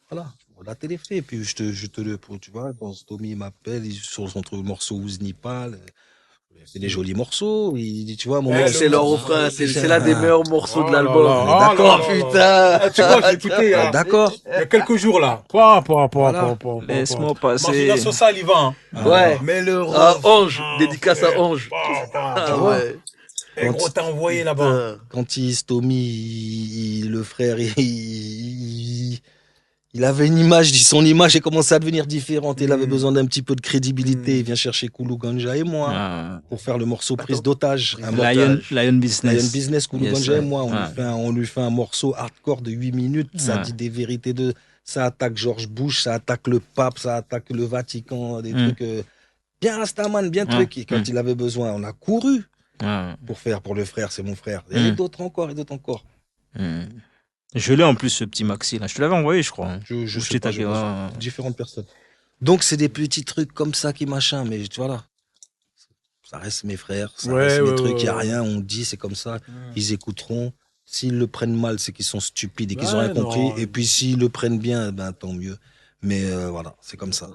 Voilà, relater les faits. Et puis je te le, tu vois, quand Tommy m'appelle, sur son morceau Ouznipal, c'est des jolis morceaux. Il dit, tu vois, mon Eh, mec, C'est leur refrain, c'est l'un des meilleurs morceaux Oh de là l'album. là, D'accord, oh là là putain. Tu vois, j'ai écouté d'accord. il y a quelques jours là. Laisse-moi passer. Margination sale, il va. Hein. Ouais. Mais le Ah, ref- Ange, dédicace à Ange. Ah, Ah ouais. Eh, gros, t'as envoyé là-bas. Putain. Quand le frère, il avait une image, son image est commencé à devenir différente. Il avait besoin d'un petit peu de crédibilité. Il vient chercher Koulou Ganja et moi Ah. pour faire le morceau Prise Attends. d'otage. Prise Un d'otage. Lion Business. Lion Business, Koulou Yes, Ganja et ouais. moi. Ouais. On lui fait un morceau hardcore de 8 minutes. Ça Ouais. dit des vérités de. Ça attaque George Bush, ça attaque le pape, ça attaque le Vatican, des trucs. Bien Rastaman, bien Ouais. trucs. Et quand il avait besoin, on a couru. Ah. Pour le frère, c'est mon frère. Il y a Mm. d'autres encore et d'autres encore. Hmm. Je l'ai en plus, ce petit Maxi là. Je te l'avais envoyé, je crois. Hein. Je Ou sais t'ai pas, tagué, ouais. différentes personnes. Donc, c'est des petits trucs comme ça qui machin, mais voilà. Ça reste mes frères, ça Ouais, reste mes ouais, trucs, il n'y a ouais. rien, on dit, c'est comme ça. Hmm. Ils écouteront. S'ils le prennent mal, c'est qu'ils sont stupides et qu'ils n'ont Ouais, rien compris. non. Et puis, s'ils le prennent bien, ben, tant mieux. Mais voilà, c'est comme ça.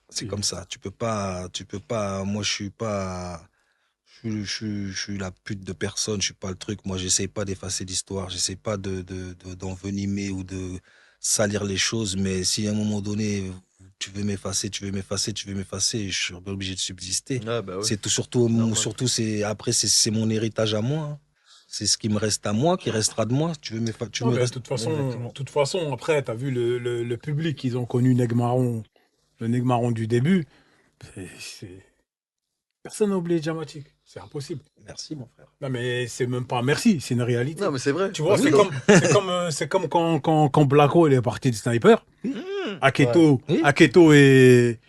C'est Oui. comme ça. Tu peux pas. Moi, je suis pas. Je suis la pute de personne. Je suis pas le truc. Moi, j'essaie pas d'effacer l'histoire. J'essaie pas d'envenimer ou de salir les choses. Mais si à un moment donné, tu veux m'effacer, je suis obligé de subsister. Ah, bah ouais. C'est tout, surtout, Normal. c'est après, c'est mon héritage à moi. Hein. C'est ce qui me reste à moi, qui restera de moi. Tu veux tu Non, me mais restes. de toute façon, après, tu as vu le public, ils ont connu Neg Marron, le Neg Marron du début. Personne n'a oublié Jamatic. C'est impossible. Merci, mon frère. Non, mais c'est même pas merci, c'est une réalité. Non, mais c'est vrai. Tu vois, Oui. c'est comme quand Blacko il est parti de Sniper. Aketo, Oui. Aketo et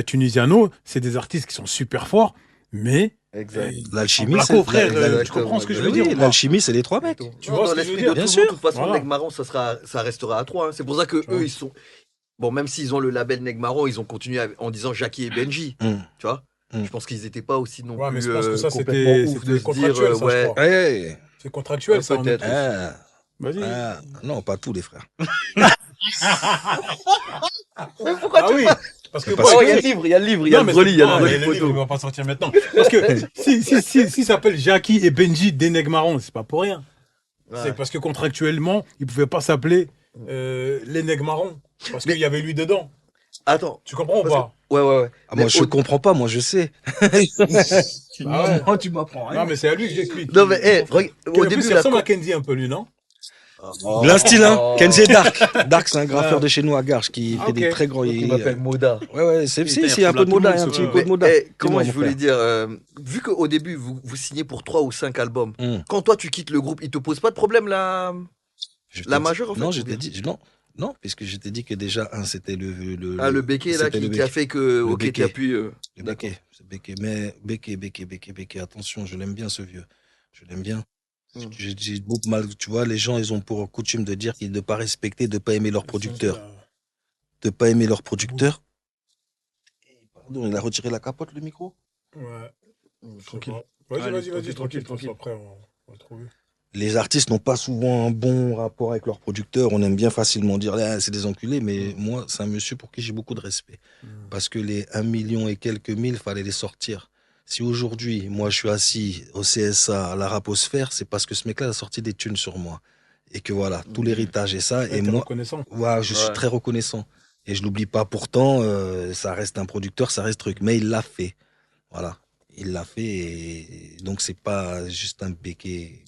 Tunisiano, c'est des artistes qui sont super forts, mais Exact. L'alchimie, Blacko, c'est. frère, exactement, tu comprends ce que je veux Oui, dire ou pas l'alchimie, c'est les trois mecs. Tu vois ce dans que je veux l'esprit dire de Bien tout le sûr. monde, de toute façon, Voilà. Neg Marron, ça restera à 3. C'est pour ça que Tu vois. eux, ils sont. Bon, même s'ils ont le label Neg Marron, ils ont continué en disant Jackie et Benji. Hum. Tu vois Mm. Je pense qu'ils n'étaient pas aussi non Ouais, mais plus je pense que ça, complètement c'était ouf de se dire contractuel, ça, je ouais. crois. Hey, C'est contractuel, Ouais, ça. on est peut-être. tous. ah, Vas-y. ah, non, pas tous les frères. Pourquoi Ah oui, parce que Parce Oh, bon, il y a le livre, il y a le livre, il y a non, le mais relier, il y a non, le mais relier le livre, il photo. va pas sortir maintenant. Parce que si s'appelle Jackie et Benji des Neg Marron, c'est pas pour rien. Ouais. C'est parce que contractuellement, ils pouvaient pas s'appeler les Neg Marron. Parce Mais- qu'il y avait lui dedans. Attends. Tu comprends ou Parce pas? Ouais. Ah, Mais moi, je au- comprends pas, moi, je sais. Ah ouais. Moi, tu m'apprends rien. Non, mais c'est à lui que j'explique. Non, mais au Au début, début, il la ressemble à Kenzie un peu, lui, non? Plein style, hein. Oh. Kenzie Dark. Dark, c'est un graffeur Ah. de chez nous à Garches qui Ah, fait ok. des très grands. Il m'appelle Moda. Ouais, c'est Putain, il si, un peu de ressemble à Moda, tout le un monde, petit ce peu de Moda. Comment Dis-moi, je mon voulais frère. dire vu qu'au début, vous signez pour 3 ou 5 albums, Hum. quand toi, tu quittes le groupe, il te pose pas de problème là Je La t'ai dit- majeure, en fait, Non, ou je t'ai bien dit, non, puisque je t'ai dit que déjà, c'était le Ah, le béquet là c'était le qui a fait que, ok, béquet. tu as pu. Le D'accord. béquet, c'est béquet. Mais béquet, attention, je l'aime bien ce vieux. Je l'aime bien. Mm. J'ai beaucoup mal, tu vois, les gens, ils ont pour coutume de dire qu'ils ne pas respecter, de ne pas aimer leur producteur. De pas aimer leur producteur. Pardon, il a retiré la capote, le micro. Ouais. Tranquille. Vas-y, Allez, vas-y, tranquille. tranquille. Après, on va le trouver. Les artistes n'ont pas souvent un bon rapport avec leur producteur. On aime bien facilement dire, ah, c'est des enculés, mais moi, c'est un monsieur pour qui j'ai beaucoup de respect. Parce que les 1 million et quelques mille, fallait les sortir. Si aujourd'hui, moi, je suis assis au CSA, à la Raposphère, c'est parce que ce mec-là a sorti des thunes sur moi. Et que voilà, tout l'héritage et ça. Ouais, Et t'es moi, reconnaissant. ouais, je suis Ouais. très reconnaissant. Et je l'oublie pas. Pourtant, ça reste un producteur, ça reste truc. Mais il l'a fait. Voilà. Il l'a fait. Et donc, c'est pas juste un béquet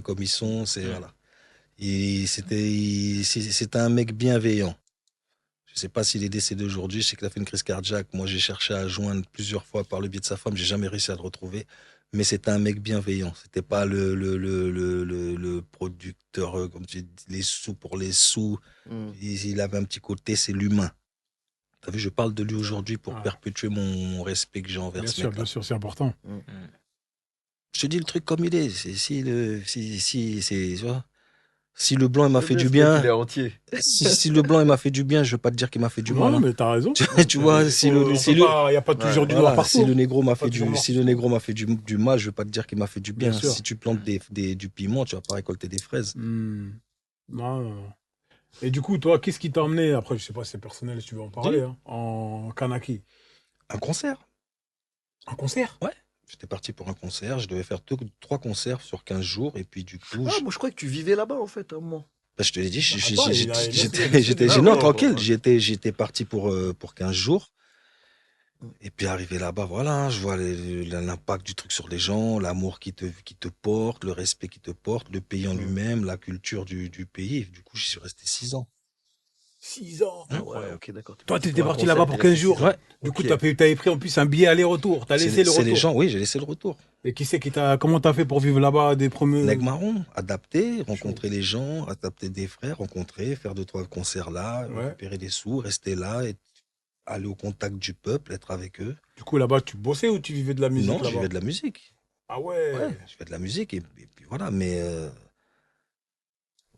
comme ils sont. C'est voilà. C'était un mec bienveillant. Je sais pas s'il est décédé aujourd'hui. Je sais qu'il a fait une crise cardiaque. Moi, j'ai cherché à joindre plusieurs fois par le biais de sa femme. J'ai jamais réussi à le retrouver. Mais c'était un mec bienveillant. C'était pas le producteur, comme tu dis, les sous pour les sous. Mm. Il avait un petit côté, c'est l'humain. T'as vu, je parle de lui aujourd'hui pour Ah. perpétuer mon respect que j'ai envers ce mec-là. Bien sûr, c'est important. Je te dis le truc comme il est. Tu vois, si le blanc il m'a fait du bien, Il est entier. si le blanc il m'a fait du bien, je veux pas te dire qu'il m'a fait du mal. Non, hein. mais t'as raison. Tu vois, si le Il n'y a pas toujours du voilà, noir partout. si le négro m'a Pas fait toujours noir. si le négro m'a fait du mal, je veux pas te dire qu'il m'a fait du bien. Bien sûr. Si tu plantes du piment, tu vas pas récolter des fraises. Non. Et du coup, toi, qu'est-ce qui t'a emmené, après, je sais pas si c'est personnel, si tu veux en parler, hein, en Kanaki? Un concert. Un concert? J'étais parti pour un concert. Je devais faire 3 concerts sur 15 jours. Et puis, du coup, Ah, moi je croyais que tu vivais là-bas en fait, à un moment. bah, je te l'ai dit, Attends, il a décidé. non, Ah, tranquille. ouais. J'étais parti pour 15 jours. Et puis, arrivé là-bas, voilà, je vois l'impact du truc sur les gens, l'amour qui te porte, le respect qui te porte, le pays en lui-même, la culture du pays. Et du coup, j'y suis resté 6 ans. 6 ans. Hein? Ouais, ok, d'accord. Toi, t'étais Pour un parti concert, là-bas pour t'es 15 resté jours. six ans. Ouais. Du coup, Ok. t'avais pris en plus un billet aller-retour. T'as laissé le C'est les retour. gens, oui, j'ai laissé le retour. Et qui c'est comment t'as fait pour vivre là-bas des premiers. Neg Marron, adapter, rencontrer les gens, adapter des frères, rencontrer, faire 2-3 concerts là, Ouais. récupérer des sous, rester là, et aller au contact du peuple, être avec eux. Du coup, là-bas, tu bossais ou tu vivais de la musique Non, je là-bas? vivais de la musique. Ah ouais. Ouais, je fais de la musique et puis voilà. Mais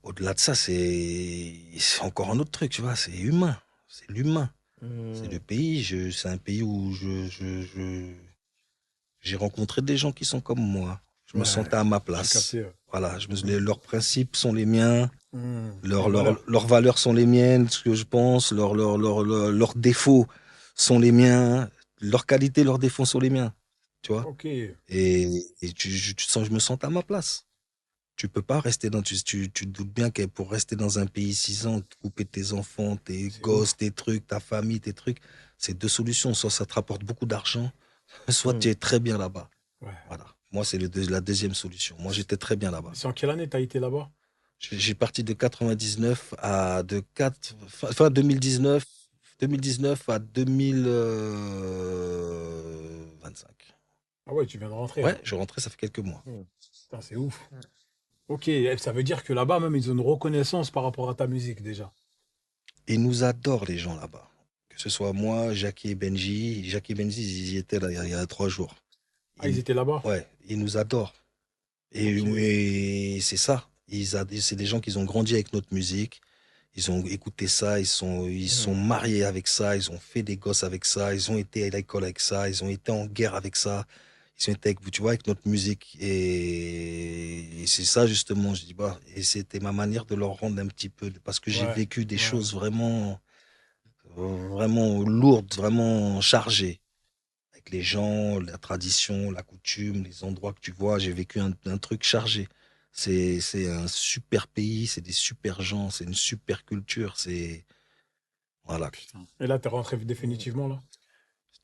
au-delà de ça, c'est encore un autre truc, tu vois. C'est humain. C'est l'humain. C'est le pays. C'est un pays où j'ai rencontré des gens qui sont comme moi. Je me Ouais, sentais à ma j'ai place. capté. Voilà, leurs principes sont les miens, Les valeurs. leurs valeurs sont les miennes, ce que je pense, leurs défauts sont les miens, leurs qualités, leurs défauts sont les miens. Tu vois? Ok. Et je me sens à ma place. Tu peux pas rester tu te doutes bien que pour rester dans un pays 6 ans, te couper tes enfants, tes C'est gosses, ouf. tes trucs, ta famille, tes trucs, c'est deux solutions. Soit ça te rapporte beaucoup d'argent, soit tu es très bien là-bas. Ouais. Voilà. Moi, c'est la deuxième solution. Moi, j'étais très bien là-bas. C'est en quelle année t'as été là-bas? J'ai parti de 99 à fin 2019 à 2025. Ah ouais, tu viens de rentrer Ouais, là. je rentrais, ça fait quelques mois. Putain, c'est ouf. Ok, ça veut dire que là-bas même ils ont une reconnaissance par rapport à ta musique déjà. Ils nous adorent, les gens là-bas. Que ce soit moi, Jackie et Benji. Jackie et Benji, ils y étaient là, il y a 3 jours. Ah, ils étaient là-bas? Ouais, ils nous adorent. Et, Ok. et c'est ça. C'est des gens qui ont grandi avec notre musique. Ils ont écouté ça, ils sont mariés avec ça, ils ont fait des gosses avec ça, ils ont été à l'école avec ça, ils ont été en guerre avec ça, ils ont été avec, tu vois, avec notre musique. Et c'est ça, justement, je dis, bah, et c'était ma manière de leur rendre un petit peu, parce que j'ai Ouais, vécu des ouais. choses vraiment lourdes, vraiment chargées. Avec les gens, la tradition, la coutume, les endroits que tu vois, j'ai vécu un truc chargé. C'est un super pays, c'est des super gens, c'est une super culture, voilà. Putain. Et là, t'es rentré définitivement là?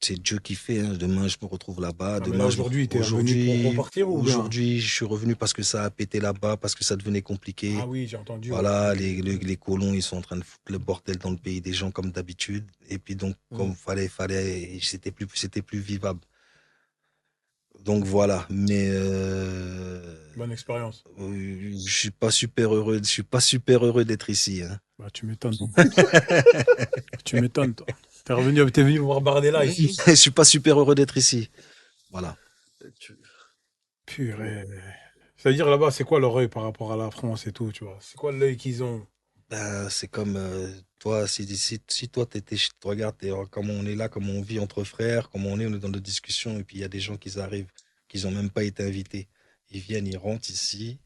C'est Dieu qui fait, hein. Demain, je me retrouve là-bas. Ah, mais là aujourd'hui, t'es revenu pour repartir ou bien? Aujourd'hui, je suis revenu parce que ça a pété là-bas, parce que ça devenait Ah compliqué. oui, j'ai entendu, ouais. Voilà, les colons, ils sont en train de foutre le bordel dans le pays des gens comme d'habitude. Et puis donc, comme c'était plus vivable. Donc voilà, mais Bonne expérience. je suis pas super heureux d'être ici, hein. Bah, tu m'étonnes. Tu m'étonnes, toi. T'es venu voir Bardella ici. Je suis pas super heureux d'être ici. Voilà. Purée. C'est-à-dire là-bas, c'est quoi leur œil par rapport à la France et tout, tu vois? C'est quoi l'œil qu'ils ont? Ben, c'est comme toi, si toi regarde comment on est là, comment on vit entre frères, comment on est dans des discussions, et puis il y a des gens qui arrivent, qui n'ont même pas été invités. Ils viennent, ils rentrent ici,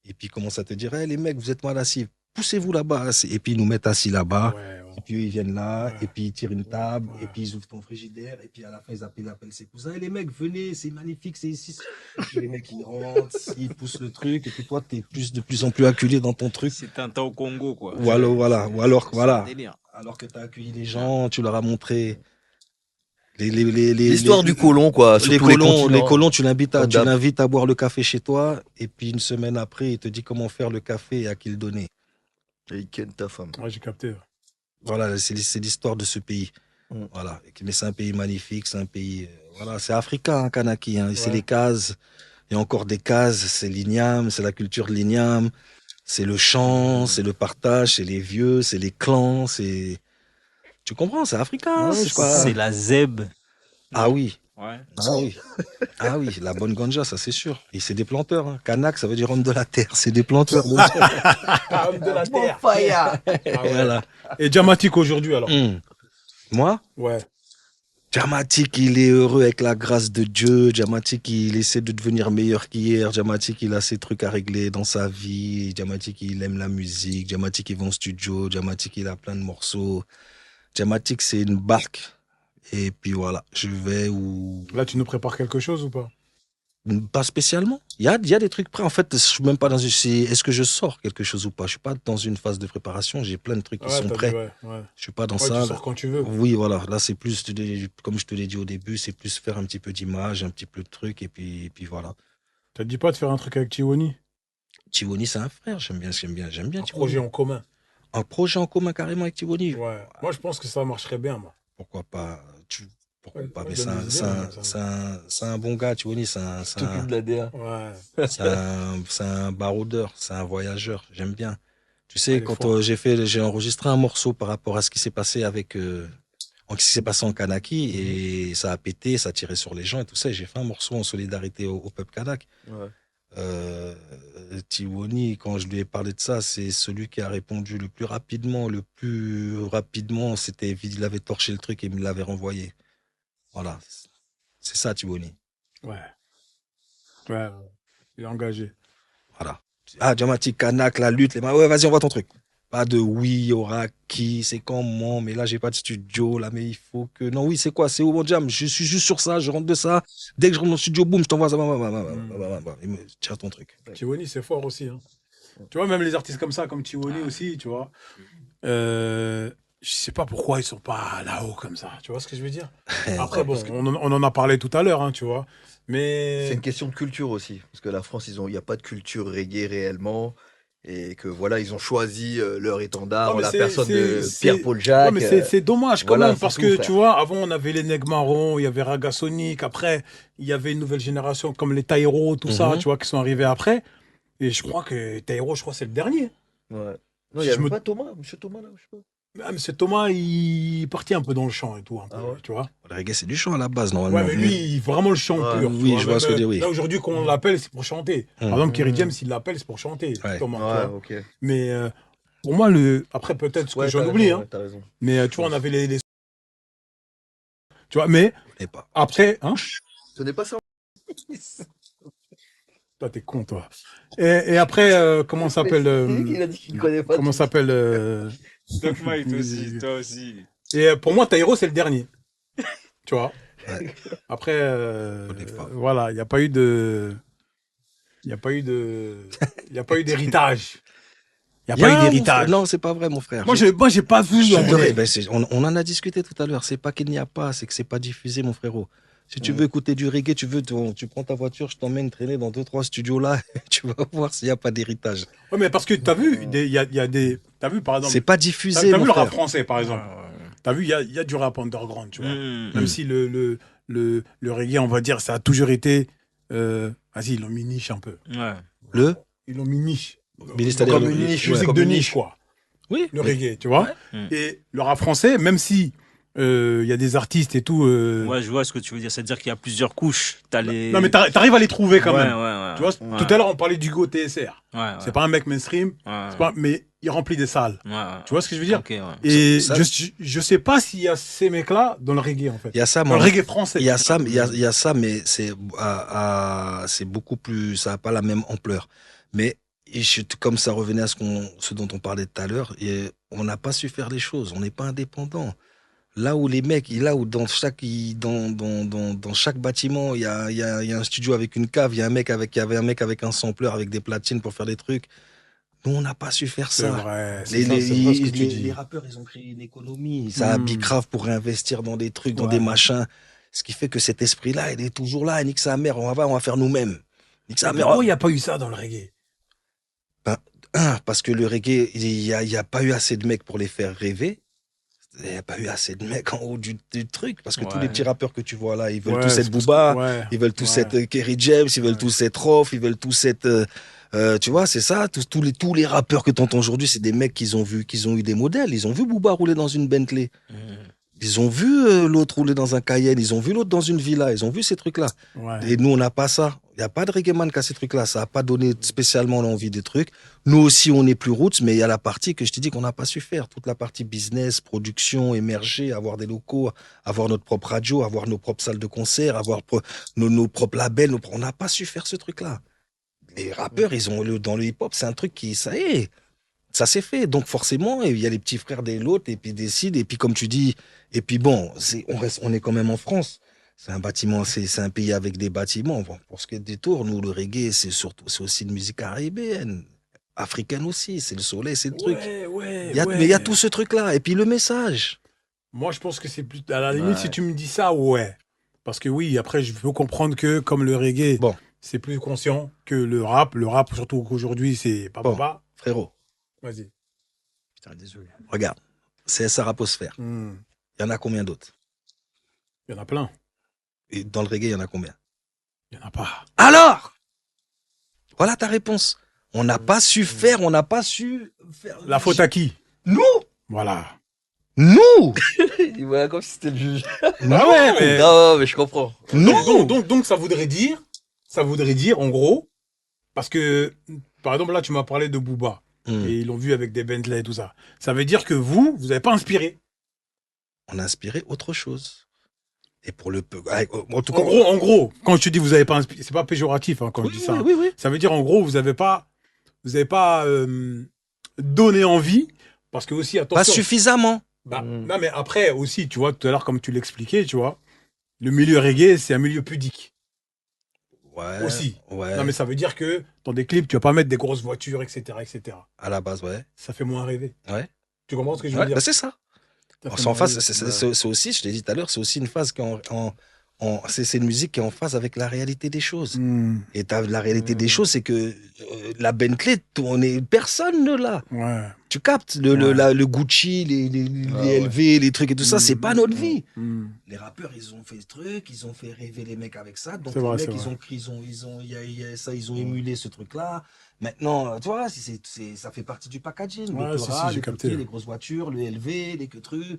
et puis ils commencent à te dire, hey, les mecs, vous êtes mal assis, poussez-vous là-bas. Et puis ils nous mettent assis là-bas, Ouais, et puis eux, ils viennent là, ouais, et puis ils tirent une table, et ouais. puis ils ouvrent ton frigidaire, et puis à la fin, ils appellent ses cousins, hey, les mecs, venez, c'est magnifique, c'est ici. Et puis les mecs, ils rentrent, ils poussent le truc, et puis toi, tu es de plus en plus acculé dans ton truc. C'est un temps au Congo, quoi. Ou alors, voilà, C'est un voilà. délire. Alors que tu as accueilli les gens, tu leur as montré L'histoire du colon, quoi, sur tous les continents. colons, tu Comme d'hab. l'invites à boire le café chez toi, et puis une semaine après, il te dit comment faire le café et à qui le donner. Et il ken ta femme. Ouais, j'ai capté. Voilà, c'est l'histoire de ce pays. Mm. Voilà. Mais c'est un pays magnifique, c'est un pays, voilà, c'est africain, hein, Kanaki, hein. C'est Ouais. les cases. Il y a encore des cases, c'est l'igname, c'est la culture de l'igname, c'est le chant, c'est le partage, c'est les vieux, c'est les clans, c'est. Tu comprends, c'est africain, Ouais, c'est je pas. comprends. C'est la zeb. Ah oui, Ouais. ah oui, ah oui, la bonne ganja, ça c'est sûr. Et c'est des planteurs, hein. Kanak, ça veut dire homme de la terre, c'est des planteurs. Ah, homme de la terre. Ah ouais. Voilà. Et Diamatique aujourd'hui, alors? Moi, Ouais. Diamatique, il est heureux avec la grâce de Dieu. Diamatique, il essaie de devenir meilleur qu'hier. Diamatique, il a ses trucs à régler dans sa vie. Diamatique, il aime la musique. Diamatique, il va en studio. Diamatique, il a plein de morceaux. Diamatique, c'est une barque. Et puis voilà, je vais où. Là, tu nous prépares quelque chose ou pas? Pas spécialement. Il y a des trucs prêts. En fait, je suis même pas dans une. Est-ce que je sors quelque chose ou pas? Je suis pas dans une phase de préparation. J'ai plein de trucs qui Ouais, sont t'as prêts. dit, ouais, ouais. Je suis pas dans Ouais, ça. tu sors quand tu veux. Oui, voilà. Là, c'est plus, comme je te l'ai dit au début, c'est plus faire un petit peu d'image, un petit peu de trucs, et puis voilà. T'as dit pas de faire un truc avec Tiwoni? Tiwoni, c'est un frère. J'aime bien Un Tiwoni. projet en commun. Un projet en commun carrément avec Tiwoni. Ouais. Moi, je pense que ça marcherait bien, moi. Pourquoi pas? Pourquoi Ouais, pas? ouais, Mais donne des idées, là, c'est un bon gars, Tiwoni. C'est T'occupes de la DA. Ouais. c'est un baroudeur. C'est un voyageur. J'aime bien. Tu Ouais, sais, il est quand fort. j'ai enregistré un morceau par rapport à ce qui s'est passé avec Donc, ce qui s'est passé en Kanaki et ça a pété, ça a tiré sur les gens et tout ça. Et j'ai fait un morceau en solidarité au peuple kanak. Ouais. Tiwoni, quand je lui ai parlé de ça, c'est celui qui a répondu le plus rapidement. Il avait torché le truc et il me l'avait renvoyé. Voilà. C'est ça, Tiwoni. Ouais. Ouais. Il est engagé. Voilà. Ah, Djamati, Kanak, la lutte, ouais, vas-y, on voit ton truc. Pas de oui, il y aura qui, c'est comment, mais là, j'ai pas de studio, là, mais il faut que. Non, oui, c'est quoi, c'est où mon jam? Je suis juste sur ça, je rentre de ça. Dès que je rentre dans le studio, boum, je t'envoie ça. Tire ton truc. Tiwoni, c'est fort aussi. Hein. Tu vois, même les artistes comme ça, comme Tiwoni aussi, tu vois. Je sais pas pourquoi ils sont pas là-haut comme ça. Tu vois ce que je veux dire? Après, bon, on en a parlé tout à l'heure, hein, tu vois. Mais C'est une question de culture aussi. Parce que la France, il n'y a pas de culture reggae réellement. Et que voilà, ils ont choisi leur étendard, Non, mais la c'est- personne de c'est- Pierre-Paul ouais, Jacques. mais c'est dommage quand voilà, même c'est parce tout, que frère. tu vois, avant on avait les Nègres Marrons, il y avait Raga Sonic, après il y avait une nouvelle génération comme les Taïro, tout ça, tu vois, qui sont arrivés après. Et je crois que Taïro, je crois que c'est le dernier. Ouais. Non, il Si y je avait me- pas Thomas, monsieur Thomas là, je sais pas. Ah, mais c'est Thomas, il partit un peu dans le chant et tout, un peu, Ah ouais. tu vois. Le reggae, c'est du chant à la base, normalement. Ouais, mais lui, vraiment le chant Ouais, pur. oui, tu vois. je vois Même, ce que tu dis, oui. Là, aujourd'hui, quand on l'appelle, c'est pour chanter. Par exemple, Kerry James, il l'appelle, c'est pour chanter. Ouais. Thomas, tu Ouais, vois. ok. Mais pour moi, après, peut-être ce que Ouais, j'en t'as oublie, raison, hein. ouais, t'as raison. Mais tu vois, on avait les. Tu vois, mais Je connais pas. après, hein. Ce n'est pas ça. Toi, t'es con, toi. Et après, comment ça s'appelle Il a dit qu'il connaît pas. Comment ça s'appelle Doc Mike aussi, toi aussi. Et pour moi, Taïro, c'est le dernier. Tu vois. Ouais. Après, connais pas. voilà, il n'y a pas eu de. Il n'y a pas eu de. Il n'y a pas eu d'héritage. Il n'y a pas eu d'héritage. Non, c'est pas vrai, mon frère. Moi, j'ai pas vu. Je en te vrai. dirais, on en a discuté tout à l'heure. C'est pas qu'il n'y a pas, c'est que c'est pas diffusé, mon frérot. Si tu veux écouter du reggae, tu prends ta voiture, je t'emmène traîner dans 2-3 studios là, tu vas voir s'il n'y a pas d'héritage. Ouais, mais parce que t'as vu, il y a des. T'as vu, par exemple. C'est pas T'as diffusé, vu mon le rap frère. français, par exemple. T'as vu, il y a du rap underground, tu vois. Même si le reggae, on va dire, ça a toujours été. Vas-y, ils l'ont mis niche un peu. Ouais. Le Ils l'ont mis niche. c'est-à-dire Comme le- une niche, ouais. Musique comme de une niche, niche. quoi. Oui, Le mais- reggae, tu vois. Ouais. Et le rap français, même si il y a des artistes et tout. Ouais, je vois ce que tu veux dire. C'est-à-dire qu'il y a plusieurs couches. T'as les... Non, mais t'arrives à les trouver quand ouais, même. ouais. Tu vois, Ouais. tout à l'heure, on parlait d'Hugo TSR. Ouais, C'est pas un mec mainstream, Ouais, c'est pas- mais il remplit des salles. ouais. Tu vois ce que je veux dire? Ok, ouais. Et Ça- je sais pas s'il y a ces mecs-là dans le reggae, en fait. Il y a ça, Dans moi. le reggae français. Il y a ça, mais c'est beaucoup plus, ça n'a pas la même ampleur. Mais comme ça revenait à ce dont on parlait tout à l'heure, on n'a pas su faire les choses. On n'est pas indépendant. Là où les mecs, là où dans chaque bâtiment, il y a un studio avec une cave, il y avait un mec avec un sampleur, avec des platines pour faire des trucs. Nous, on n'a pas su faire C'est ça. vrai. Les, C'est vrai ce que tu les dis. rappeurs, ils ont créé une économie. Ça a Bicrave pour réinvestir dans des trucs, dans Ouais. des machins. Ce qui fait que cet esprit-là, il est toujours là. Nique sa mère, on va faire nous-mêmes. Nique sa mère. Pourquoi il n'y a pas eu ça dans le reggae? Parce que le reggae, il y a pas eu assez de mecs pour les faire rêver. Il n'y a pas eu assez de mecs en haut du truc. Parce que tous Ouais. les petits rappeurs que tu vois là, ils veulent Ouais, tous c'est être parce Booba, que- ouais. ils veulent tous Ouais. être Kerry James, ils veulent Ouais. tous être Rof, ils veulent tous être... tu vois, c'est ça. Tous les rappeurs que tu entends aujourd'hui, c'est des mecs qu'ils ont eu des modèles. Ils ont vu Booba rouler dans une Bentley. Ils ont vu l'autre rouler dans un Cayenne. Ils ont vu l'autre dans une villa. Ils ont vu ces trucs-là. Ouais. Et nous, on n'a pas ça. Il n'y a pas de reggae man qui a ces trucs-là. Ça n'a pas donné spécialement l'envie des trucs. Nous aussi, on est plus roots, mais il y a la partie que je t'ai dit qu'on n'a pas su faire. Toute la partie business, production, émerger, avoir des locaux, avoir notre propre radio, avoir nos propres salles de concert, avoir nos propres labels. On n'a pas su faire ce truc-là. Les rappeurs, dans le hip-hop, c'est un truc qui, ça y est, ça s'est fait. Donc forcément, il y a les petits frères des l'autre, et puis ils décident. Et puis comme tu dis, et puis bon, on est quand même en France. C'est un bâtiment, c'est un pays avec des bâtiments. Bon, pour ce qui est des tours, nous, le reggae, c'est aussi une musique caribéenne, africaine aussi. C'est le soleil, c'est le truc. Ouais, Mais il y a tout ce truc-là. Et puis le message. Moi, je pense que c'est plus. À la limite, Ouais. si tu me dis ça, ouais. Parce que oui, après, je peux comprendre que comme le reggae, Bon. c'est plus conscient que le rap, surtout qu'aujourd'hui, c'est pas Bon. papa. Frérot, Vas-y. Putain, désolé. regarde. C'est ça, Raposphère. Hmm. Il y en a combien d'autres? Il y en a plein. Et dans le reggae, il y en a combien? Il n'y en a pas. Alors, voilà ta réponse. On n'a pas su faire, on n'a pas su faire. La faute à qui? Nous. Voilà. Nous Voilà, comme si c'était le juge. Ah ouais, mais... Non, mais je comprends. Non Donc, ça voudrait dire, en gros, parce que, par exemple, là, tu m'as parlé de Booba, et ils l'ont vu avec des Bentley et tout ça. Ça veut dire que vous n'avez pas inspiré. On a inspiré autre chose. Et pour le peu... En tout cas, En gros, quand je te dis vous n'avez pas inspiré, c'est pas péjoratif quand je dis ça. oui. Ça veut dire, en gros, vous n'avez pas donné envie, parce que aussi, Pas attention. suffisamment. Non, mais après aussi, tu vois, tout à l'heure, comme tu l'expliquais, tu vois, le milieu reggae, c'est un milieu pudique. Ouais. Aussi. Ouais. Non, mais ça veut dire que dans des clips, tu vas pas mettre des grosses voitures, etc., etc. À la base, ouais. Ça fait moins rêver. Ouais. Tu comprends ce que je veux Ouais, dire? bah c'est ça. Ça fait C'est en moins phase, rêver. c'est aussi, je l'ai dit tout à l'heure, c'est aussi une phase qui est c'est une musique qui est en phase avec la réalité des choses. Et la réalité des choses, c'est que la Bentley, personne ne l'a. Ouais. Tu captes le Gucci, les LV, les trucs et tout ça, c'est pas notre vie. Les rappeurs, ils ont fait ce truc, ils ont fait rêver les mecs avec ça. Donc C'est les vrai, mecs, c'est vrai. ils ont émulé ce truc-là. Maintenant, tu vois, ça fait partie du packaging. Ouais, Le si, Torah, j'ai les capté. coquilles, les grosses voitures, le LV, les queutrues.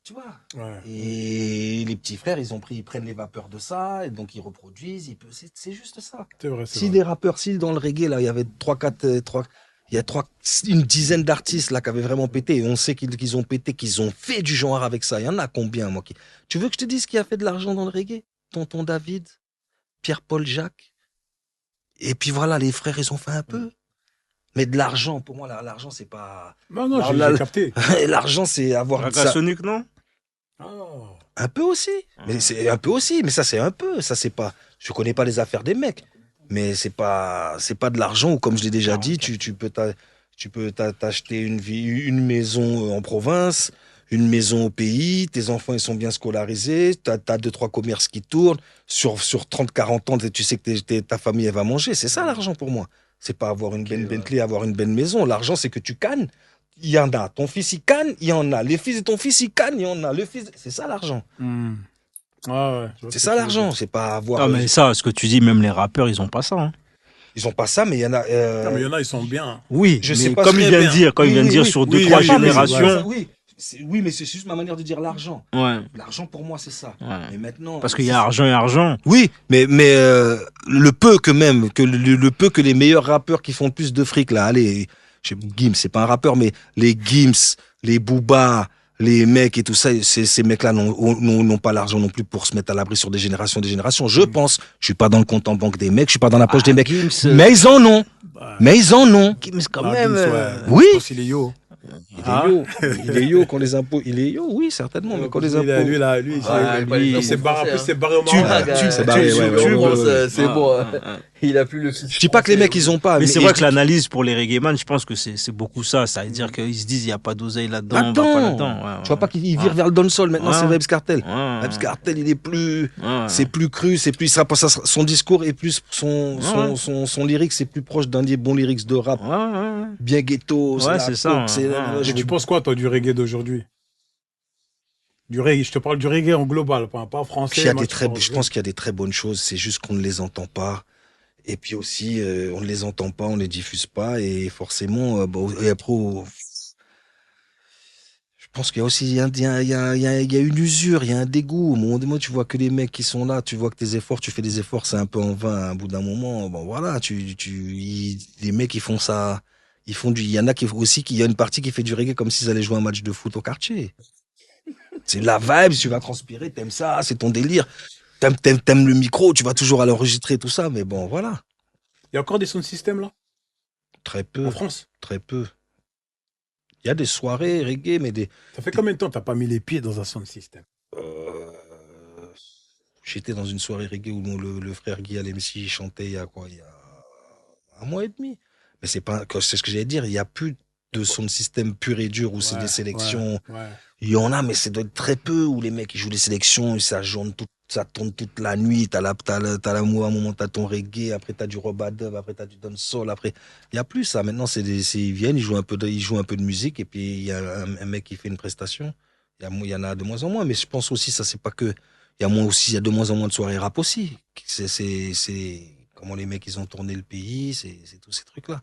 Tu vois. Ouais. Et les petits frères, ils prennent les vapeurs de ça, et donc ils reproduisent. C'est juste ça. C'est vrai, c'est Si vrai. des rappeurs, si dans le reggae, là, il y avait une dizaine d'artistes là qui avaient vraiment pété, et on sait qu'ils ont pété, qu'ils ont fait du genre avec ça. Il y en a combien, moi Tu veux que je te dise qui a fait de l'argent dans le reggae? Tonton David, Pierre-Paul Jacques. Et puis voilà, les frères, ils ont fait un peu. Mais de l'argent, pour moi, l'argent, c'est pas. Non, j'ai capté. L'argent, c'est avoir ça. Sonic, non? Ah. Un peu aussi. Mais c'est un peu aussi. Mais ça, c'est un peu. Ça, c'est pas. Je connais pas les affaires des mecs. Mais c'est pas de l'argent où, comme je l'ai déjà dit, tu peux t'acheter une maison en province, une maison au pays, tes enfants, ils sont bien scolarisés, t'as 2-3 commerces qui tournent. Sur 30-40 ans, tu sais que ta famille, elle va manger. C'est ça, l'argent, pour moi. C'est pas avoir une belle Bentley, avoir une belle maison. L'argent, c'est que tu cannes. Il y en a. Ton fils, il canne, il y en a. Les fils de ton fils, ils cannent, il y en a. C'est ça, l'argent. Ouais. C'est ça, l'argent. C'est pas avoir... Ah, mais ça, ce que tu dis, même les rappeurs, ils ont pas ça. Hein. Ils ont pas ça, mais il y en a... Non, mais il y en a, ils sont bien. Oui, je mais sais pas comme ce il qu'il vient y de a dire, quand il vient de dire sur 2-3 générations. Oui, mais c'est juste ma manière de dire l'argent. Ouais. L'argent, pour moi, c'est ça. Ouais. Mais maintenant... Parce qu'il y a argent et argent. Oui, mais le peu le peu que les meilleurs rappeurs qui font le plus de fric, là, allez, Gims, c'est pas un rappeur, mais les Gims, les Booba, les mecs et tout ça, ces mecs-là n'ont pas l'argent non plus pour se mettre à l'abri sur des générations. Je pense, je suis pas dans le compte en banque des mecs, je suis pas dans la poche des mecs, Gims, mais ils en ont. Mais ils en ont. Gims, quand Ah, même. Gims, ouais. Oui. Je pense qu'il est yo. Il est yo quand les impôts. Il est yo, oui, certainement, mais quand les impôts. Il s'est barré au Maroc. C'est barré, c'est bon. Il a plus le fils. Je dis pas que les mecs, ils ont pas. Mais c'est vrai que l'analyse pour les reggaeman, je pense que c'est beaucoup ça. Ça veut dire qu'ils se disent, il n'y a pas d'oseille là-dedans, on va pas là-dedans. Ouais, tu vois pas qu'il vire vers le dancehall maintenant, c'est Vybz Kartel. Ouais. Vybz Kartel, il est plus, c'est plus cru, c'est plus, son discours est plus, son lyrique, c'est plus proche d'un des bons lyrics de rap. Bien ghetto, c'est ça. Et tu penses quoi, toi, du reggae d'aujourd'hui? Du reggae, je te parle du reggae en global, pas français. Je pense qu'il y a des très bonnes choses, c'est juste qu'on ne les entend pas. Et puis aussi, on ne les entend pas, on ne les diffuse pas, et forcément, et après, je pense qu'il y a aussi, il y a une usure, il y a un dégoût. Au moment donné, tu vois que les mecs qui sont là, tu vois que tu fais des efforts, c'est un peu en vain à un bout d'un moment. Bon, voilà, les mecs, ils font ça, il y en a il y a une partie qui fait du reggae comme s'ils allaient jouer un match de foot au quartier. C'est la vibe, tu vas transpirer, t'aimes ça, c'est ton délire. T'aimes le micro, tu vas toujours à l'enregistrer, tout ça, mais bon, voilà. Il y a encore des sound systems là? Très peu. En France? Très peu. Il y a des soirées reggae, mais Ça fait combien de temps que t'as pas mis les pieds dans un sound system? J'étais dans une soirée reggae où le frère Guy Alemsi chantait il y a 1 mois et demi. Mais c'est ce que j'allais dire, il n'y a plus de sound system pur et dur où c'est des sélections. Il y en a, mais c'est très peu où les mecs ils jouent des sélections, ça tourne toute la nuit, t'as l'amour, à un moment t'as ton reggae, après t'as du robadub, après t'as du dancehall, après il y a plus ça. Maintenant ils viennent, ils jouent un peu de musique et puis il y a un mec qui fait une prestation. Il y en a de moins en moins, mais je pense aussi ça c'est pas que il y a de moins en moins de soirées rap aussi. C'est comment les mecs ils ont tourné le pays, c'est tous ces trucs là.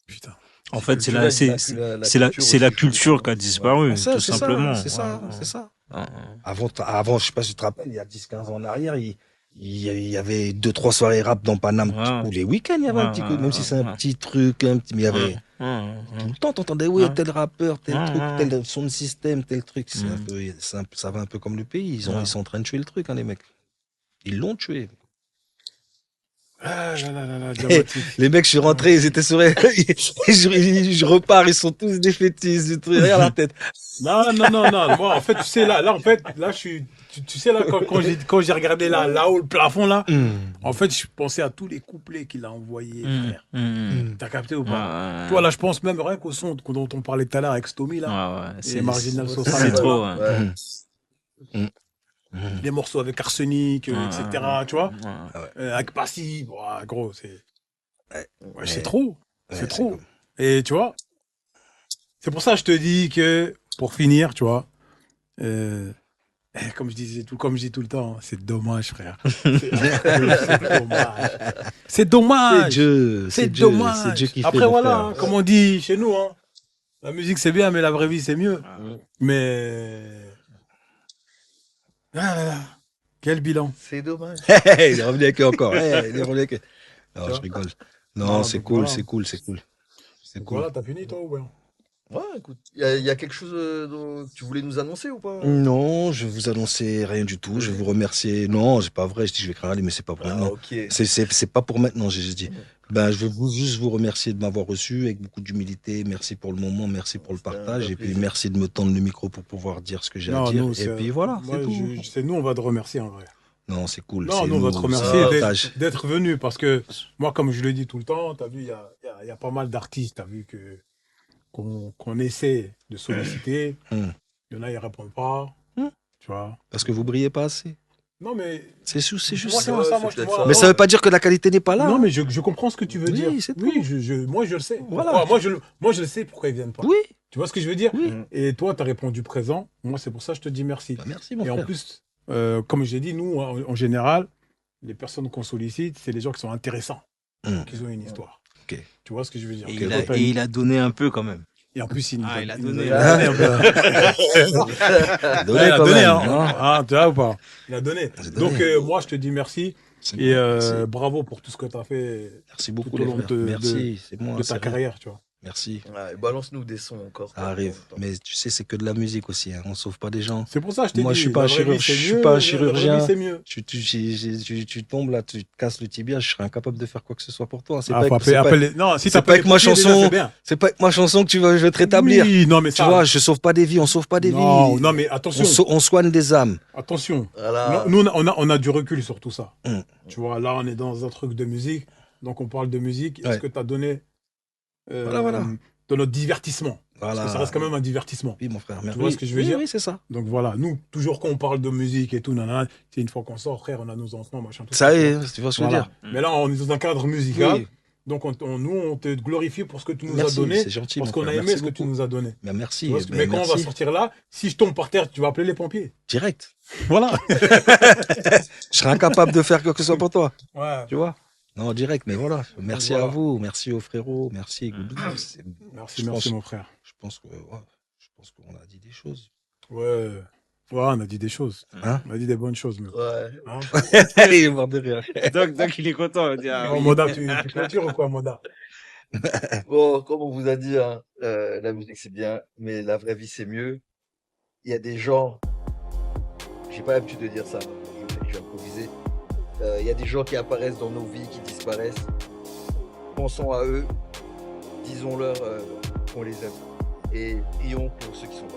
Putain. En fait, Tu vois, c'est la culture qui a disparu, Ah, ça, tout c'est ça, simplement. c'est ça, Ouais, c'est ça. ouais. Avant, je sais pas si tu te rappelles, il y a 10-15 ans en arrière, il y avait 2-3 soirées rap dans Paname. Ouais. Tous les week-ends, il y avait un petit coup, même si c'est un petit truc, mais il y avait tout le temps, t'entendais, oui, Ouais. tel rappeur, tel truc, Ouais. tel son de système, tel truc. C'est un peu, ça va un peu comme le pays. Ouais. Ils sont en train de tuer le truc, hein, les mecs. Ils l'ont tué. Ah là là là là, dramatique. Les mecs, je suis rentré, ils étaient sur. je repars, ils sont tous défaitistes, du truc, regarde la tête. Non, non, non, non. Moi, en fait, tu sais, là, je suis. Tu sais, là, quand j'ai regardé là-haut, le plafond, là, en fait, je pensais à tous les couplets qu'il a envoyés, frère. T'as capté ou pas? Ouais. Toi, là, je pense même rien qu'au son dont on parlait tout à l'heure avec Stomy, là. Ouais, Et Marginal c'est Society. trop. Ouais. Les morceaux avec Arsenic, etc. Tu vois? Ouais. Avec Passy, ouais, gros, c'est. Ouais, c'est Ouais. trop. Ouais, C'est trop. comme- Et tu vois, c'est pour ça que je te dis que, pour finir, tu vois, comme je dis tout le temps, c'est dommage, frère. C'est dommage. C'est C'est dommage. Dieu, C'est Dieu, dommage. c'est Dieu qui fait. Après, le voilà, faire. hein, comme on dit chez nous, hein, la musique c'est bien, mais la vraie vie c'est mieux. Mais. Ah là là, quel bilan. C'est dommage. Il est revenu avec eux encore. Il est revenu avec eux. Non, Tu je vois rigole. Non, Non, c'est donc cool, voilà. c'est cool, c'est cool. C'est Donc cool. voilà, t'as fini toi ou bien? Ouais, écoute, il y a quelque chose dont tu voulais nous annoncer ou pas? Non, je vais vous annoncer rien du tout. Je vais vous remercier. Non, c'est pas vrai. Je dis je vais craler, mais c'est pas pour Ah, maintenant. ok. C'est pas pour maintenant, j'ai dit. Ben, je veux juste vous remercier de m'avoir reçu avec beaucoup d'humilité. Merci pour le moment, merci pour le C'était un partage. vrai Et puis plaisir. merci de me tendre le micro pour pouvoir dire ce que j'ai à Non, dire. nous, Et c'est- puis voilà, moi, c'est tout. c'est nous, on va te remercier en vrai. Non, c'est cool. Non, c'est nous, on va te c'est remercier un Ah, partage. d'être venu parce que moi, comme je le dis tout le temps, tu as vu, il y a pas mal d'artistes, tu as vu qu'on essaie de solliciter. Hum. Il y en a, ils répondent pas. Hum. Tu vois. Parce que vous brillez pas assez. Non, mais. C'est juste moi, ça. moi, c'est moi, je te peut-être vois- ça. Mais ça veut pas dire que la qualité n'est pas là. Non, hein. mais je comprends ce que tu veux Oui, dire. c'est tout. Oui, moi, je le sais. Voilà. Pourquoi moi, je le sais pourquoi ils viennent pas. Oui, Tu vois ce que je veux dire? oui. Et toi, tu as répondu présent. Moi, c'est pour ça que je te dis merci. Bah, merci, mon Et en frère. plus, comme j'ai dit, nous, en général, les personnes qu'on sollicite, c'est les gens qui sont intéressants, qui ont une histoire. Ok. Tu vois ce que je veux dire? Et Ok. il a donné un peu quand même. Et en plus, il nous Ah, il a il nous donné. il a donné un peu. Donné Ouais, il a quand donné, même, hein. hein. Ah, tu vois ou pas? Il a donné. J'ai donné. Donc, moi, je te dis merci. C'est Et bon, merci. bravo pour tout ce que tu as fait Merci beaucoup, tout au les long frères. de- Merci, c'est moi. de c'est ta rien. carrière, tu vois. Merci. Ouais, balance-nous des sons encore. Ça arrive. Mais tu sais, c'est que de la musique aussi. Hein. On sauve pas des gens. C'est pour ça que je t'ai dit. Moi, je suis pas la un vraie vie, chirurgien. c'est Je suis mieux, pas un la vraie chirurgien. vie, c'est mieux. Tu tombes là, tu te casses le tibia, je serais incapable de faire quoi que ce soit pour toi. C'est Ah, pas, faut avec- c'est pas- appeler- Non, si c'est t'as pas avec ma chanson. c'est bien. c'est pas avec ma chanson que je vais te rétablir. Oui, non, mais Tu ça. vois, je sauve pas des vies, on sauve pas des non, vies. non, mais attention. On soigne des âmes. Attention. Voilà. Nous, on a du recul sur tout ça. Mm. Tu vois, là, on est dans un truc de musique. Donc, on parle de musique. Est-ce Ouais. que tu as donné Voilà. de notre divertissement? Voilà. Parce que ça reste quand même un divertissement. Oui, mon frère. Tu vois ce que je veux Oui, dire? Oui, c'est ça. Donc, voilà. Nous, toujours quand on parle de musique et tout, nanana, c'est une fois qu'on sort, frère, on a nos enfants, machin, tout Ça y tu est, vois. tu vois ce que je veux Voilà. dire. Mais là, on est dans un cadre musical. Oui. Donc, nous, on te glorifie pour ce que tu nous Merci, as donné. c'est gentil. Parce mon qu'on a frère. aimé Merci ce que tu beaucoup. nous as donné. Mais merci. Tu vois ce que- Ben, mais quand on va merci. sortir là, si je tombe par terre, tu vas appeler les pompiers. Direct. Voilà. Je serais incapable de faire quoi que ce soit pour toi. Ouais. Tu vois? Non, direct, mais voilà. Merci Voilà. à vous. Merci aux frérots. Merci. C'est- Merci, Je merci, pense- mon frère. Je pense qu'on a dit des choses. Ouais. Ouais, on a dit des choses. Hein? On a dit des bonnes choses. Mais... Ouais. Hein? Il est mort de rire. Donc, il est content. Il dit, ah, Oh, oui. Moda, tu clôtures ou quoi, Moda? Bon, comme on vous a dit, hein, la musique c'est bien, mais la vraie vie c'est mieux. Il y a des gens, j'ai pas l'habitude de dire ça, je vais improviser. Il y a des gens qui apparaissent dans nos vies, qui disparaissent. Pensons à eux, disons-leur qu'on les aime. Et prions pour ceux qui sont pas